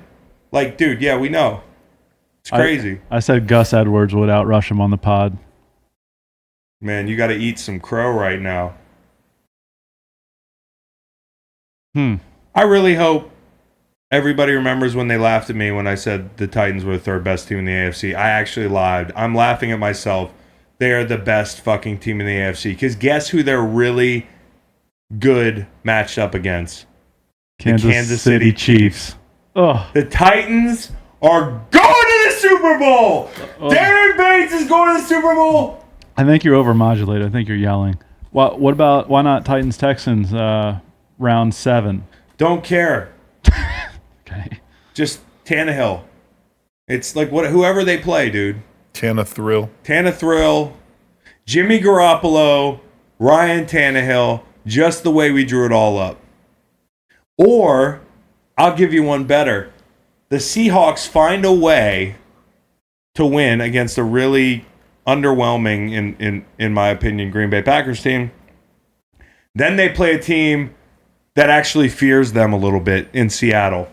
Like, dude, yeah, we know. It's crazy. I said Gus Edwards would outrush him on the pod. Man, you got to eat some crow right now. I really hope everybody remembers when they laughed at me when I said the Titans were the third best team in the AFC. I actually lied. I'm laughing at myself. They are the best fucking team in the AFC. Because guess who they're really good matched up against? Kansas City Chiefs. Oh, The Titans are going to the Super Bowl. Darren Bates is going to the Super Bowl. I think you're overmodulated. I think you're yelling. What about why not Titans Texans round 7? Don't care. Okay. Just Tannehill. It's like whoever they play, dude. Tana Thrill. Thrill, Jimmy Garoppolo, Ryan Tannehill, just the way we drew it all up. Or, I'll give you one better. The Seahawks find a way to win against a really underwhelming, in my opinion, Green Bay Packers team. Then they play a team that actually fears them a little bit in Seattle.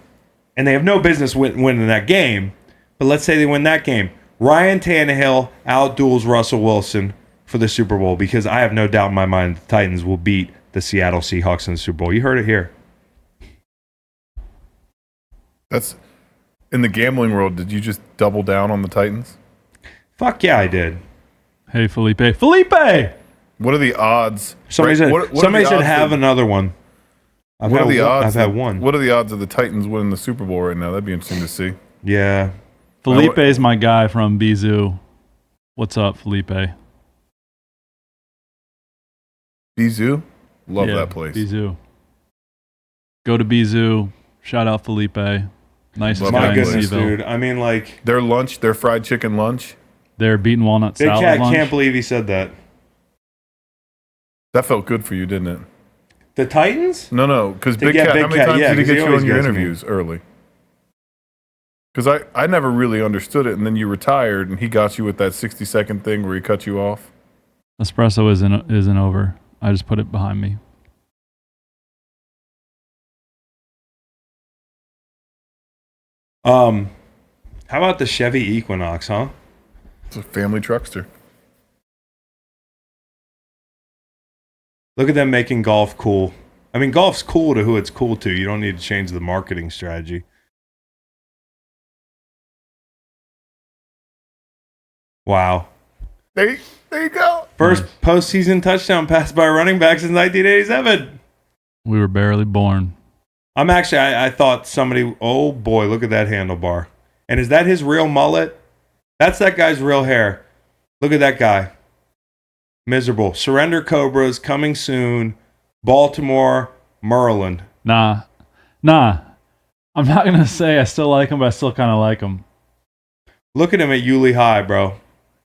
And they have no business winning that game. But let's say they win that game. Ryan Tannehill outduels Russell Wilson for the Super Bowl because I have no doubt in my mind the Titans will beat the Seattle Seahawks in the Super Bowl. You heard it here. That's in the gambling world. Did you just double down on the Titans? Fuck yeah, I did. Hey, Felipe. Felipe! What are the odds? Somebody said, What are somebody the said odds have that- another one. I've What had are the one- odds? I've had one. What are the odds of the Titans winning the Super Bowl right now? That'd be interesting to see. Yeah. Felipe is my guy from Bizou. What's up, Felipe? Bizou? Love Yeah, that place. Bizou. Go to Bizou. Shout out Felipe. Nice Love guy My in goodness, Seville. dude. I mean, like, Their lunch, their fried chicken lunch, Their beaten walnut Big salad Cat lunch. can't believe he said that. that felt good for you, didn't it? The Titans? No, because To Big get Cat, Big how many Cat, times yeah, did he 'cause he get you always on your gets me. interviews early? Because I never really understood it, and then you retired, and he got you with that 60-second thing where he cut you off. Espresso isn't over. I just put it behind me. How about the Chevy Equinox, huh? It's a family truckster. Look at them making golf cool. I mean, golf's cool to who it's cool to. You don't need to change the marketing strategy. Wow. There you go. First postseason touchdown pass by a running back since 1987. We were barely born. I'm actually, I thought somebody, oh boy, look at that handlebar. And is that his real mullet? That's that guy's real hair. Look at that guy. Miserable. Surrender Cobras, coming soon. Baltimore, Maryland. Nah. I'm not gonna say I still like him, but I still kind of like him. Look at him at Yulee High, bro.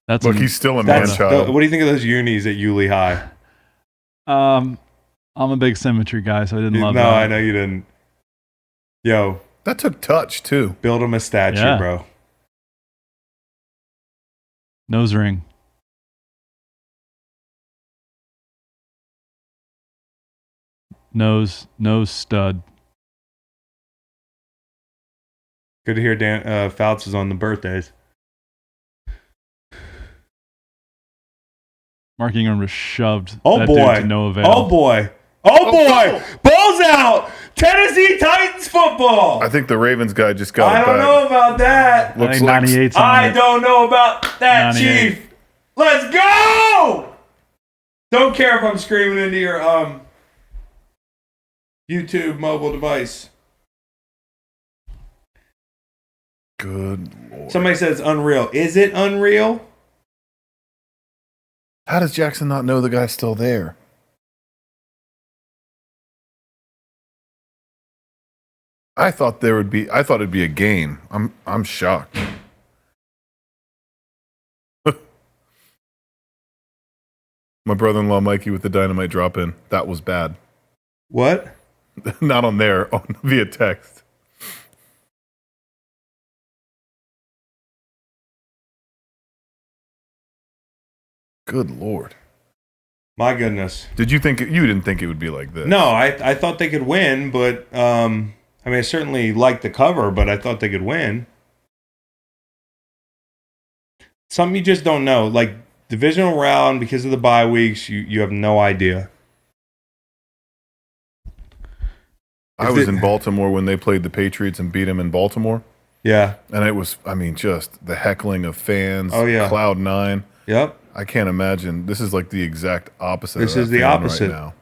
That's Look, he's still a man child. What do you think of those unis at Yulee High? I'm a big symmetry guy, so I didn't love No, that. I know you didn't. Yo, That took touch, too. build him a statue, Yeah. bro. Nose ring. Nose stud. Good to hear Dan Fouts is on the birthdays. Mark Ingram just shoved Oh that boy. dude to no avail. Oh boy. Oh boy. Balls out. Tennessee Titans football. I think the Ravens guy just got I it don't back. know about that. I Looks think like 98's I on it. don't know about that, 98. Chief. Let's go. Don't care if I'm screaming into your YouTube mobile device. Good Lord. Somebody says unreal. Is it unreal? How does Jackson not know the guy's still there? I thought it'd be a game. I'm shocked. My brother-in-law Mikey with the dynamite drop in. That was bad. What? Not on there, via text. Good Lord. My goodness. You didn't think it would be like this? No, I thought they could win, but I mean, I certainly liked the cover, but I thought they could win. Something you just don't know, like divisional round because of the bye weeks, you have no idea. I was in Baltimore when they played the Patriots and beat them in Baltimore. Yeah. And it was, just the heckling of fans. Oh, yeah. Cloud nine. Yep. I can't imagine. This is like the exact opposite. This of is that the feeling opposite. right now.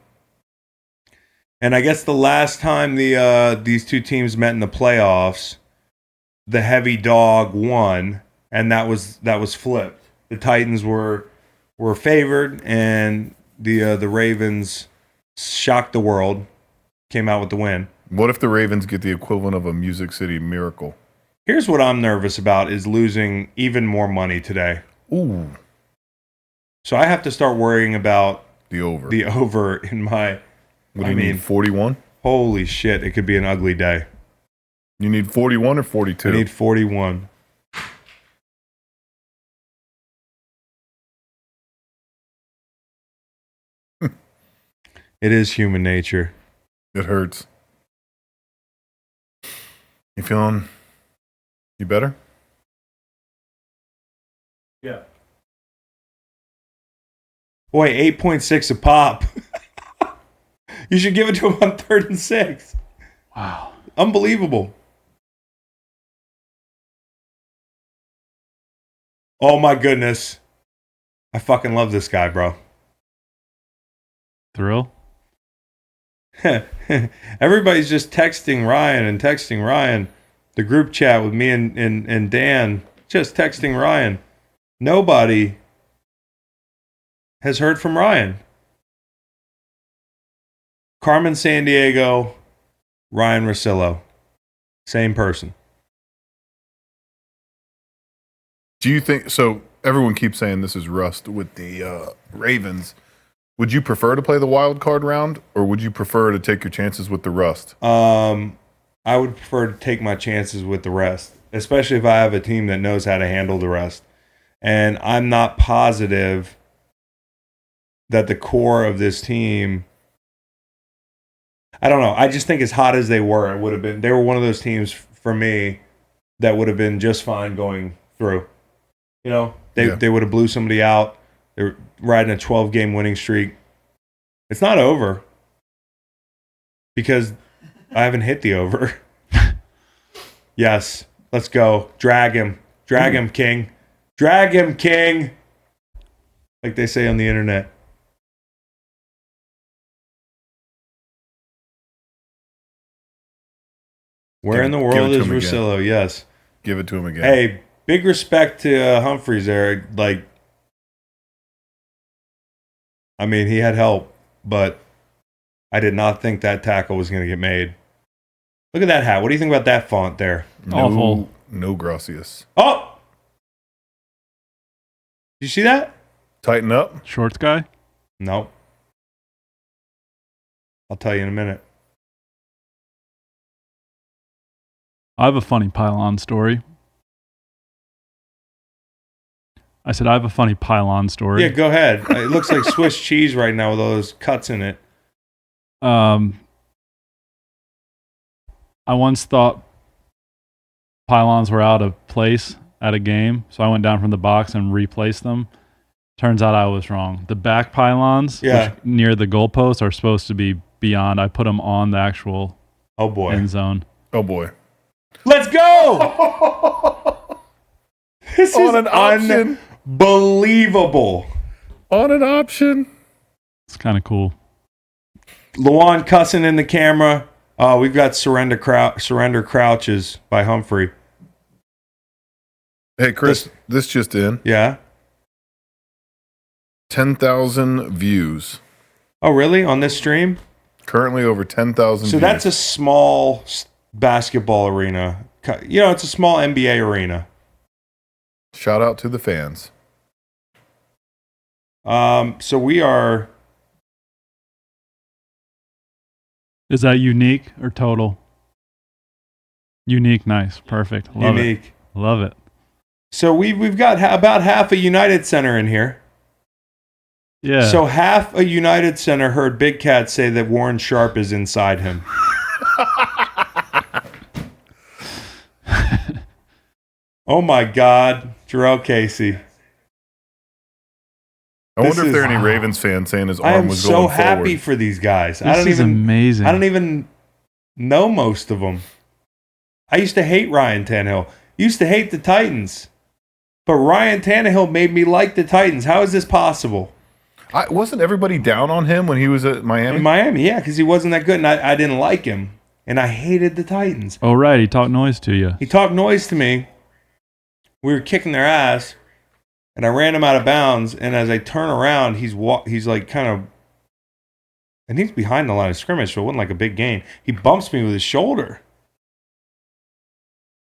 And I guess the last time these two teams met in the playoffs, the heavy dog won, and that was flipped. The Titans were favored, and the Ravens shocked the world, came out with the win. What if the Ravens get the equivalent of a Music City Miracle? Here's what I'm nervous about: is losing even more money today. Ooh, So I have to start worrying about the over. the over in my. What do you need? 41? Holy shit! It could be an ugly day. You need 41 or 42? I need 41. It is human nature. It hurts. You feeling? You better? Yeah. Boy, 8.6 a pop. You should give it to him on 3rd and 6. Wow. Unbelievable. Oh my goodness. I fucking love this guy, bro. Thrill? Everybody's just texting Ryan. The group chat with me and Dan, just texting Ryan. Nobody has heard from Ryan. Carmen Sandiego, Ryan Rosillo. Same person. Do you think so? Everyone keeps saying this is rust with the Ravens. Would you prefer to play the wild card round, or would you prefer to take your chances with the rust? I would prefer to take my chances with the rest, especially if I have a team that knows how to handle the rest. And I'm not positive that the core of this team, I don't know. I just think as hot as they were, they were one of those teams for me that would have been just fine going through. You know, they would have blew somebody out. They were riding a 12-game winning streak. It's not over because I haven't hit the over. Yes, let's go. Drag him. Drag him, King. Drag him, King. Like they say on the internet. Where in the world is Russillo? Yes. Give it to him again. Hey, big respect to Humphreys there. Like, I mean, he had help, but I did not think that tackle was going to get made. Look at that hat. What do you think about that font there? Awful. No gracias. Oh! Did you see that? Tighten up. Shorts guy? No. I'll tell you in a minute. I have a funny pylon story. I said I have a funny pylon story. Yeah, go ahead. It looks like Swiss cheese right now with all those cuts in it. I once thought pylons were out of place at a game, so I went down from the box and replaced them. Turns out I was wrong. The back pylons which near the goalpost are supposed to be beyond. I put them on the actual end zone. Oh, boy. Let's go! This On is an option. Unbelievable. On an option. It's kind of cool. Lawan cussing in the camera. We've got surrender crouches by Humphrey. Hey, Chris, this just in. Yeah. 10,000 views. Oh, really? On this stream? Currently over 10,000 So views. that's a small basketball arena. You know, it's a small NBA arena. Shout out to the fans. So we are... Is that unique or total? Unique, nice, perfect. Love unique. it. Love it. So we've got about half a United Center in here. Yeah. So half a United Center heard Big Cat say that Warren Sharp is inside him. Oh my God, Jarrell Casey. I wonder if there are any Ravens fans saying his I arm am was so going happy forward. for these guys. This is amazing. I don't even know most of them. I used to hate Ryan Tannehill. Used to hate the Titans. But Ryan Tannehill made me like the Titans. How is this possible? Wasn't everybody down on him when he was at Miami? In Miami, yeah, because he wasn't that good, and I didn't like him. And I hated the Titans. Oh, right. He talked noise to you. He talked noise to me. We were kicking their ass, and I ran him out of bounds. And as I turn around, he's like kind of, and he's behind the line of scrimmage, so it wasn't like a big gain. He bumps me with his shoulder.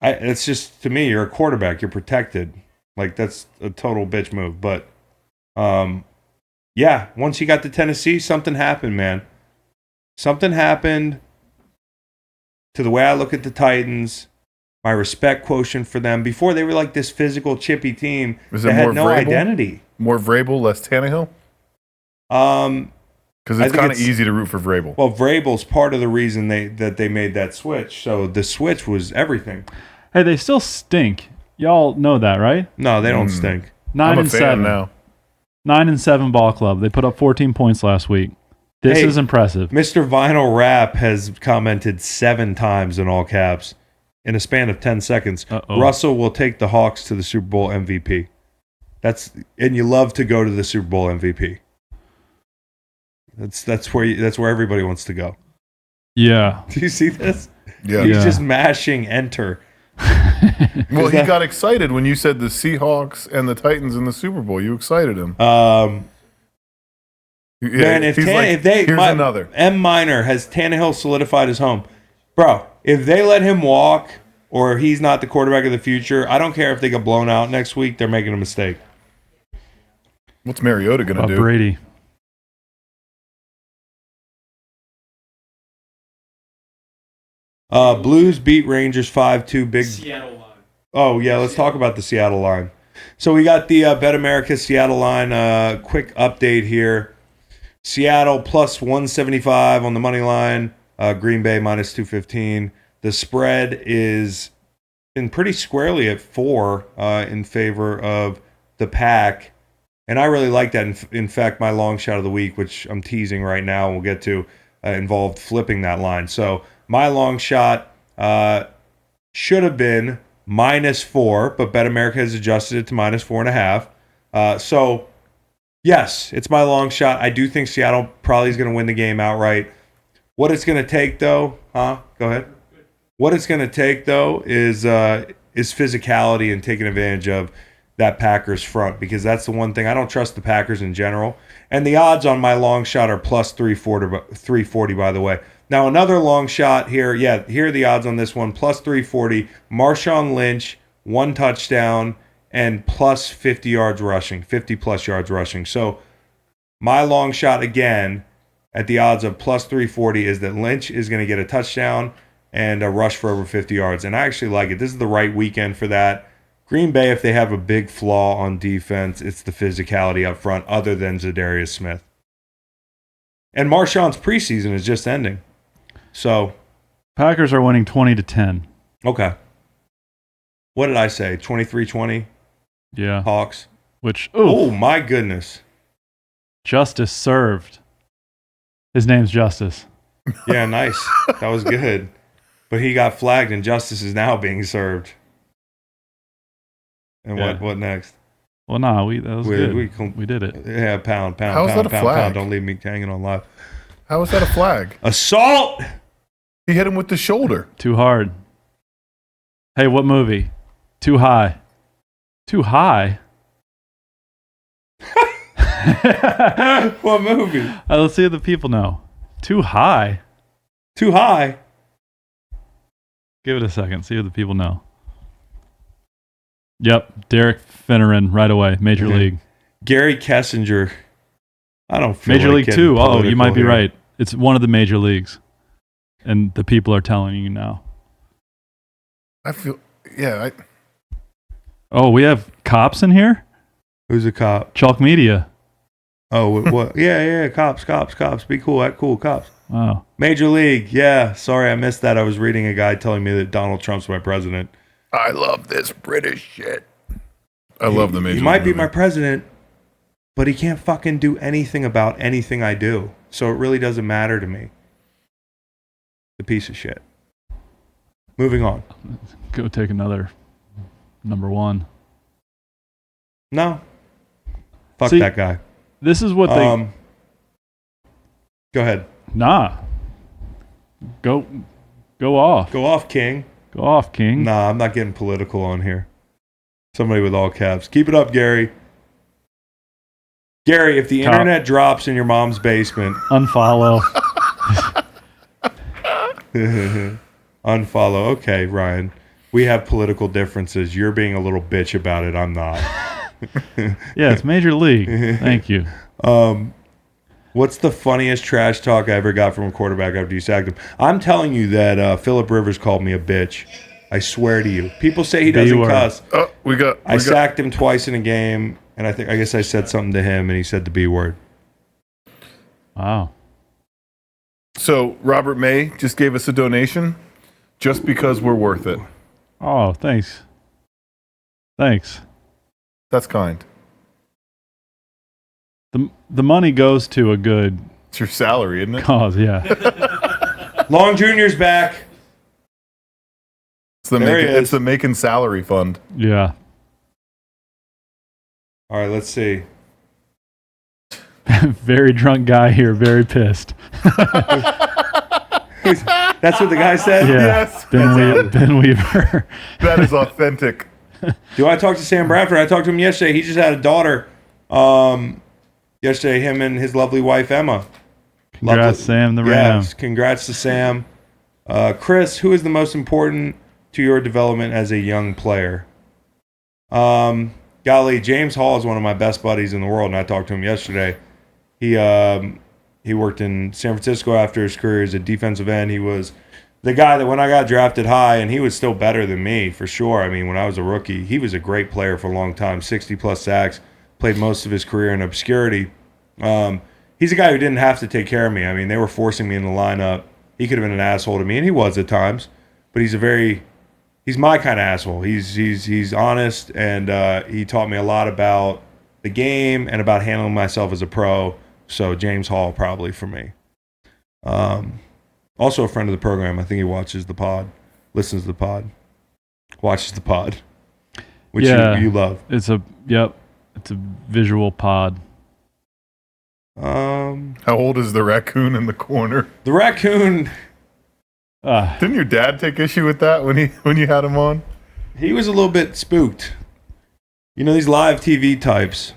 It's just, to me, you're a quarterback. You're protected. Like, that's a total bitch move. But, yeah, once he got to Tennessee, something happened, man. Something happened to the way I look at the Titans, my respect quotient for them. Before, they were like this physical, chippy team that had no identity. More Vrabel, less Tannehill? Because it's kind of easy to root for Vrabel. Well, Vrabel's part of the reason that they made that switch. So the switch was everything. Hey, they still stink. Y'all know that, right? No, they don't stink. 9-7 now. 9-7 ball club. They put up 14 points last week. This is impressive. Mr. Vinyl Rap has commented 7 times in all caps in a span of 10 seconds. Uh-oh. Russell will take the Hawks to the Super Bowl MVP. And you love to go to the Super Bowl MVP. That's where everybody wants to go. Yeah. Do you see this? Yeah. He's just mashing enter. Well, he got excited when you said the Seahawks and the Titans in the Super Bowl. You excited him. Man, if here's another. M Minor has Tannehill solidified his home. Bro, if they let him walk or he's not the quarterback of the future, I don't care if they get blown out next week. They're making a mistake. What's Mariota going to do? Brady. Blues beat Rangers 5-2. Big. Seattle line. Oh, yeah, let's talk about the Seattle line. So we got the Bet America Seattle line. Quick update here. Seattle plus 175 on the money line. Green Bay minus 215. The spread is been pretty squarely at 4 in favor of the Pack. And I really like that. In fact, my long shot of the week, which I'm teasing right now, and we'll get to, involved flipping that line. So my long shot should have been -4, but Bet America has adjusted it to -4.5. So, yes, it's my long shot. I do think Seattle probably is going to win the game outright. What it's going to take, though, Go ahead. What it's going to take, though, is physicality and taking advantage of that Packers front, because that's the one thing. I don't trust the Packers in general. And the odds on my long shot are plus 340, by the way. Now, another long shot here. Yeah, here are the odds on this one. Plus 340. Marshawn Lynch, 1 touchdown, and plus 50 yards rushing, 50-plus yards rushing. So my long shot, again, at the odds of plus 340 is that Lynch is going to get a touchdown and a rush for over 50 yards. And I actually like it. This is the right weekend for that. Green Bay, if they have a big flaw on defense, it's the physicality up front other than Zadarius Smith. And Marshawn's preseason is just ending. So Packers are winning 20-10. Okay. What did I say? 23-20? Yeah. Hawks? Which, Oh, my goodness. Justice served. His name's Justice. Yeah, nice. That was good. But he got flagged, and justice is now being served. And Yeah. what next? Well, no, that was good. We did it. Yeah, pound. How is that a flag? Pound. Don't leave me hanging on live. How is that a flag? Assault! He hit him with the shoulder. Too hard. Hey, what movie? Too high. Too high? What movie? Let's see if the people know. Too high? Too high? Give it a second. See if the people know. Yep. Derek Finneran right away. Major League. Gary Kessinger. I don't feel Major like League getting 2. Oh, you might be political here. right. It's one of the major leagues. And the people are telling you now. I feel, yeah. Oh, we have cops in here? Who's a cop? Chalk Media. Oh, what? Yeah. Cops. Be cool. Act cool. Cops. Oh. Major League. Yeah. Sorry, I missed that. I was reading a guy telling me that Donald Trump's my president. I love this British shit. I love the Major He might League be movie. my president, but he can't fucking do anything about anything I do. So it really doesn't matter to me. The piece of shit. Moving on. Go take another number 1. No. Fuck See, that guy. This is what they... Go ahead. Nah. Go off. Go off, King. Go off, King. Nah, I'm not getting political on here. Somebody with all caps. Keep it up, Gary. Gary, if the Top. internet drops in your mom's basement, Unfollow. unfollow. Okay, Ryan. We have political differences. You're being a little bitch about it. I'm not. Yeah, it's Major League. Thank you. What's the funniest trash talk I ever got from a quarterback after you sacked him? I'm telling you that Phillip Rivers called me a bitch. I swear to you. People say he doesn't B-word. cuss. Oh, I sacked him twice in a game, and I guess I said something to him, and he said the B word. Wow. So Robert May just gave us a donation just because we're worth it. Oh, thanks. Thanks. That's kind. The money goes to a good It's your salary, isn't it? cause, yeah. Long Junior's back. It's the There he is. it's the Macon salary fund. Yeah. All right, let's see. Very drunk guy here, very pissed. That's what the guy said? Yeah. Yes, Ben Weaver. that is authentic. Do I talk to Sam Bradford? I talked to him yesterday. He just had a daughter. Yesterday, him and his lovely wife, Emma. Congrats, Sam the Ram. Yes, congrats to Sam. Chris, who is the most important to your development as a young player? Golly, James Hall is one of my best buddies in the world, and I talked to him yesterday. He worked in San Francisco after his career as a defensive end. He was the guy that when I got drafted high, and he was still better than me for sure. I mean, when I was a rookie, he was a great player for a long time, 60-plus sacks, played most of his career in obscurity. He's a guy who didn't have to take care of me. I mean, they were forcing me in the lineup. He could have been an asshole to me, and he was at times, but he's my kind of asshole. He's honest, and he taught me a lot about the game and about handling myself as a pro. So James Hall probably for me. Also a friend of the program. I think he watches the pod, listens to the pod, watches the pod, which you love. It's a visual pod. How old is the raccoon in the corner? The raccoon. Didn't your dad take issue with that when you had him on? He was a little bit spooked. You know, these live TV types.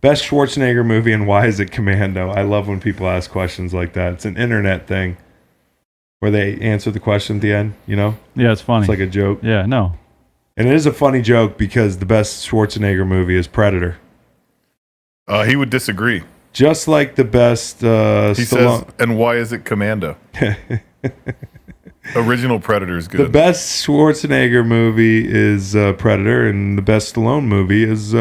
Best Schwarzenegger movie and why is it Commando? I love when people ask questions like that. It's an internet thing where they answer the question at the end, you know? Yeah, it's funny. It's like a joke. Yeah, no. And it is a funny joke because the best Schwarzenegger movie is Predator. He would disagree. Just like the best He says, and why is it Commando? Original Predator is good. The best Schwarzenegger movie is Predator, and the best Stallone movie is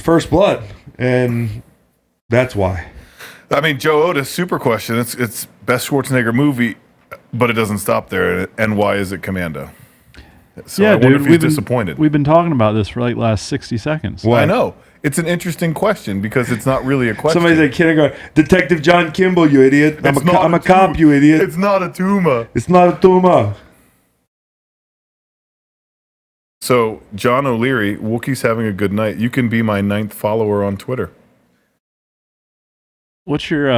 First Blood, and that's why. I mean, Joe Otis, super question. It's best Schwarzenegger movie, but it doesn't stop there. And why is it Commando? So I wonder if he's disappointed. We've been talking about this for like last 60 seconds. Well, I know. It's an interesting question because it's not really a question. Somebody's like, kindergarten, Detective John Kimball, you idiot. I'm a cop, you idiot. It's not a tumor. It's not a tumor. So, John O'Leary, Wookie's having a good night. You can be my 9th follower on Twitter. What's your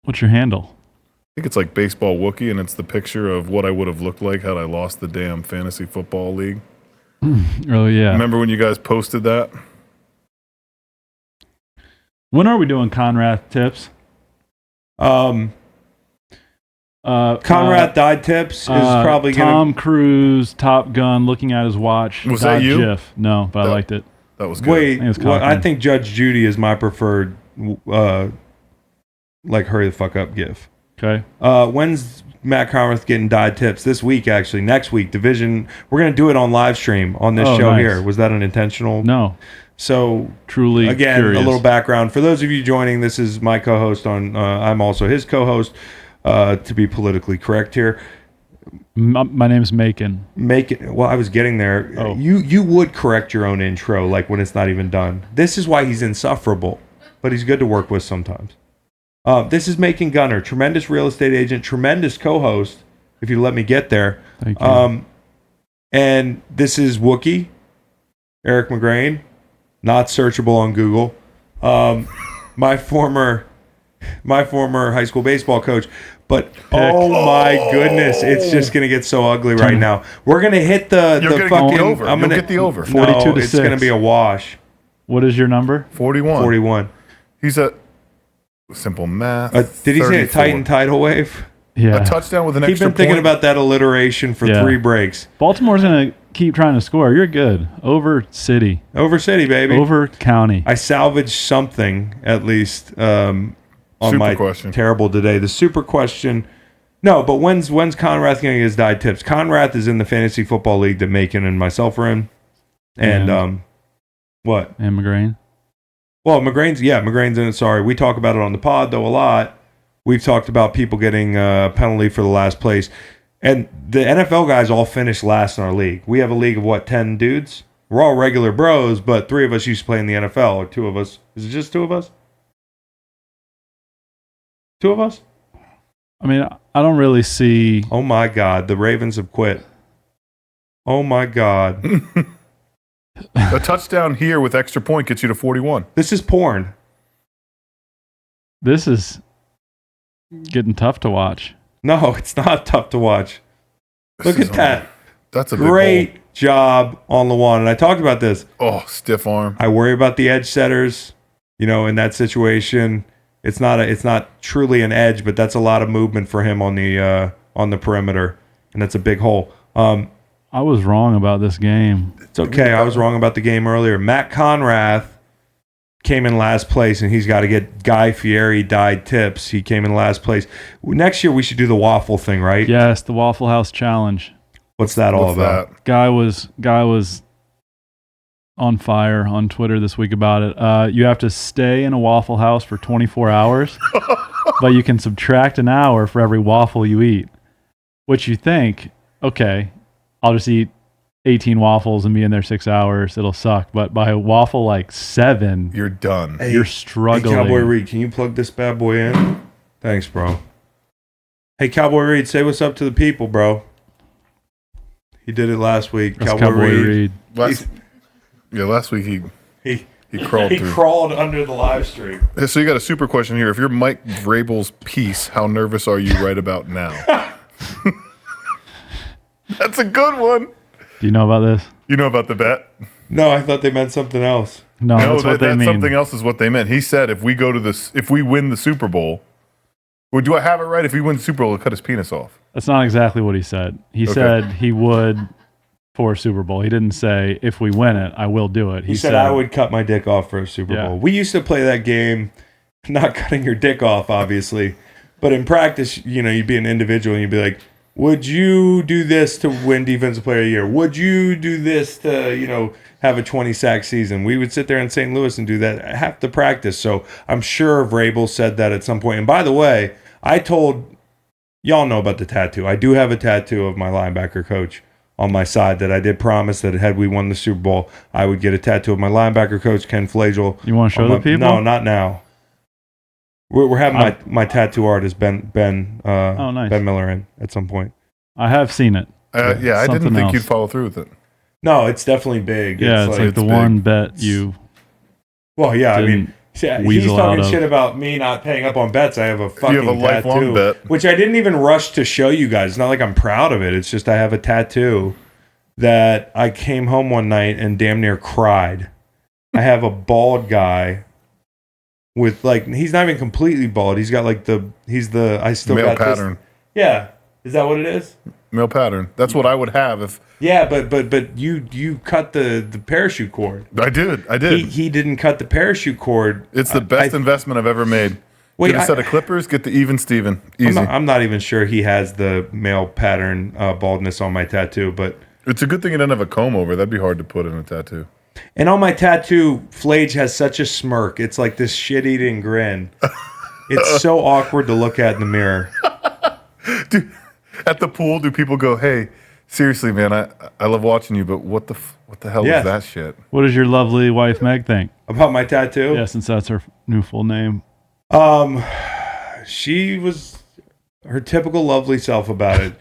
handle? I think it's like Baseball Wookie, and it's the picture of what I would have looked like had I lost the damn fantasy football league. Oh, yeah. Remember when you guys posted that? When are we doing Conrad tips? Conrad died tips is probably Tom Cruise, Top Gun, looking at his watch. Was that you? GIF. No, but I liked it. That was good. Wait, I think Judge Judy is my preferred, like hurry the fuck up gif. Okay. When's Matt Conrath getting died tips? This week, actually. Next week, Division. We're gonna do it on live stream on this show nice. here. Was that an intentional? No. So truly, again, curious. A little background for those of you joining. This is my co-host on. I'm also his co-host. To be politically correct here. My name's Macon. Macon. Well, I was getting there. Oh. You would correct your own intro, like when it's not even done. This is why he's insufferable, but he's good to work with sometimes. This is Macon Gunner, tremendous real estate agent, tremendous co-host. If you let me get there. Thank you. And this is Wookie, Eric McGrain, not searchable on Google. My former high school baseball coach. But oh my goodness, it's just gonna get so ugly right now. We're gonna hit the fucking. Get the over. I'm gonna get the over. 42 no, to it's 6. gonna be a wash. What is your number? 41. 41. He's a simple math. Did he say a 34. Titan tidal wave? Yeah. A touchdown with an He's extra been thinking point. about that alliteration for 3 breaks. Baltimore's gonna keep trying to score. You're good. Over city. Over city, baby. Over county. I salvaged something at least on Super my question. terrible today. The super question. No, but when's Conrath going to get his died tips? Conrath is in the fantasy football league that Macon and myself are in. And what? And McGrain. Well, McGrain's in it. Sorry. We talk about it on the pod, though, a lot. We've talked about people getting a penalty for the last place. And the NFL guys all finished last in our league. We have a league of, 10 dudes? We're all regular bros, but 3 of us used to play in the NFL, or 2 of us. Is it just 2 of us? 2 of us? I mean, I don't really see. Oh, my God. The Ravens have quit. Oh, my God. A touchdown here with extra point gets you to 41. This is porn. This is getting tough to watch. No, it's not tough to watch. Look at that. That's a big Great job on Lawan. And I talked about this. hole. Oh, stiff arm. I worry about the edge setters, in that situation. It's not truly an edge, but that's a lot of movement for him on the perimeter, and that's a big hole. I was wrong about this game. It's okay. I was wrong about the game earlier. Matt Conrath came in last place, and he's got to get Guy Fieri dyed tips. He came in last place. Next year we should do the waffle thing, right? Yes, the Waffle House Challenge. What's that all about? that? Guy was on fire on Twitter this week about it. You have to stay in a Waffle House for 24 hours, but you can subtract an hour for every waffle you eat. Which you think, okay, I'll just eat 18 waffles and be in there 6 hours. It'll suck. But by waffle like 7, You're done. you're struggling. Hey, Cowboy Reed, can you plug this bad boy in? Thanks, bro. Hey, Cowboy Reed, say what's up to the people, bro. He did it last week. That's Cowboy Reed. Last week He crawled through. crawled under the live stream. So you got a super question here. If you're Mike Vrabel's piece, how nervous are you right about now? That's a good one. Do you know about this? You know about the bet? No, I thought they meant something else. No, that's what they mean. Something else is what they meant. He said if we win the Super Bowl, or do I have it right? If we win the Super Bowl, he'll cut his penis off. That's not exactly what he said. He said he would for a Super Bowl. He didn't say if we win it, I will do it. He said I would cut my dick off for a Super Bowl. We used to play that game, not cutting your dick off, obviously, but in practice, you'd be an individual and you'd be like, would you do this to win Defensive Player of the Year? Would you do this to, have a 20-sack season? We would sit there in St. Louis and do that half the practice. So I'm sure Vrabel said that at some point. And by the way, I told y'all know about the tattoo. I do have a tattoo of my linebacker coach on my side that I did promise that had we won the Super Bowl, I would get a tattoo of my linebacker coach, Ken Flagel. You want to show the people? No, not now. We're having my tattoo artist Ben nice. Ben Miller in at some point. I have seen it. I didn't Something think else. you'd follow through with it. No, it's definitely big. Yeah, it's like the big. one bet you. Well, yeah, I mean, he's weasel out talking of. shit about me not paying up on bets. I have a fucking You have a lifelong tattoo, bet. which I didn't even rush to show you guys. It's not like I'm proud of it. It's just I have a tattoo that I came home one night and damn near cried. I have a bald guy with he's not even completely bald. He's got I still Male got pattern. This. Yeah, is that what it is? Male pattern. That's what I would have if Yeah, but you cut the parachute cord. I did. He didn't cut the parachute cord. It's the best investment I've ever made. Wait, Get a set of clippers, get the even Steven. Easy. I'm not even sure he has the male pattern baldness on my tattoo, but It's a good thing you don't have a comb over. That'd be hard to put in a tattoo. and on my tattoo, Flage has such a smirk. It's like this shit-eating grin. It's so awkward to look at in the mirror. Dude, at the pool, do people go, "Hey, seriously, man, I love watching you, but what the hell Yeah. is that shit?" What does your lovely wife Meg think? About my tattoo? Yeah, since that's her new full name. She was her typical lovely self about it.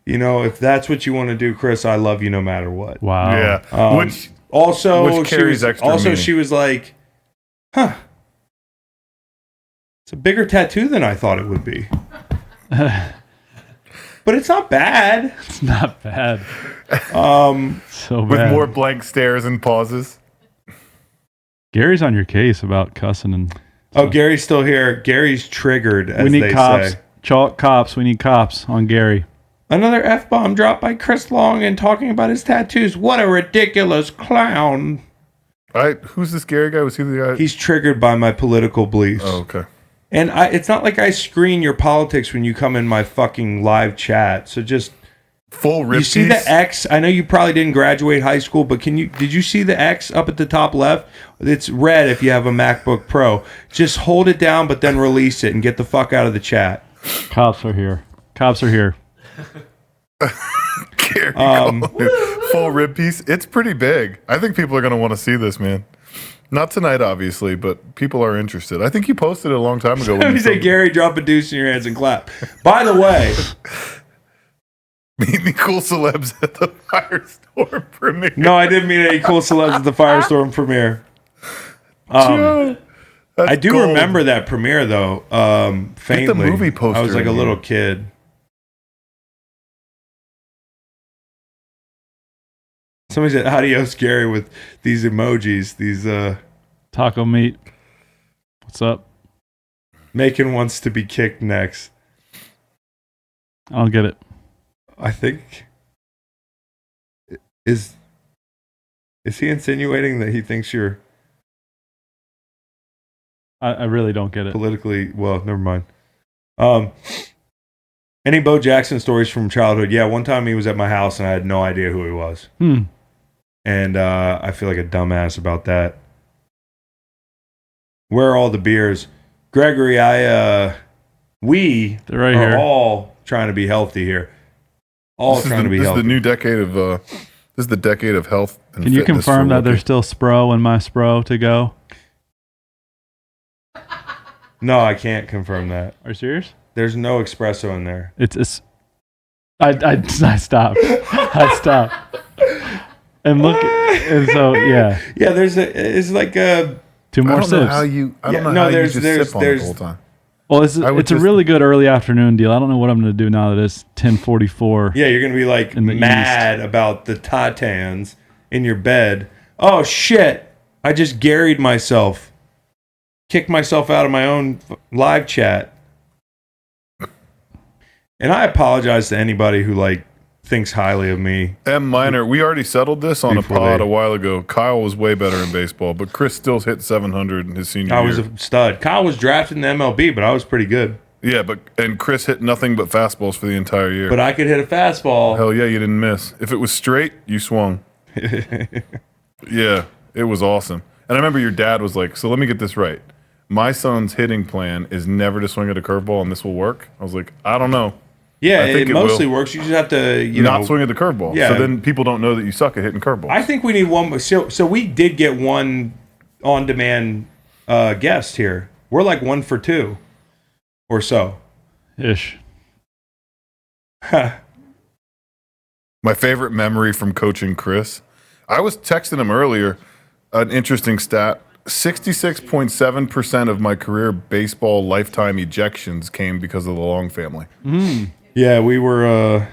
If that's what you want to do, Chris, I love you no matter what. Wow. Yeah. Which carries extra meaning. she was like, huh. It's a bigger tattoo than I thought it would be. But it's not bad. It's not bad. So bad. with more blank stares and pauses. Gary's on your case about cussing and. Oh, Gary's still here. Gary's triggered, as We need they cops. say. Chalk cops. We need cops on Gary. Another F-bomb dropped by Chris Long and talking about his tattoos. What a ridiculous clown. Who's this Gary guy? Was he the guy? He's triggered by my political beliefs. Oh, okay. And it's not like I screen your politics when you come in my fucking live chat. So just Full rib you see piece? the X. I know you probably didn't graduate high school, but did you see the X up at the top left? It's red if you have a MacBook Pro. Just hold it down, but then release it and get the fuck out of the chat. Cops are here. Cops are here. Gary Coleman. Full rib piece. It's pretty big. I think people are going to want to see this, man. Not tonight, obviously, but people are interested. I think you posted it a long time ago. Let me say, Gary, drop a deuce in your hands and clap. By the way, meet me cool celebs at the Firestorm premiere. no, I didn't mean any cool celebs at the Firestorm premiere. Joe, that's I do gold. remember that premiere though, faintly. Get the movie poster I was like a in little here. kid. Somebody said adios, Gary, with these emojis. These Taco meat. What's up? Macon wants to be kicked next. I don't get it. I think is he insinuating that he thinks you're I really don't get it. politically well? Never mind. Any Bo Jackson stories from childhood? Yeah, one time he was at my house and I had no idea who he was, and I feel like a dumbass about that. Where are all the beers, Gregory? We They're right are here. all trying to be healthy here. All trying to be This healthy. is the new decade of this is the decade of health and Can you fitness confirm for that there's Wookie. still Spro in my Spro to go? No, I can't confirm that. Are you serious? There's no espresso in there. It's I stopped. I stopped. And look, and so yeah, Yeah, it's like a. two I more don't know sips. how you. I don't Yeah, know no, how you there's- just there's- sip on it there's- the whole time. Well, it's I would a just- really good early afternoon deal. I don't know what I'm going to do now that it's 10:44. Yeah, you're gonna be like In the mad about the Titans in your bed. Oh shit! I just garried myself, kicked myself out of my own live chat, and I apologize to anybody who like thinks highly of me. M Minor, we already settled this on a Before pod they- a while ago. Kyle was way better in baseball, but Chris still hit 700 in his senior I year. was a stud. Kyle was drafted in the MLB, but I was pretty good. Yeah, and Chris hit nothing but fastballs for the entire year. But I could hit a fastball. Hell yeah, you didn't miss. If it was straight, you swung. Yeah, it was awesome. And I remember your dad was like, "So let me get this right. My son's hitting plan is never to swing at a curveball, and this will work." I was like, "I don't know. Yeah, I think it it mostly will. works. You just have to, Not swing at the curveball." Yeah. So then people don't know that you suck at hitting curveballs. I think we need one. So we did get one on-demand guest here. We're like 1 for 2 or so. Ish. My favorite memory from coaching Chris, I was texting him earlier, an interesting stat. 66.7% of my career baseball lifetime ejections came because of the Long family. Yeah, we were.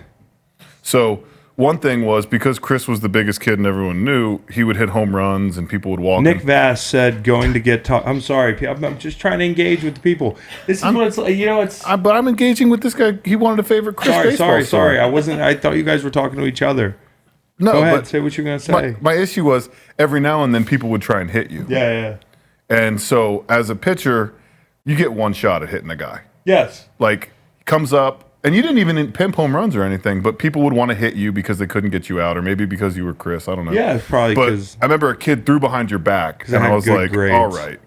So one thing was, because Chris was the biggest kid and everyone knew, he would hit home runs and people would walk Nick him. Vass said going to get. I'm sorry. I'm just trying to engage with the people. This is what it's like. It's. But I'm engaging with this guy. He wanted a favorite Chris baseball Sorry. story. I wasn't. I thought you guys were talking to each other. No, Go ahead. but Say what you're gonna say. my issue was every now and then people would try and hit you. Yeah. And so as a pitcher, you get one shot at hitting a guy. Yes. Like, comes up, and you didn't even pimp home runs or anything, but people would want to hit you because they couldn't get you out, or maybe because you were Chris. I don't know. Yeah, it's probably But because. I remember a kid threw behind your back, and I had I was good like, grades. all right.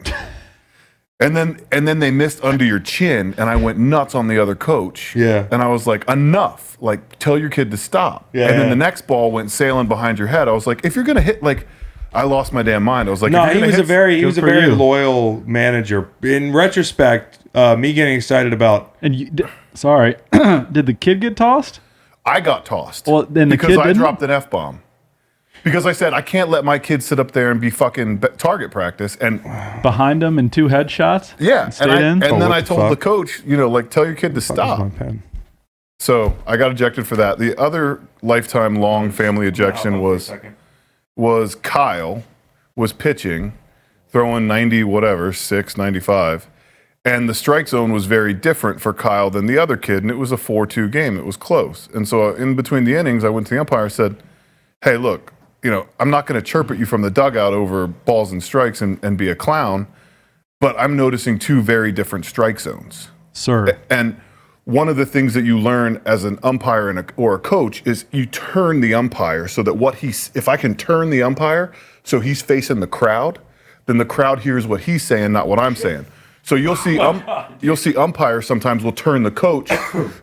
And then they missed under your chin, and I went nuts on the other coach. Yeah. And I was like, enough. Like, tell your kid to stop. Yeah, And then yeah. the next ball went sailing behind your head. I was like, if you're gonna hit, like, I lost my damn mind. I was like, No, if you're he gonna was hit, he was a for very you. loyal manager. In retrospect, me getting excited about. And sorry, did the kid get tossed? I got tossed. Well, then the because kid I didn't? dropped an F bomb. Because I said I can't let my kids sit up there and be fucking target practice. And Behind him and 2 headshots. yeah, And stayed and in. then what I the told fuck? the coach, like, tell your kid to Where's stop. my pen? So I got ejected for that. The other lifetime long family ejection was Kyle was pitching, throwing 90 whatever, 95. And the strike zone was very different for Kyle than the other kid, and it was a 4-2 game. It was close. And so in between the innings, I went to the umpire and said, hey, look, I'm not going to chirp at you from the dugout over balls and strikes and be a clown, but I'm noticing 2 very different strike zones. Sir. And one of the things that you learn as an umpire or a coach is you turn the umpire so that if I can turn the umpire so he's facing the crowd, then the crowd hears what he's saying, not what I'm saying. So you'll see umpires sometimes will turn the coach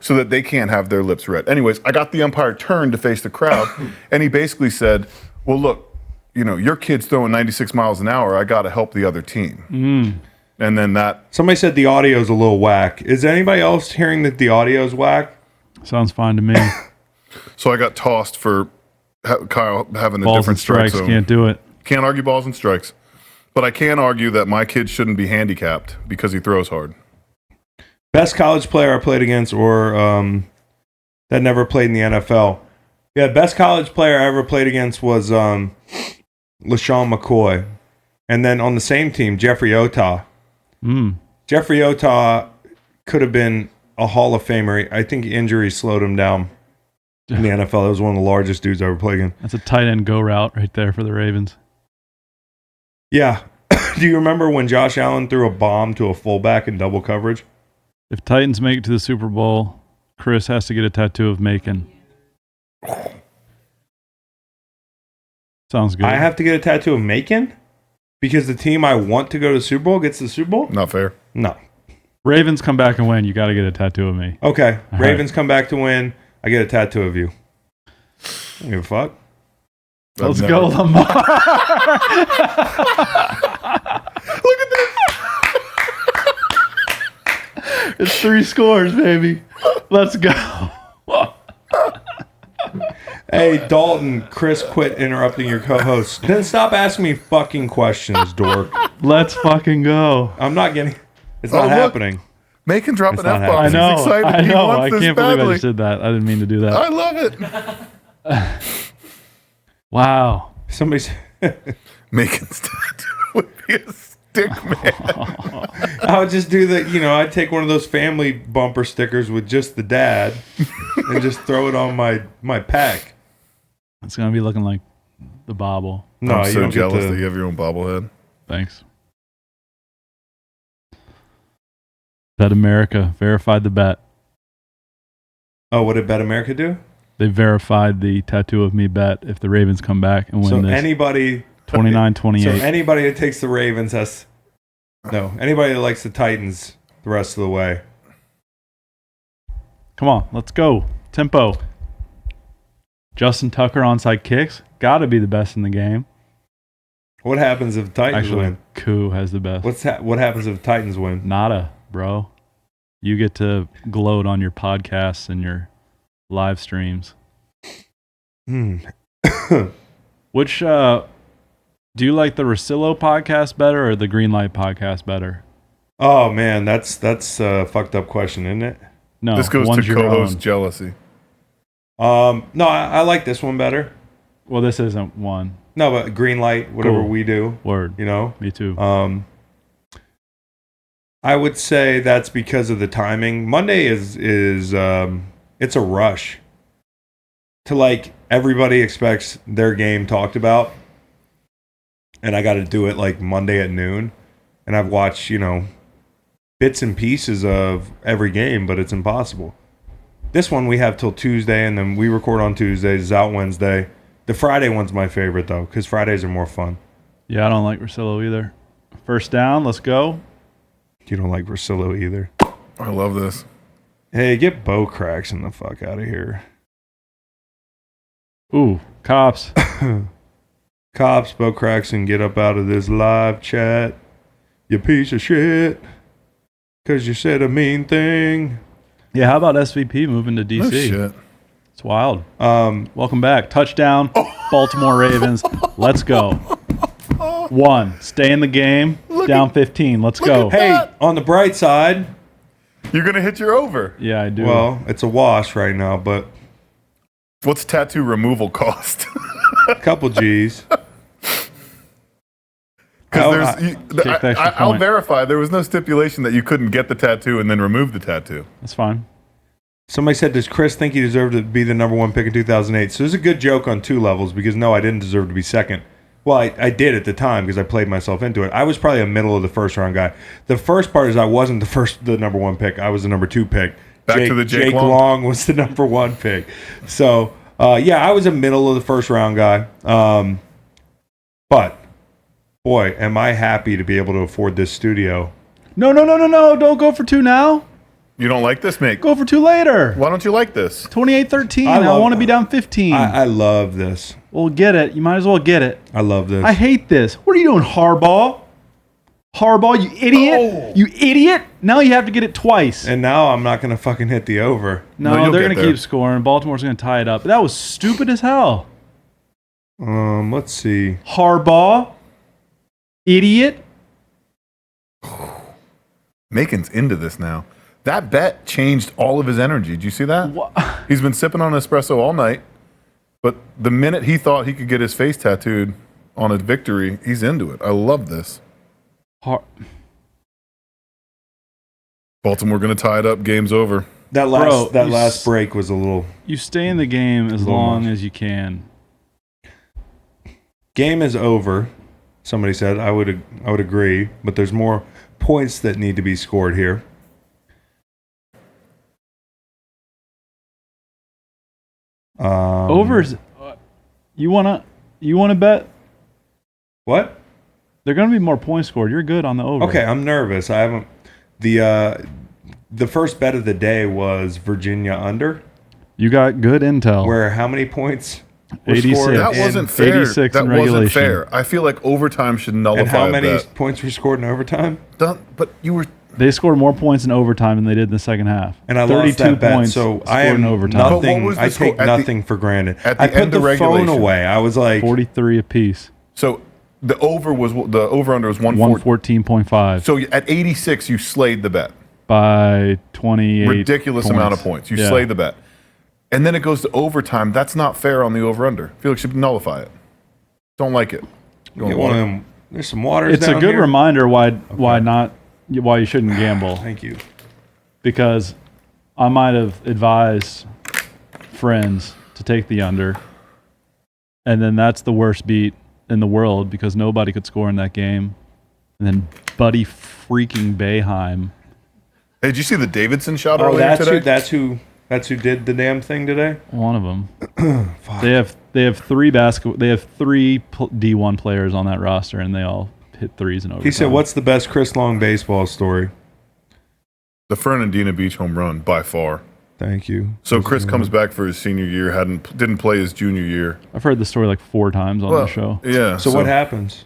so that they can't have their lips read. Anyways, I got the umpire turned to face the crowd, and he basically said, well, look, your kid's throwing 96 miles an hour. I got to help the other team. And then Somebody said the audio's a little whack. Is anybody else hearing that the audio's whack? Sounds fine to me. so I got tossed for Kyle having a Balls different and strikes strike zone. can't do it. Can't argue balls and strikes. But I can argue that my kid shouldn't be handicapped because he throws hard. Best college player I played against, or that never played in the NFL. Yeah, best college player I ever played against was LaShawn McCoy. And then on the same team, Jeffrey Otah. Jeffrey Otah could have been a Hall of Famer. I think injury slowed him down in the NFL. That was one of the largest dudes I ever played against. That's a tight end go route right there for the Ravens. Yeah. Do you remember when Josh Allen threw a bomb to a fullback in double coverage? If Titans make it to the Super Bowl, Chris has to get a tattoo of Macon. Sounds good. I have to get a tattoo of Macon? Because the team I want to go to the Super Bowl gets the Super Bowl? Not fair. No. Ravens come back and win. You got to get a tattoo of me. Okay. All Ravens come back to win. I get a tattoo of you. I don't give a fuck. Let's go, Lamar. Look at this. It's 3 scores, baby. Let's go. Hey, Dalton, Chris, quit interrupting your co-host. Then stop asking me fucking questions, dork. Let's fucking go. I'm not getting... It's Oh, not look. happening. Macon drop It's an not F-bomb. I He's know. excited. I He know. wants I this can't believe I badly. just did that. I didn't mean to do that. I love it. Wow. Somebody's... Macon's tattoo would be a stick man. I would just do the, I'd take one of those family bumper stickers with just the dad and just throw it on my pack. It's going to be looking like the bobble. No, I'm you so don't jealous get that to... you have your own bobblehead. Thanks. Bet America verified the bet. Oh, what did Bet America do? They verified the tattoo of me bet if the Ravens come back and win So this. anybody 29-28. So anybody that takes the Ravens has... No, anybody that likes the Titans the rest of the way. Come on, let's go. Tempo. Justin Tucker onside kicks. Got to be the best in the game. What happens if the Titans Actually, win? Koo has the best. What happens if the Titans win? Nada, bro. You get to gloat on your podcasts and your live streams. Which, do you like the Rosillo podcast better or the Greenlight podcast better? Oh man, that's a fucked up question, isn't it? No, This goes one's to your co-host own. jealousy. No, I like this one better. Well, this isn't one. No, but green light, whatever Cool. we do, Word. Me too. I would say that's because of the timing. Monday is it's a rush to like everybody expects their game talked about, and I got to do it like Monday at noon, and I've watched bits and pieces of every game, but it's impossible. This one we have till Tuesday, and then we record on Tuesdays. It's out Wednesday. The Friday one's my favorite though, because Fridays are more fun. Yeah, I don't like Rosillo either. First down, let's go. You don't like Rosillo either. I love this. Hey, get Bo Craxton the fuck out of here. Ooh, cops. Cops, Bo Craxton, get up out of this live chat. You piece of shit. Because you said a mean thing. Yeah, how about SVP moving to DC? No shit. It's wild. Welcome back. Touchdown, Baltimore Ravens. Let's go. 1. Stay in the game. Down 15. Let's go. at Hey, that. on the bright side, You're going to hit your over. Yeah, I do. well, it's a wash right now, but What's tattoo removal cost? a couple G's. Because Take the extra I'll point. verify there was no stipulation that you couldn't get the tattoo and then remove the tattoo. That's fine. Somebody said, does Chris think he deserved to be the number one pick in 2008? So there's a good joke on two levels because, no, I didn't deserve to be second. Well, I did at the time because I played myself into it. I was probably a middle of the first round guy. The first part is I wasn't the number one pick. I was the number 2 pick. Back to the Jake Long. Long was the number 1 pick. So, yeah, I was a middle of the first round guy. But, boy, am I happy to be able to afford this studio. No. Don't go for 2 now. You don't like this, mate? Go for 2 later. Why don't you like this? 28-13. I I love- want to be down 15. I love this. Well, get it. You might as well get it. I love this. I hate this. What are you doing, Harbaugh? Harbaugh, you idiot. Oh. You idiot. Now you have to get it twice. And now I'm not going to fucking hit the over. No, No, you'll they're get going to there. keep scoring. Baltimore's going to tie it up. That was stupid as hell. Let's see. Harbaugh, idiot. Macon's into this now. That bet changed all of his energy. Did you see that? What? He's been sipping on espresso all night, but the minute he thought he could get his face tattooed on a victory, he's into it. I love this. Baltimore going to tie it up. Game's over. That Bro, last break was a little. You stay in the game as Little long much. as you can. Game is over. Somebody said I would agree, but there's more points that need to be scored here. Overs. You wanna bet? What? They're gonna be more points scored. You're good on the over. Okay, I'm nervous. I haven't. The first bet of the day was Virginia under. You got good intel. Where how many points? Were 86. scored That in- wasn't fair. 86 that in wasn't regulation. fair. I feel like overtime should nullify And how many that. points were scored in overtime? But you were. They scored more points in overtime than they did in the second half. And I 32 lost that bet, points so I scored am in overtime. But what nothing. was the I score take at the- nothing for granted. at the I put end the of phone regulation? away. I was like, 43 apiece. So the over under was 114. 114.5 So at 86, you slayed the bet. by 28. Ridiculous amount of points. You Yeah. slayed the bet. And then it goes to overtime. That's not fair on the over under. I feel like you should nullify it. Don't like it. You get don't one of want it. them. There's some waters. It's a down good here. reminder why you shouldn't gamble. Thank you. Because I might have advised friends to take the under, and then that's the worst beat in the world because nobody could score in that game. And then Buddy freaking Boeheim. Hey, did you see the Davidson shot Oh, earlier today? that's who did the damn thing today. One of them. They have three D1 players on that roster, and they all hit threes in overtime. He said, "What's the best Chris Long baseball story?" The Fernandina Beach home run by far. Thank you. So Chris comes back for his senior year. Didn't play his junior year. I've heard the story like 4 times on the show. Yeah. So what happens?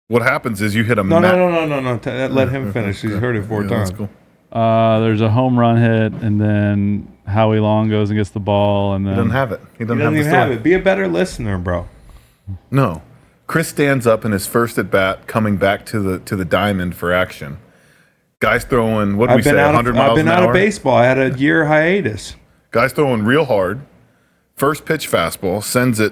What happens is you hit a No. Let him finish. He's heard it 4 times. That's cool. There's a home run hit, and then Howie Long goes and gets the ball, and He then doesn't have it. He doesn't, He doesn't have even the have story. it. Be a better listener, bro. No. Chris stands up in his first at bat, coming back to the diamond for action. Guys throwing, what did we say, 100 miles I've been an out hour? of baseball. I had a year hiatus. Guys throwing real hard. First pitch fastball, sends it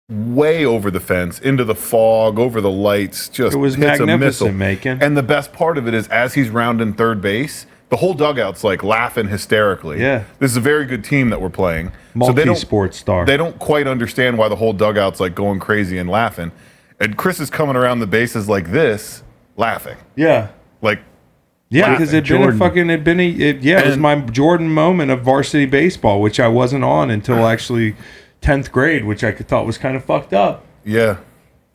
way over the fence, into the fog, over the lights. Just It was hits a missile. magnificent, Macon. And the best part of it is, as he's rounding third base, the whole dugout's like laughing hysterically. Yeah. This is a very good team that we're playing. So they don't, Multi-sport star. they don't quite understand why the whole dugout's like going crazy and laughing. And Chris is coming around the bases like this, laughing. Yeah. Like, Yeah, because it was And- my Jordan moment of varsity baseball, which I wasn't on until actually 10th grade, which I thought was kind of fucked up. yeah,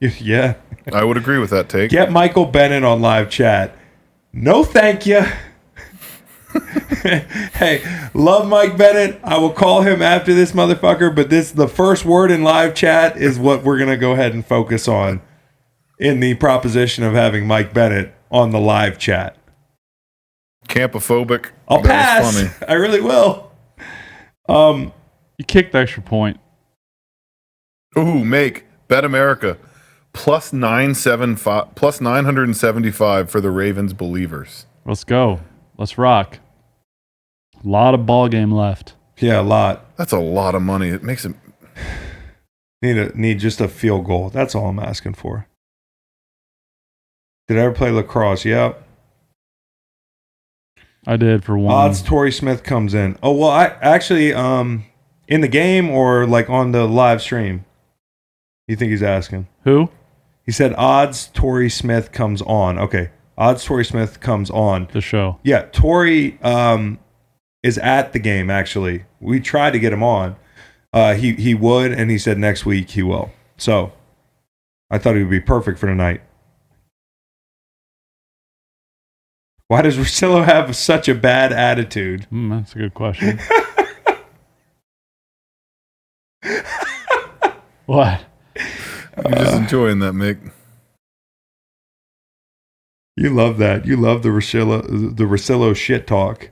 Yeah. I would agree with that take. Get Michael Bennett on live chat. No, thank you. Hey, love Mike Bennett. I will call him after this motherfucker, but the first word in live chat is what we're going to go ahead and focus on in the proposition of having Mike Bennett on the live chat. Campophobic. I'll That was pass. funny. I really will. you kicked the extra point. Ooh, make Bet America plus 975 for the Ravens believers. Let's go. Let's rock. A lot of ball game left. Yeah, a lot. That's a lot of money. It makes it. Need just a field goal. That's all I'm asking for. Did I ever play lacrosse? Yep. I did for one. Odds Torrey Smith comes in. Oh well, I actually in the game or like on the live stream. You think he's asking? Who? He said odds Torrey Smith comes on. Okay, odds Torrey Smith comes on. The show. Yeah, Torrey is at the game. Actually, we tried to get him on. He would, and he said next week he will. So I thought he would be perfect for tonight. Why does Russillo have such a bad attitude? That's a good question. What? I'm just enjoying that, Mick. You love that. You love the Russillo shit talk.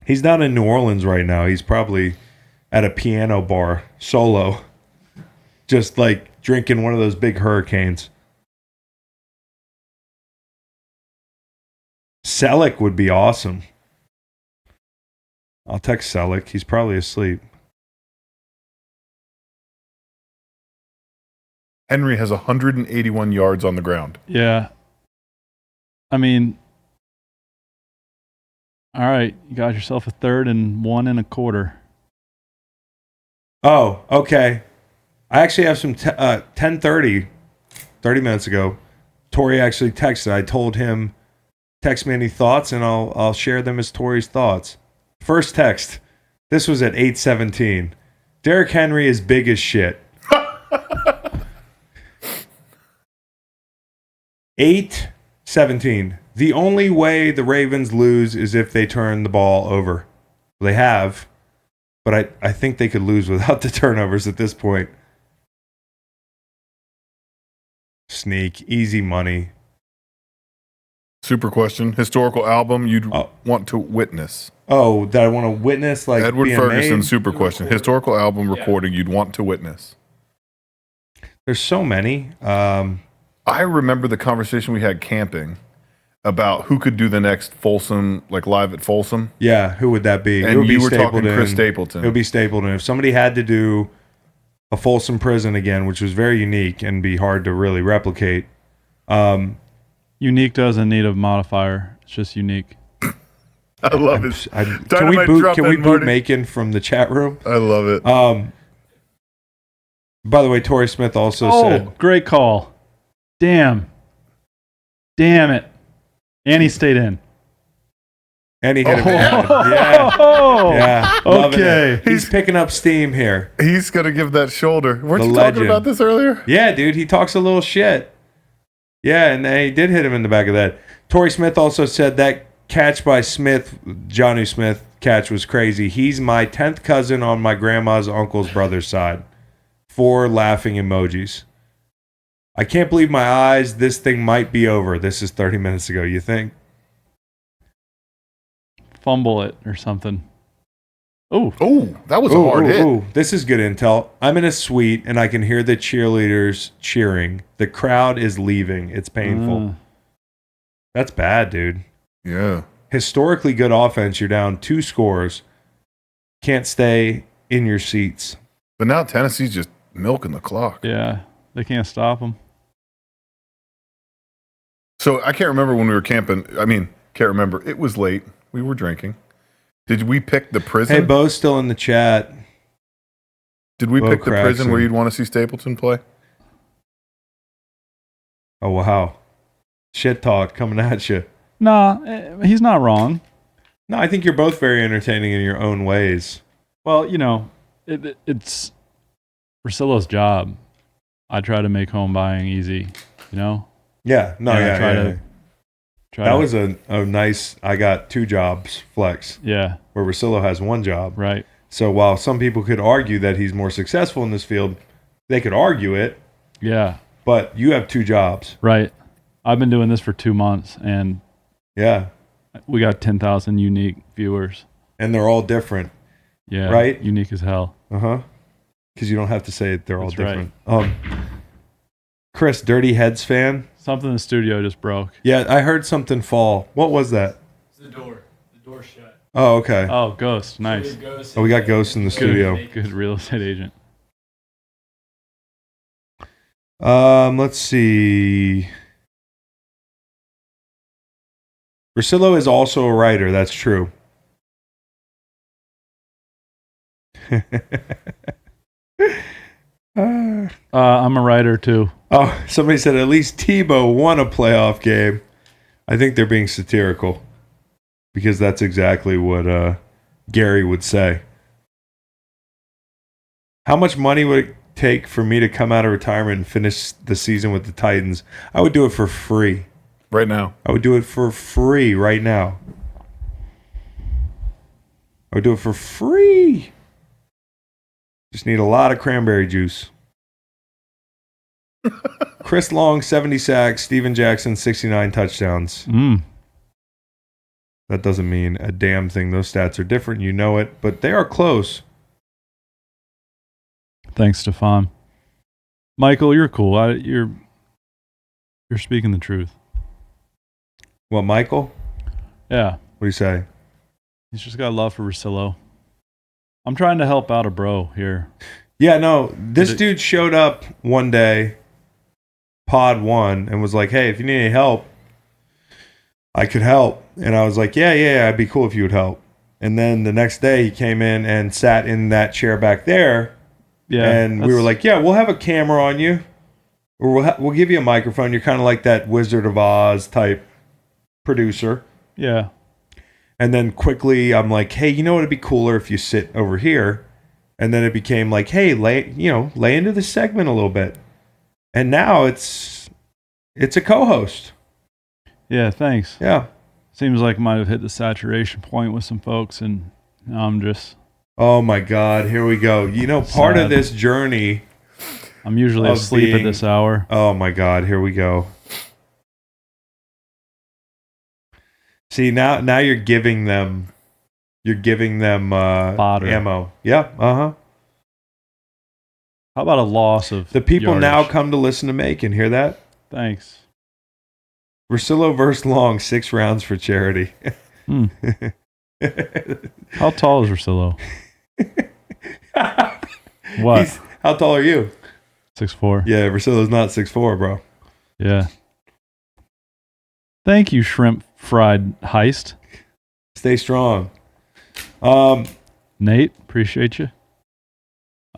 He's not in New Orleans right now. He's probably at a piano bar solo, just like drinking one of those big hurricanes. Selleck would be awesome. I'll text Selleck. He's probably asleep. Henry has 181 yards on the ground. Yeah. I mean, All right, you got yourself a third and 1 1/4. Oh, okay. I actually have some 10:30, 30 minutes ago. Tori actually texted. I told him, text me any thoughts, and I'll share them as Tori's thoughts. First text. This was at 8:17. Derrick Henry is big as shit. 8:17. The only way the Ravens lose is if they turn the ball over. They have, but I think they could lose without the turnovers at this point. Sneak, easy money. Super question. Historical album you'd want to witness. Oh, that I want to witness, like Edward being Ferguson, made? super question. Historical album recording you'd want to witness. There's so many. I remember the conversation we had camping about who could do the next Folsom, like live at Folsom. Yeah, who would that be? And it would you be were talking Chris It Stapleton. would be Stapleton. If somebody had to do a Folsom prison again, which was very unique and be hard to really replicate. Unique doesn't need a modifier. It's just unique. I love it. Can we boot Macon from the chat room? I love it. By the way, Torrey Smith also said, great call. Damn it. And he stayed in. and he hit him in the head. Yeah. Yeah. Loving Okay. it. He's picking up steam here. He's going to give that shoulder. Weren't The you legend. talking about this earlier? Yeah, dude, he talks a little shit. Yeah, and he did hit him in the back of the head. Torrey Smith also said that catch by Smith, Jonnu Smith catch was crazy. He's my 10th cousin on my grandma's uncle's brother's side. 4 laughing emojis. I can't believe my eyes. This thing might be over. This is 30 minutes ago. You think? Fumble it or something. Oh, That was a hard hit. Ooh, this is good intel. I'm in a suite and I can hear the cheerleaders cheering. The crowd is leaving. It's painful. That's bad, dude. Yeah. Historically good offense. You're down 2 scores. Can't stay in your seats. But now Tennessee's just milking the clock. yeah. They can't stop him. So I can't remember when we were camping. I mean, can't remember. It was late. We were drinking. Did we pick the prison? Hey, Bo's still in the chat. Did we Bo pick the prison Craxton. where you'd want to see Stapleton play? Oh, wow. Shit talk coming at you. Nah, he's not wrong. No, I think you're both very entertaining in your own ways. Well, it's Priscilla's job. I try to make home buying easy, Yeah, no, And I yeah, try yeah. to- That was a nice, I got 2 jobs flex, Yeah, where Russillo has 1 job. right. So while some people could argue that he's more successful in this field, they could argue it, Yeah, but you have 2 jobs. right. I've been doing this for 2 months, and Yeah, we got 10,000 unique viewers. and they're all different. Yeah, Right? Unique as hell. Uh-huh. Because you don't have to say it, they're all That's right. different. Chris, Dirty Heads fan? Something in the studio just broke. Yeah, I heard something fall. What was that? It's the door. The door's shut. Oh, okay. Oh, Ghost. Nice. Oh, we got ghosts in the studio. Good real estate agent. Let's see. Russillo is also a writer. That's true. I'm a writer too. Oh, somebody said at least Tebow won a playoff game. I think they're being satirical because that's exactly what Gary would say. How much money would it take for me to come out of retirement and finish the season with the Titans? I would do it for free. Right now. I would do it for free right now. I would do it for free. Just need a lot of cranberry juice. Chris Long, 70 sacks. Steven Jackson, 69 touchdowns. That doesn't mean a damn thing. Those stats are different. You know it, but they are close. Thanks, Stefan. Michael, you're cool. You're speaking the truth. What, Michael? Yeah. What do you say? He's just got love for Russillo. I'm trying to help out a bro here. Yeah, no, this dude showed up one day, pod 1, and was like, hey, if you need any help, I could help. And I was like, yeah, it'd be cool if you would help. And then the next day he came in and sat in that chair back there. Yeah. And we were like, yeah, we'll have a camera on you. Or we'll give you a microphone. You're kind of like that Wizard of Oz type producer. Yeah. And then quickly I'm like, hey, you know what would be cooler if you sit over here? And then it became like, hey, lay into the segment a little bit. And now it's a co-host. Yeah, thanks. Yeah. Seems like I might have hit the saturation point with some folks, and now I'm just... Oh, my God. Here we go. You know, part of this journey... I'm usually asleep at this hour. Oh, my God. Here we go. See, now you're giving them... Fodder. ammo. Yeah, uh-huh. How about a loss of The people yardage? now come to listen to Macon. Hear that? Thanks. Rosillo versus Long, 6 rounds for charity. How tall is Rosillo? What? How tall are you? 6'4". Yeah, Rosillo's not 6'4", bro. Yeah. Thank you, shrimp fried heist. Stay strong. Nate, appreciate you.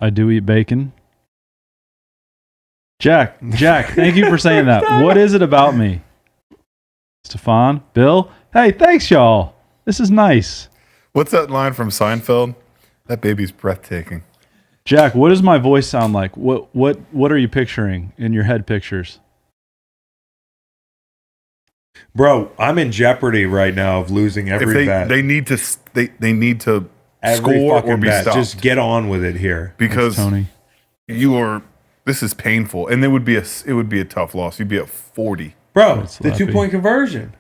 I do eat bacon. Jack, thank you for saying that. What is it about me? Stefan, Bill, hey, thanks y'all. This is nice. What's that line from Seinfeld? That baby's breathtaking. Jack, what does my voice sound like? What are you picturing in your head pictures? Bro, I'm in jeopardy right now of losing every bet. They need to Every score fucking or be bet. stopped. Just get on with it here. Because Tony. this is painful, and it would be a tough loss. You'd be at 40. Bro, That's the sloppy. 2-point conversion.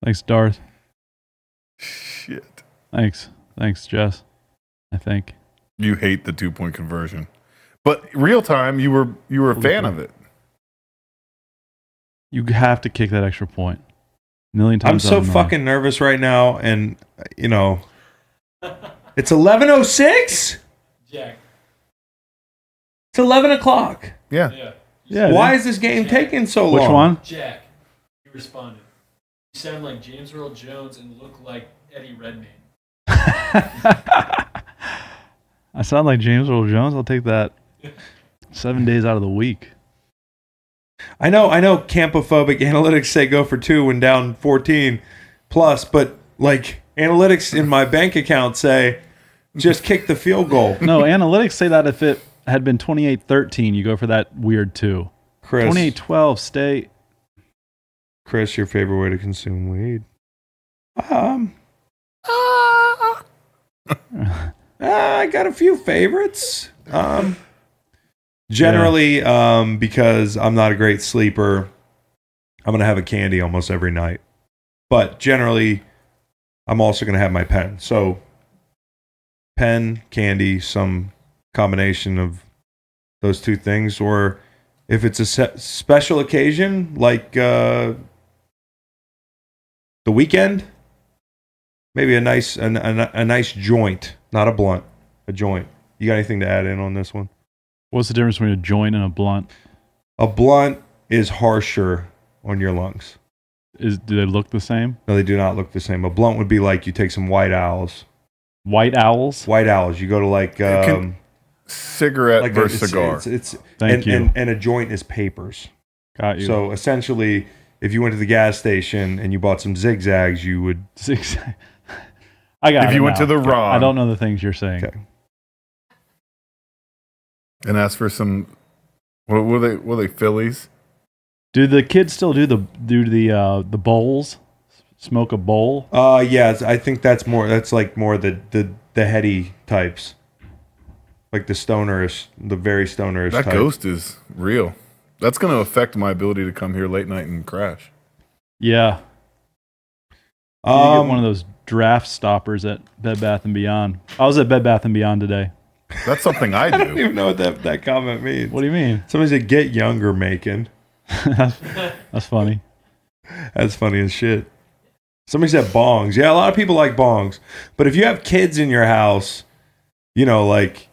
Thanks, Darth. Shit. Thanks, Jess. I think. You hate the 2-point conversion, but real time, you were a fan of it. You have to kick that extra point. A million I'm times. so out of a fucking nervous right now, and you know, it's 11:06. Jack. It's 11 o'clock. Yeah. Yeah. Yeah. Why dude. is this game taking so long? Which one? Jack. You responded. You sound like James Earl Jones and look like Eddie Redmayne. I sound like James Earl Jones. I'll take that. 7 days out of the week. I know campophobic analytics say go for 2 when down 14 plus, but like analytics in my bank account say just kick the field goal. No, analytics say that if it had been 28-13, you go for that weird 2. Chris, 28-12, stay. Chris, your favorite way to consume weed? I got a few favorites. Generally, because I'm not a great sleeper, I'm going to have a candy almost every night. But generally, I'm also going to have my pen. So, pen, candy, some combination of those two things. Or if it's a special occasion, like the weekend, maybe a nice joint, not a blunt, a joint. You got anything to add in on this one? What's the difference between a joint and a blunt? A blunt is harsher on your lungs. Do they look the same? No, they do not look the same. A blunt would be like you take some white owls. White owls? White owls. You go to like cigarette like versus cigar. Thank you. And a joint is papers. Got you. So essentially, if you went to the gas station and you bought some zigzags, you would. I got it. If you went now. to the Ron. I don't know the things you're saying. Okay. And ask for some. What were they Phillies? Do the kids still do the bowls? Smoke a bowl? Yeah, I think that's like more the heady types. Like the stonerish, the very stonerish That type. ghost is real. That's going to affect my ability to come here late night and crash. Yeah. You get one of those draft stoppers at Bed Bath & Beyond. I was at Bed Bath & Beyond today. That's something I I don't do. even know what that comment means. What do you mean? Somebody said, "Get younger, Macon." That's funny. That's funny as shit. Somebody said bongs. Yeah, a lot of people like bongs. But if you have kids in your house, you know, like,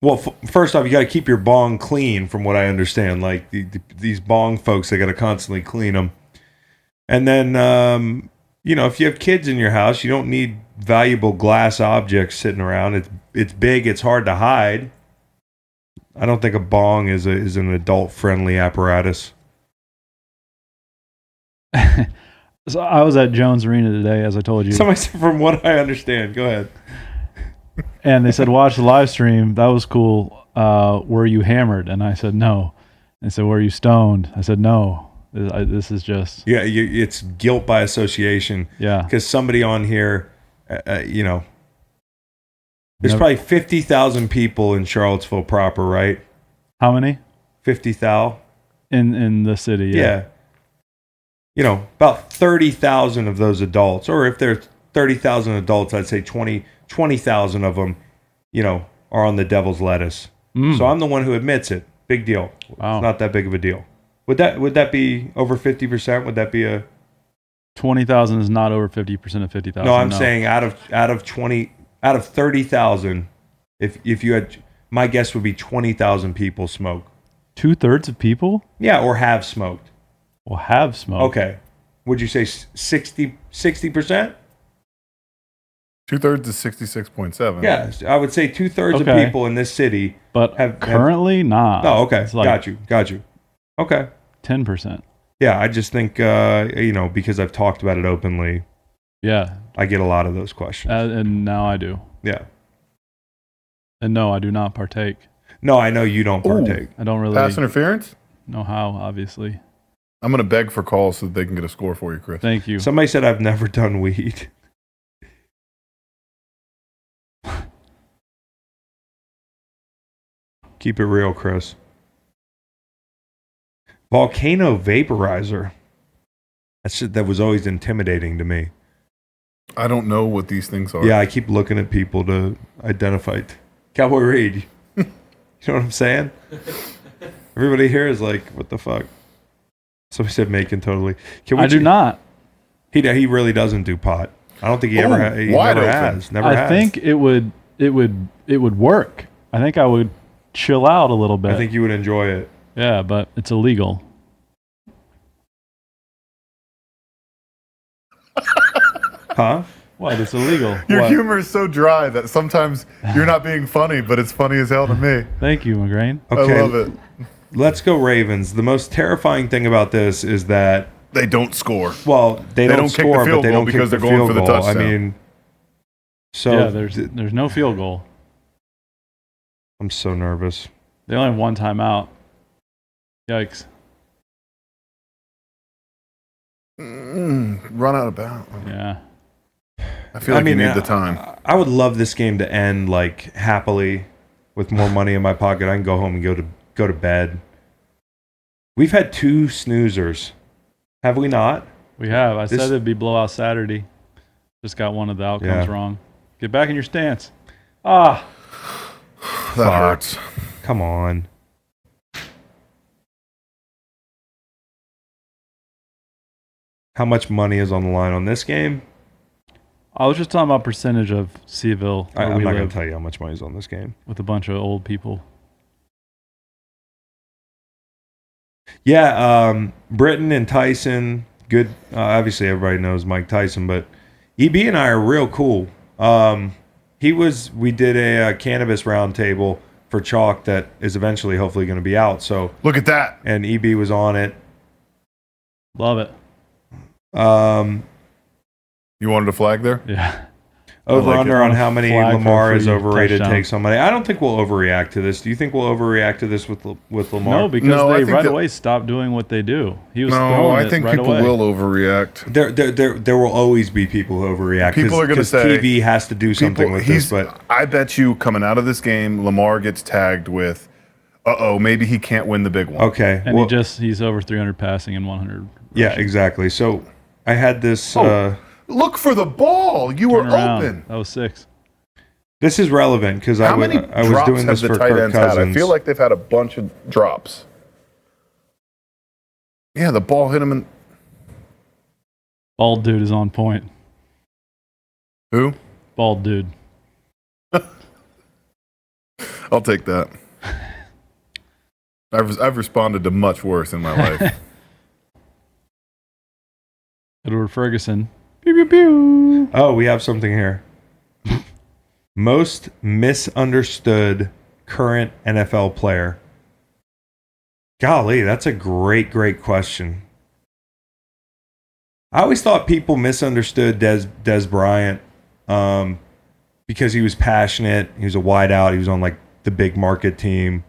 well, first off, you got to keep your bong clean, from what I understand. Like these bong folks, they got to constantly clean them. And then, if you have kids in your house, you don't need valuable glass objects sitting around. It's big. It's hard to hide. I don't think a bong is an adult-friendly apparatus. So I was at Jones Arena today, as I told you. Somebody said, from what I understand. Go ahead. And they said, watch the live stream. That was cool. Were you hammered? And I said, no. And they said, were you stoned? I said, no. This is just... Yeah, it's guilt by association. Yeah. Because somebody on here, there's probably 50,000 people in Charlottesville proper, right? How many? 50,000. In the city, yeah. About 30,000 of those adults, or if there's 30,000 adults, I'd say 20,000 of them, are on the devil's lettuce. So I'm the one who admits it. Big deal. Wow. It's not that big of a deal. Would that be over 50%? Would that be a 20,000 is not over 50% of 50,000. No, I'm saying out of 30,000, if you had, my guess would be 20,000 people smoke. 2/3 of people? Yeah, or have smoked. Well, have smoked. Okay. Would you say 60%? 2/3 is 66.7. Yeah, I would say 2/3 of people in this city. But currently, not. Oh, okay. It's like Got you. Okay. 10%. Yeah, I just think, because I've talked about it openly. Yeah. I get a lot of those questions. And now I do. Yeah. And no, I do not partake. No, I know you don't partake. I don't really Pass interference? know how, obviously. I'm going to beg for calls so that they can get a score for you, Chris. Thank you. Somebody said I've never done weed. Keep it real, Chris. Volcano vaporizer. That was always intimidating to me. I don't know what these things are. Yeah, I keep looking at people to identify. Cowboy Reed. You know what I'm saying? Everybody here is like, what the fuck? Somebody said Macon totally. I do not. He really doesn't do pot. I don't think he ever has. Never has. I think it would work. I think I would chill out a little bit. I think you would enjoy it. Yeah, but it's illegal. Huh? What? It's illegal. Your What? humor is so dry that sometimes you're not being funny, but it's funny as hell to me. Thank you, McGrain. Okay, I love it. Let's go Ravens. The most terrifying thing about this is that They don't score. well, they don't kick the score, field but they goal don't because kick they're the going field for the goal. I touchdown. mean, so Yeah, there's no field goal. I'm so nervous. They only have one timeout. Yikes. Run out of bounds. Yeah. I feel like you need the time. I would love this game to end like happily with more money in my pocket. I can go home and go to bed. We've had 2 snoozers. Have we not? We have. I said it'd be blowout Saturday. Just got one of the outcomes wrong. Get back in your stance. That hurts. Come on. How much money is on the line on this game? I was just talking about percentage of Seaville. I'm not going to tell you how much money is on this game. With a bunch of old people. Yeah, Britton and Tyson, good. Obviously, everybody knows Mike Tyson, but EB and I are real cool. We did a cannabis roundtable for Chalk that is eventually, hopefully, going to be out. So look at that. And EB was on it. Love it. You wanted a flag there? Yeah. Over like under on how many Lamar is overrated touchdown. takes somebody. I don't think we'll overreact to this. Do you think we'll overreact to this with Lamar? No, because No, I they think right that- away stopped doing what they do. He was No, throwing I it think right people away. will overreact. There will always be people who overreact. People are going to say TV has to do something with this. But I bet you coming out of this game, Lamar gets tagged with, maybe he can't win the big one. okay, And he's over 300 passing and 100 yeah, rushing. exactly. So I had this. Look for the ball. You were Turn around. open. That was 6. This is relevant because I How many was drops doing this have the for tight Kirk ends had? Cousins. I feel like they've had a bunch of drops. Yeah, the ball hit him in. Bald dude is on point. Who? Bald dude. I'll take that. I've responded to much worse in my life. Edward Ferguson. Pew, pew, pew. Oh, we have something here. Most misunderstood current NFL player. Golly, that's a great question. I always thought people misunderstood Des Bryant because he was passionate. He was a wideout. He was on like the big market team.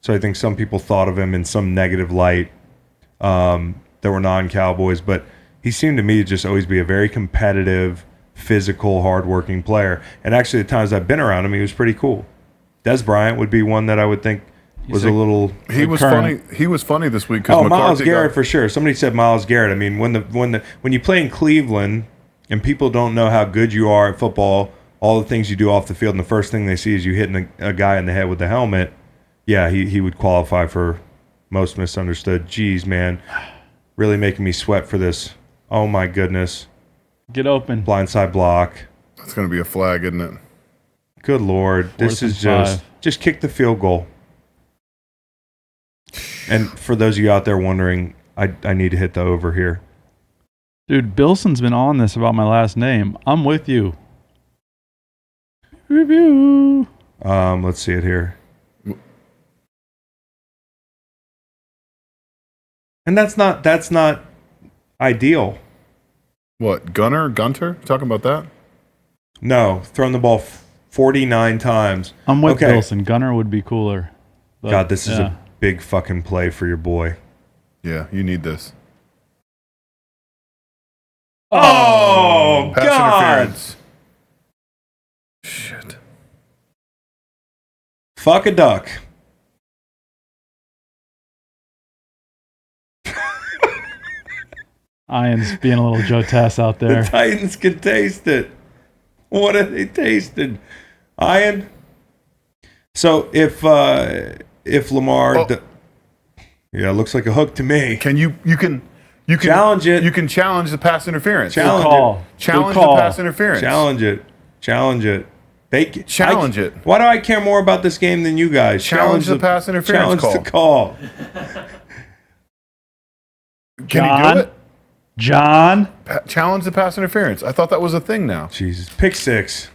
So I think some people thought of him in some negative light that were non-Cowboys. But he seemed to me to just always be a very competitive, physical, hardworking player. And actually, the times I've been around him, he was pretty cool. Des Bryant would be one that I would think was a little. He was current. funny. He was funny this week because Oh, Myles Garrett for sure. Somebody said Myles Garrett. I mean, when you play in Cleveland and people don't know how good you are at football, all the things you do off the field, and the first thing they see is you hitting a guy in the head with the helmet. Yeah, he would qualify for most misunderstood. Jeez, man, really making me sweat for this. Oh my goodness. Get open. Blindside block. That's going to be a flag, isn't it? Good Lord. This and is 5. just kick the field goal. And for those of you out there wondering, I need to hit the over here. Dude, Bilson's been on this about my last name. I'm with you. Review. Let's see it here. And that's not ideal. What, Gunter? Talking about that? No, thrown the ball 49 times. I'm with Okay. Bilson. Gunner would be cooler. But, God, this is yeah. a big fucking play for your boy. Yeah, you need this. Oh, Pass God. interference. Shit. Fuck a duck. Ian's being a little Joe Tess out The there. Titans can taste it. What are they tasting? Ian? So if Lamar... Oh. Yeah, it looks like a hook to me. Can you can Challenge it. You can challenge the pass interference. Challenge Good call. Challenge Good the call. pass interference. Challenge it. Bake it. Challenge it. Why do I care more about this game than you guys? Challenge the pass interference challenge call. the call. Can he John? do it? John. Challenge the pass interference. I thought that was a thing now. Jesus. Pick six.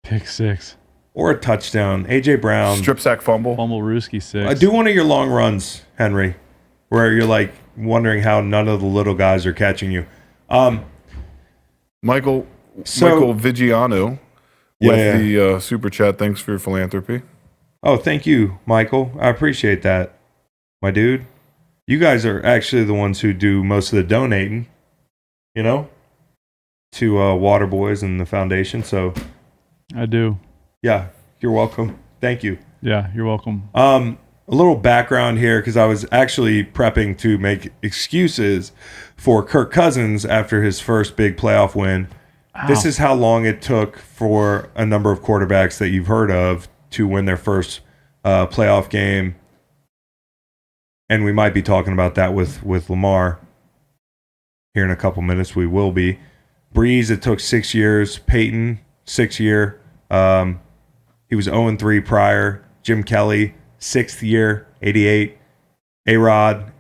Pick 6. Or a touchdown. A.J. Brown. Strip sack fumble. Fumble Rooski 6. Do one of your long runs, Henry, where you're like wondering how none of the little guys are catching you. Michael So- Vigiano Yeah, with yeah. the super chat. Thanks for your philanthropy. Oh, thank you, Michael. I appreciate that, my dude. You guys are actually the ones who do most of the donating, you know, to Waterboys and the foundation. So, I do. yeah, you're welcome. Thank you. Yeah, you're welcome. A little background here because I was actually prepping to make excuses for Kirk Cousins after his first big playoff win. This is how long it took for a number of quarterbacks that you've heard of to win their first playoff game. And we might be talking about that with Lamar here in a couple minutes. We will be. Breeze, it took 6 years. Peyton, 6 year. He was 0-3 prior. Jim Kelly, 6th year, 88. A-Rod,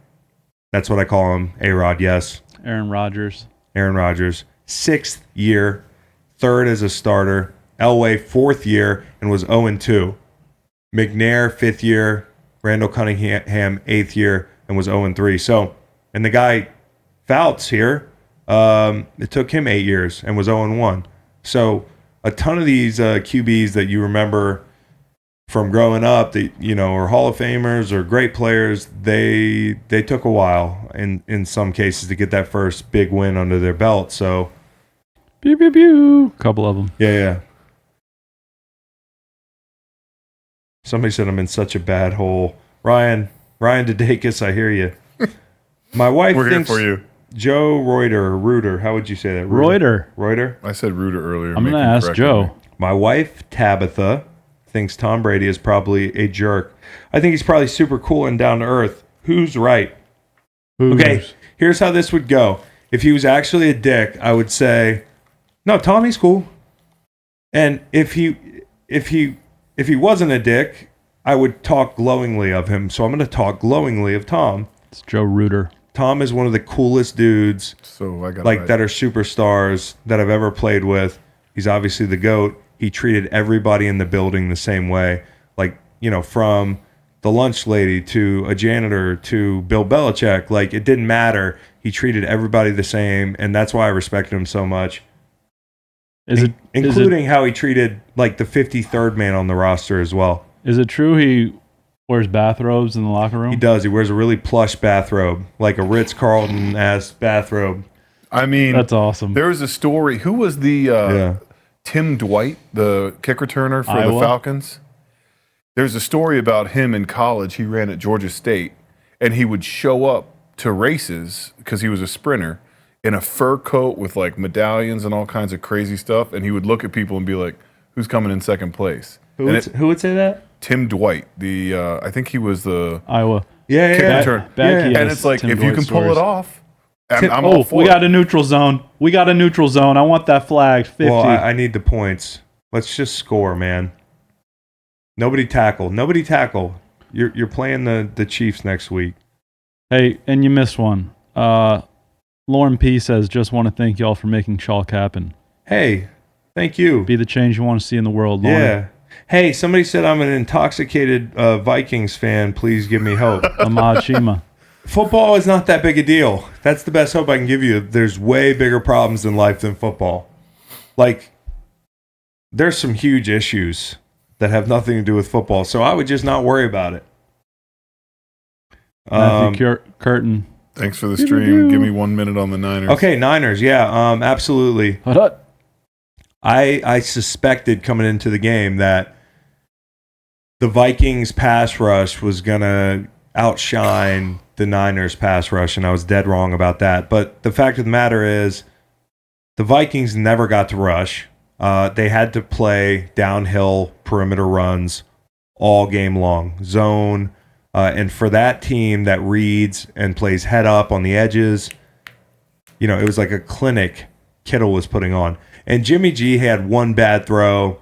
that's what I call him. A-Rod, yes. Aaron Rodgers. Aaron Rodgers, 6th year, 3rd as a starter. Elway, 4th year, and was 0-2. McNair, 5th year. Randall Cunningham, 8th year, and was 0-3. So, and the guy, Fouts here, it took him 8 years and was 0-1. So, a ton of these QBs that you remember from growing up that, you know, are Hall of Famers or great players, they took a while in some cases to get that first big win under their belt. So, Pew, pew, pew. Couple of them. yeah. Somebody said I'm in such a bad hole. Ryan Didakis, I hear you. My wife We're here thinks for you. Joe Reuter. How would you say that? Reuter. I said Reuter earlier. I'm going to Make him ask correct Joe. me. My wife, Tabitha, thinks Tom Brady is probably a jerk. I think he's probably super cool and down to earth. Who's right? Okay, here's how this would go. If he was actually a dick, I would say, no, Tommy's cool. And if he wasn't a dick, I would talk glowingly of him. So I'm going to talk glowingly of Tom. It's Joe Reuter. Tom is one of the coolest dudes So I got like right. that are superstars that I've ever played with. He's obviously the GOAT. He treated everybody in the building the same way. Like, you know, from the lunch lady to a janitor to Bill Belichick. Like, it didn't matter. He treated everybody the same, and that's why I respected him so much. Including how he treated, like, the 53rd man on the roster as well. Is it true he wears bathrobes in the locker room? He does. He wears a really plush bathrobe, like a Ritz-Carlton-ass bathrobe. I mean, That's awesome. There was a story. Who was the Tim Dwight, the kick returner for Iowa? the Falcons? There's a story about him in college. He ran at Georgia State, and he would show up to races because he was a sprinter in a fur coat with like medallions and all kinds of crazy stuff. And he would look at people and be like, "Who's coming in second place?" Who would say that? Tim Dwight. I think he was the Iowa. kick returner. Becky And has it's like, Tim if you Dwight can pull stories. it off, I'm all for we it. got a neutral zone. I want that flag. 50. Well, I need the points. Let's just score, man. Nobody tackle. You're playing the Chiefs next week. Hey, and you missed one. Lauren P says, just want to thank y'all for making Chalk happen. Hey, thank you. Be the change you want to see in the world, Lauren. Yeah. Hey, somebody said I'm an intoxicated Vikings fan. Please give me hope. Ahmad Shima. Football is not that big a deal. That's the best hope I can give you. There's way bigger problems in life than football. Like, there's some huge issues that have nothing to do with football, so I would just not worry about it. Matthew Curtin. Thanks for the stream. Give me 1 minute on the Niners. Okay, Niners, yeah, absolutely. What? I suspected coming into the game that the Vikings pass rush was going to outshine the Niners pass rush, and I was dead wrong about that. But the fact of the matter is the Vikings never got to rush. They had to play downhill perimeter runs all game long, zone. And for that team that reads and plays head up on the edges, you know, it was like a clinic Kittle was putting on. And Jimmy G had one bad throw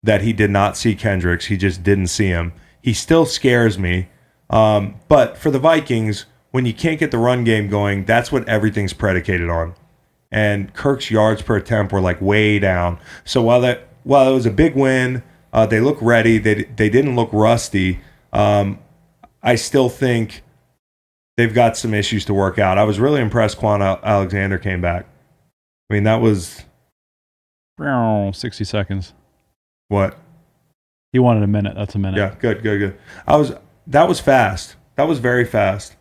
that he did not see Kendricks. He just didn't see him. He still scares me. But for the Vikings, when you can't get the run game going, that's what everything's predicated on. And Kirk's yards per attempt were like way down. So while it was a big win, they look ready. They didn't look rusty. I still think they've got some issues to work out. I was really impressed Quan Alexander came back. I mean, that was 60 seconds. what? He wanted a minute. That's a minute. Yeah, good. That was fast. That was very fast.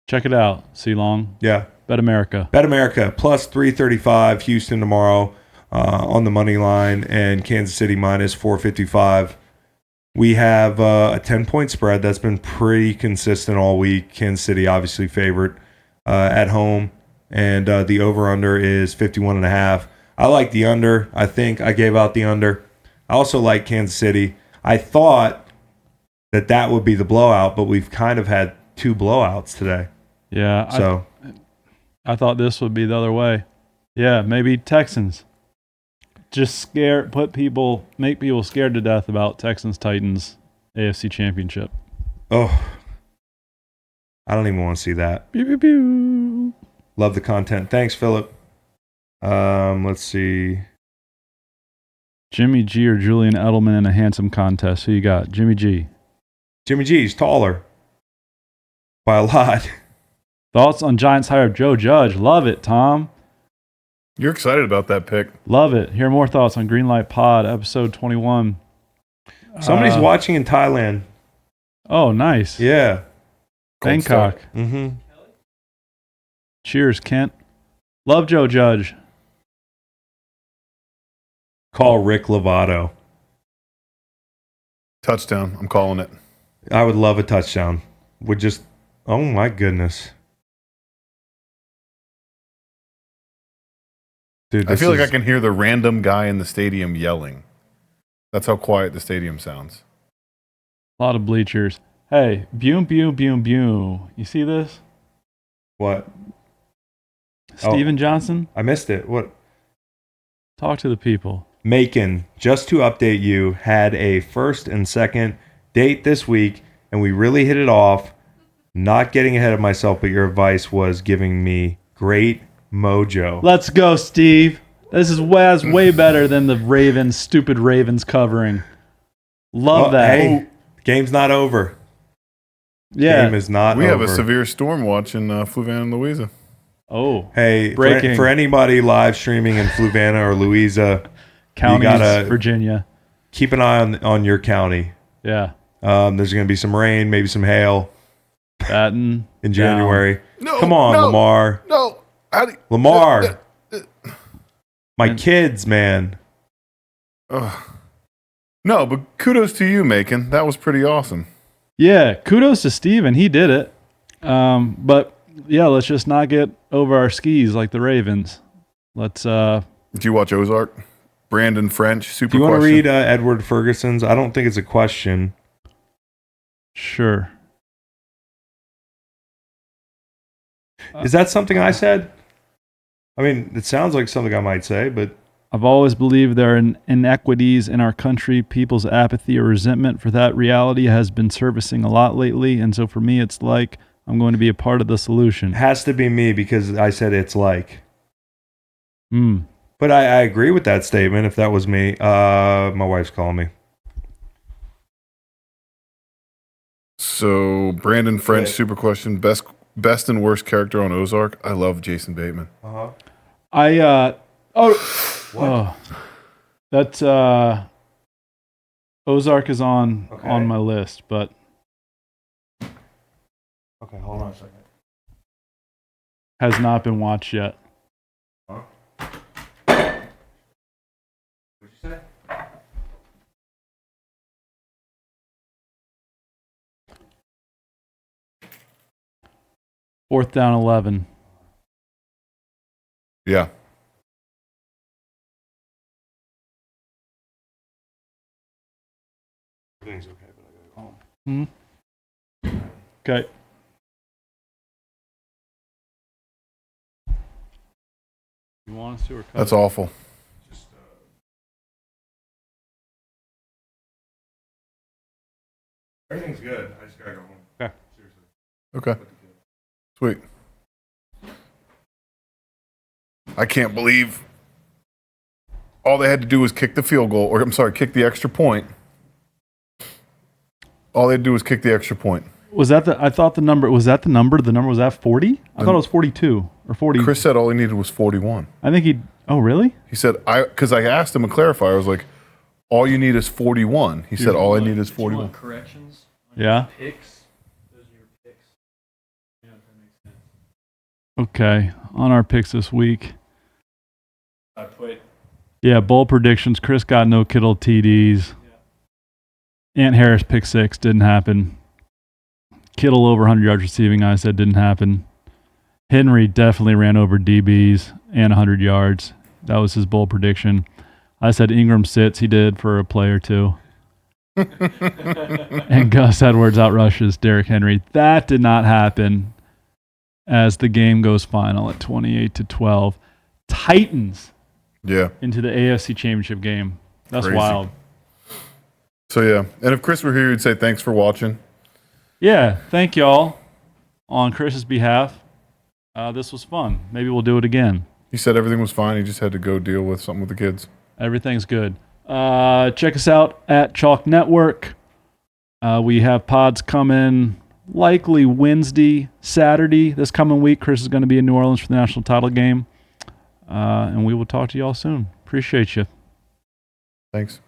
Check it out. See Long. Yeah. Bet America. Bet America plus 335. Houston tomorrow on the money line, and Kansas City minus 455. We have a 10-point spread that's been pretty consistent all week. Kansas City obviously favored at home, and the over-under is 51.5. I like the under. I think I gave out the under. I also like Kansas City. I thought that would be the blowout, but we've kind of had two blowouts today. Yeah. So I thought this would be the other way. Yeah, maybe Texans. Just make people scared to death about Texans-Titans AFC Championship. oh, I don't even want to see that. Pew, pew, pew. Love the content. Thanks, Philip. Let's see. Jimmy G or Julian Edelman in a handsome contest. Who you got? Jimmy G. Jimmy G's taller by a lot. Thoughts on Giants hire of Joe Judge? Love it, Tom. You're excited about that pick. Love it. Hear more thoughts on Greenlight Pod, episode 21. Somebody's watching in Thailand. Oh, nice. Yeah. Gold Bangkok. Mm-hmm. Cheers, Kent. Love Joe Judge. Call Rick Lovato. Touchdown. I'm calling it. I would love a touchdown. Would just, oh my goodness. Dude, I feel like I can hear the random guy in the stadium yelling. That's how quiet the stadium sounds. A lot of bleachers. Hey, boom, boom, boom, boom. You see this? What? Steven Johnson? I missed it. What? Talk to the people. Macon, just to update you, had a first and second date this week, and we really hit it off. Not getting ahead of myself, but your advice was giving me great mojo. Let's go, Steve. This is way better than the stupid Ravens covering. Love that. Hey, game's not over. Yeah. Game is not We over. have a severe storm watch in Fluvanna and Louisa. Oh. Hey, breaking. For anybody live streaming in Fluvanna or Louisa, Counties, you gotta Virginia. keep an eye on your county. Yeah. There's going to be some rain, maybe some hail Batten in January. No, Come on, no, Lamar. No. Lamar. My kids, man. No, but kudos to you, Macon. That was pretty awesome. Yeah, kudos to Steven. He did it. But yeah, let's just not get over our skis like the Ravens. Let's Did you watch Ozark? Brandon French, super Do you want to question. read Edward Ferguson's? I don't think it's a question. sure. Is that something I said? I mean, it sounds like something I might say, but I've always believed there are inequities in our country. People's apathy or resentment for that reality has been surfacing a lot lately. And so for me, it's like I'm going to be a part of the solution. it has to be me because I said it's like. Mm. But I agree with that statement if that was me. My wife's calling me. So, Brandon French, Yeah. super question. Best and worst character on Ozark? I love Jason Bateman. That's Ozark is on my list, but Okay, hold on a second. has not been watched yet. What'd you say? Fourth down 11. Yeah. Everything's okay, but I gotta go home. Okay. You want us to or cut That's it? awful. Everything's good. I just gotta go home. Okay. Seriously. Okay. Sweet. I can't believe all they had to do was kick the field goal, or I'm sorry, kick the extra point. All they had to do was kick the extra point. Was that the? I thought the number was that the number. The number was that 40. I thought it was 42 or 40. Chris said all he needed was 41. I think he. Oh, really? He said, because I asked him to clarify. I was like, all you need is 41. He said, all I need is If you want 41. corrections? on Yeah. your Picks. Those are your picks. Yeah, if that makes sense. Okay. On our picks this week. I put Yeah, bowl predictions. Chris got no Kittle TDs. Ant Harris pick 6 didn't happen. Kittle over 100 yards receiving. I said didn't happen. Henry definitely ran over DBs and 100 yards. That was his bowl prediction. I said Ingram sits. He did for a play or two. And Gus Edwards outrushes Derrick Henry. That did not happen as the game goes final at 28-12. Titans Yeah. into the AFC Championship game. That's Crazy. wild. So, yeah. And if Chris were here, he'd say thanks for watching. Yeah, thank y'all on Chris's behalf. This was fun. Maybe we'll do it again. He said everything was fine. He just had to go deal with something with the kids. Everything's good. Check us out at Chalk Network. We have pods coming likely Wednesday, Saturday. This coming week, Chris is going to be in New Orleans for the national title game. And we will talk to y'all soon. Appreciate you. Thanks.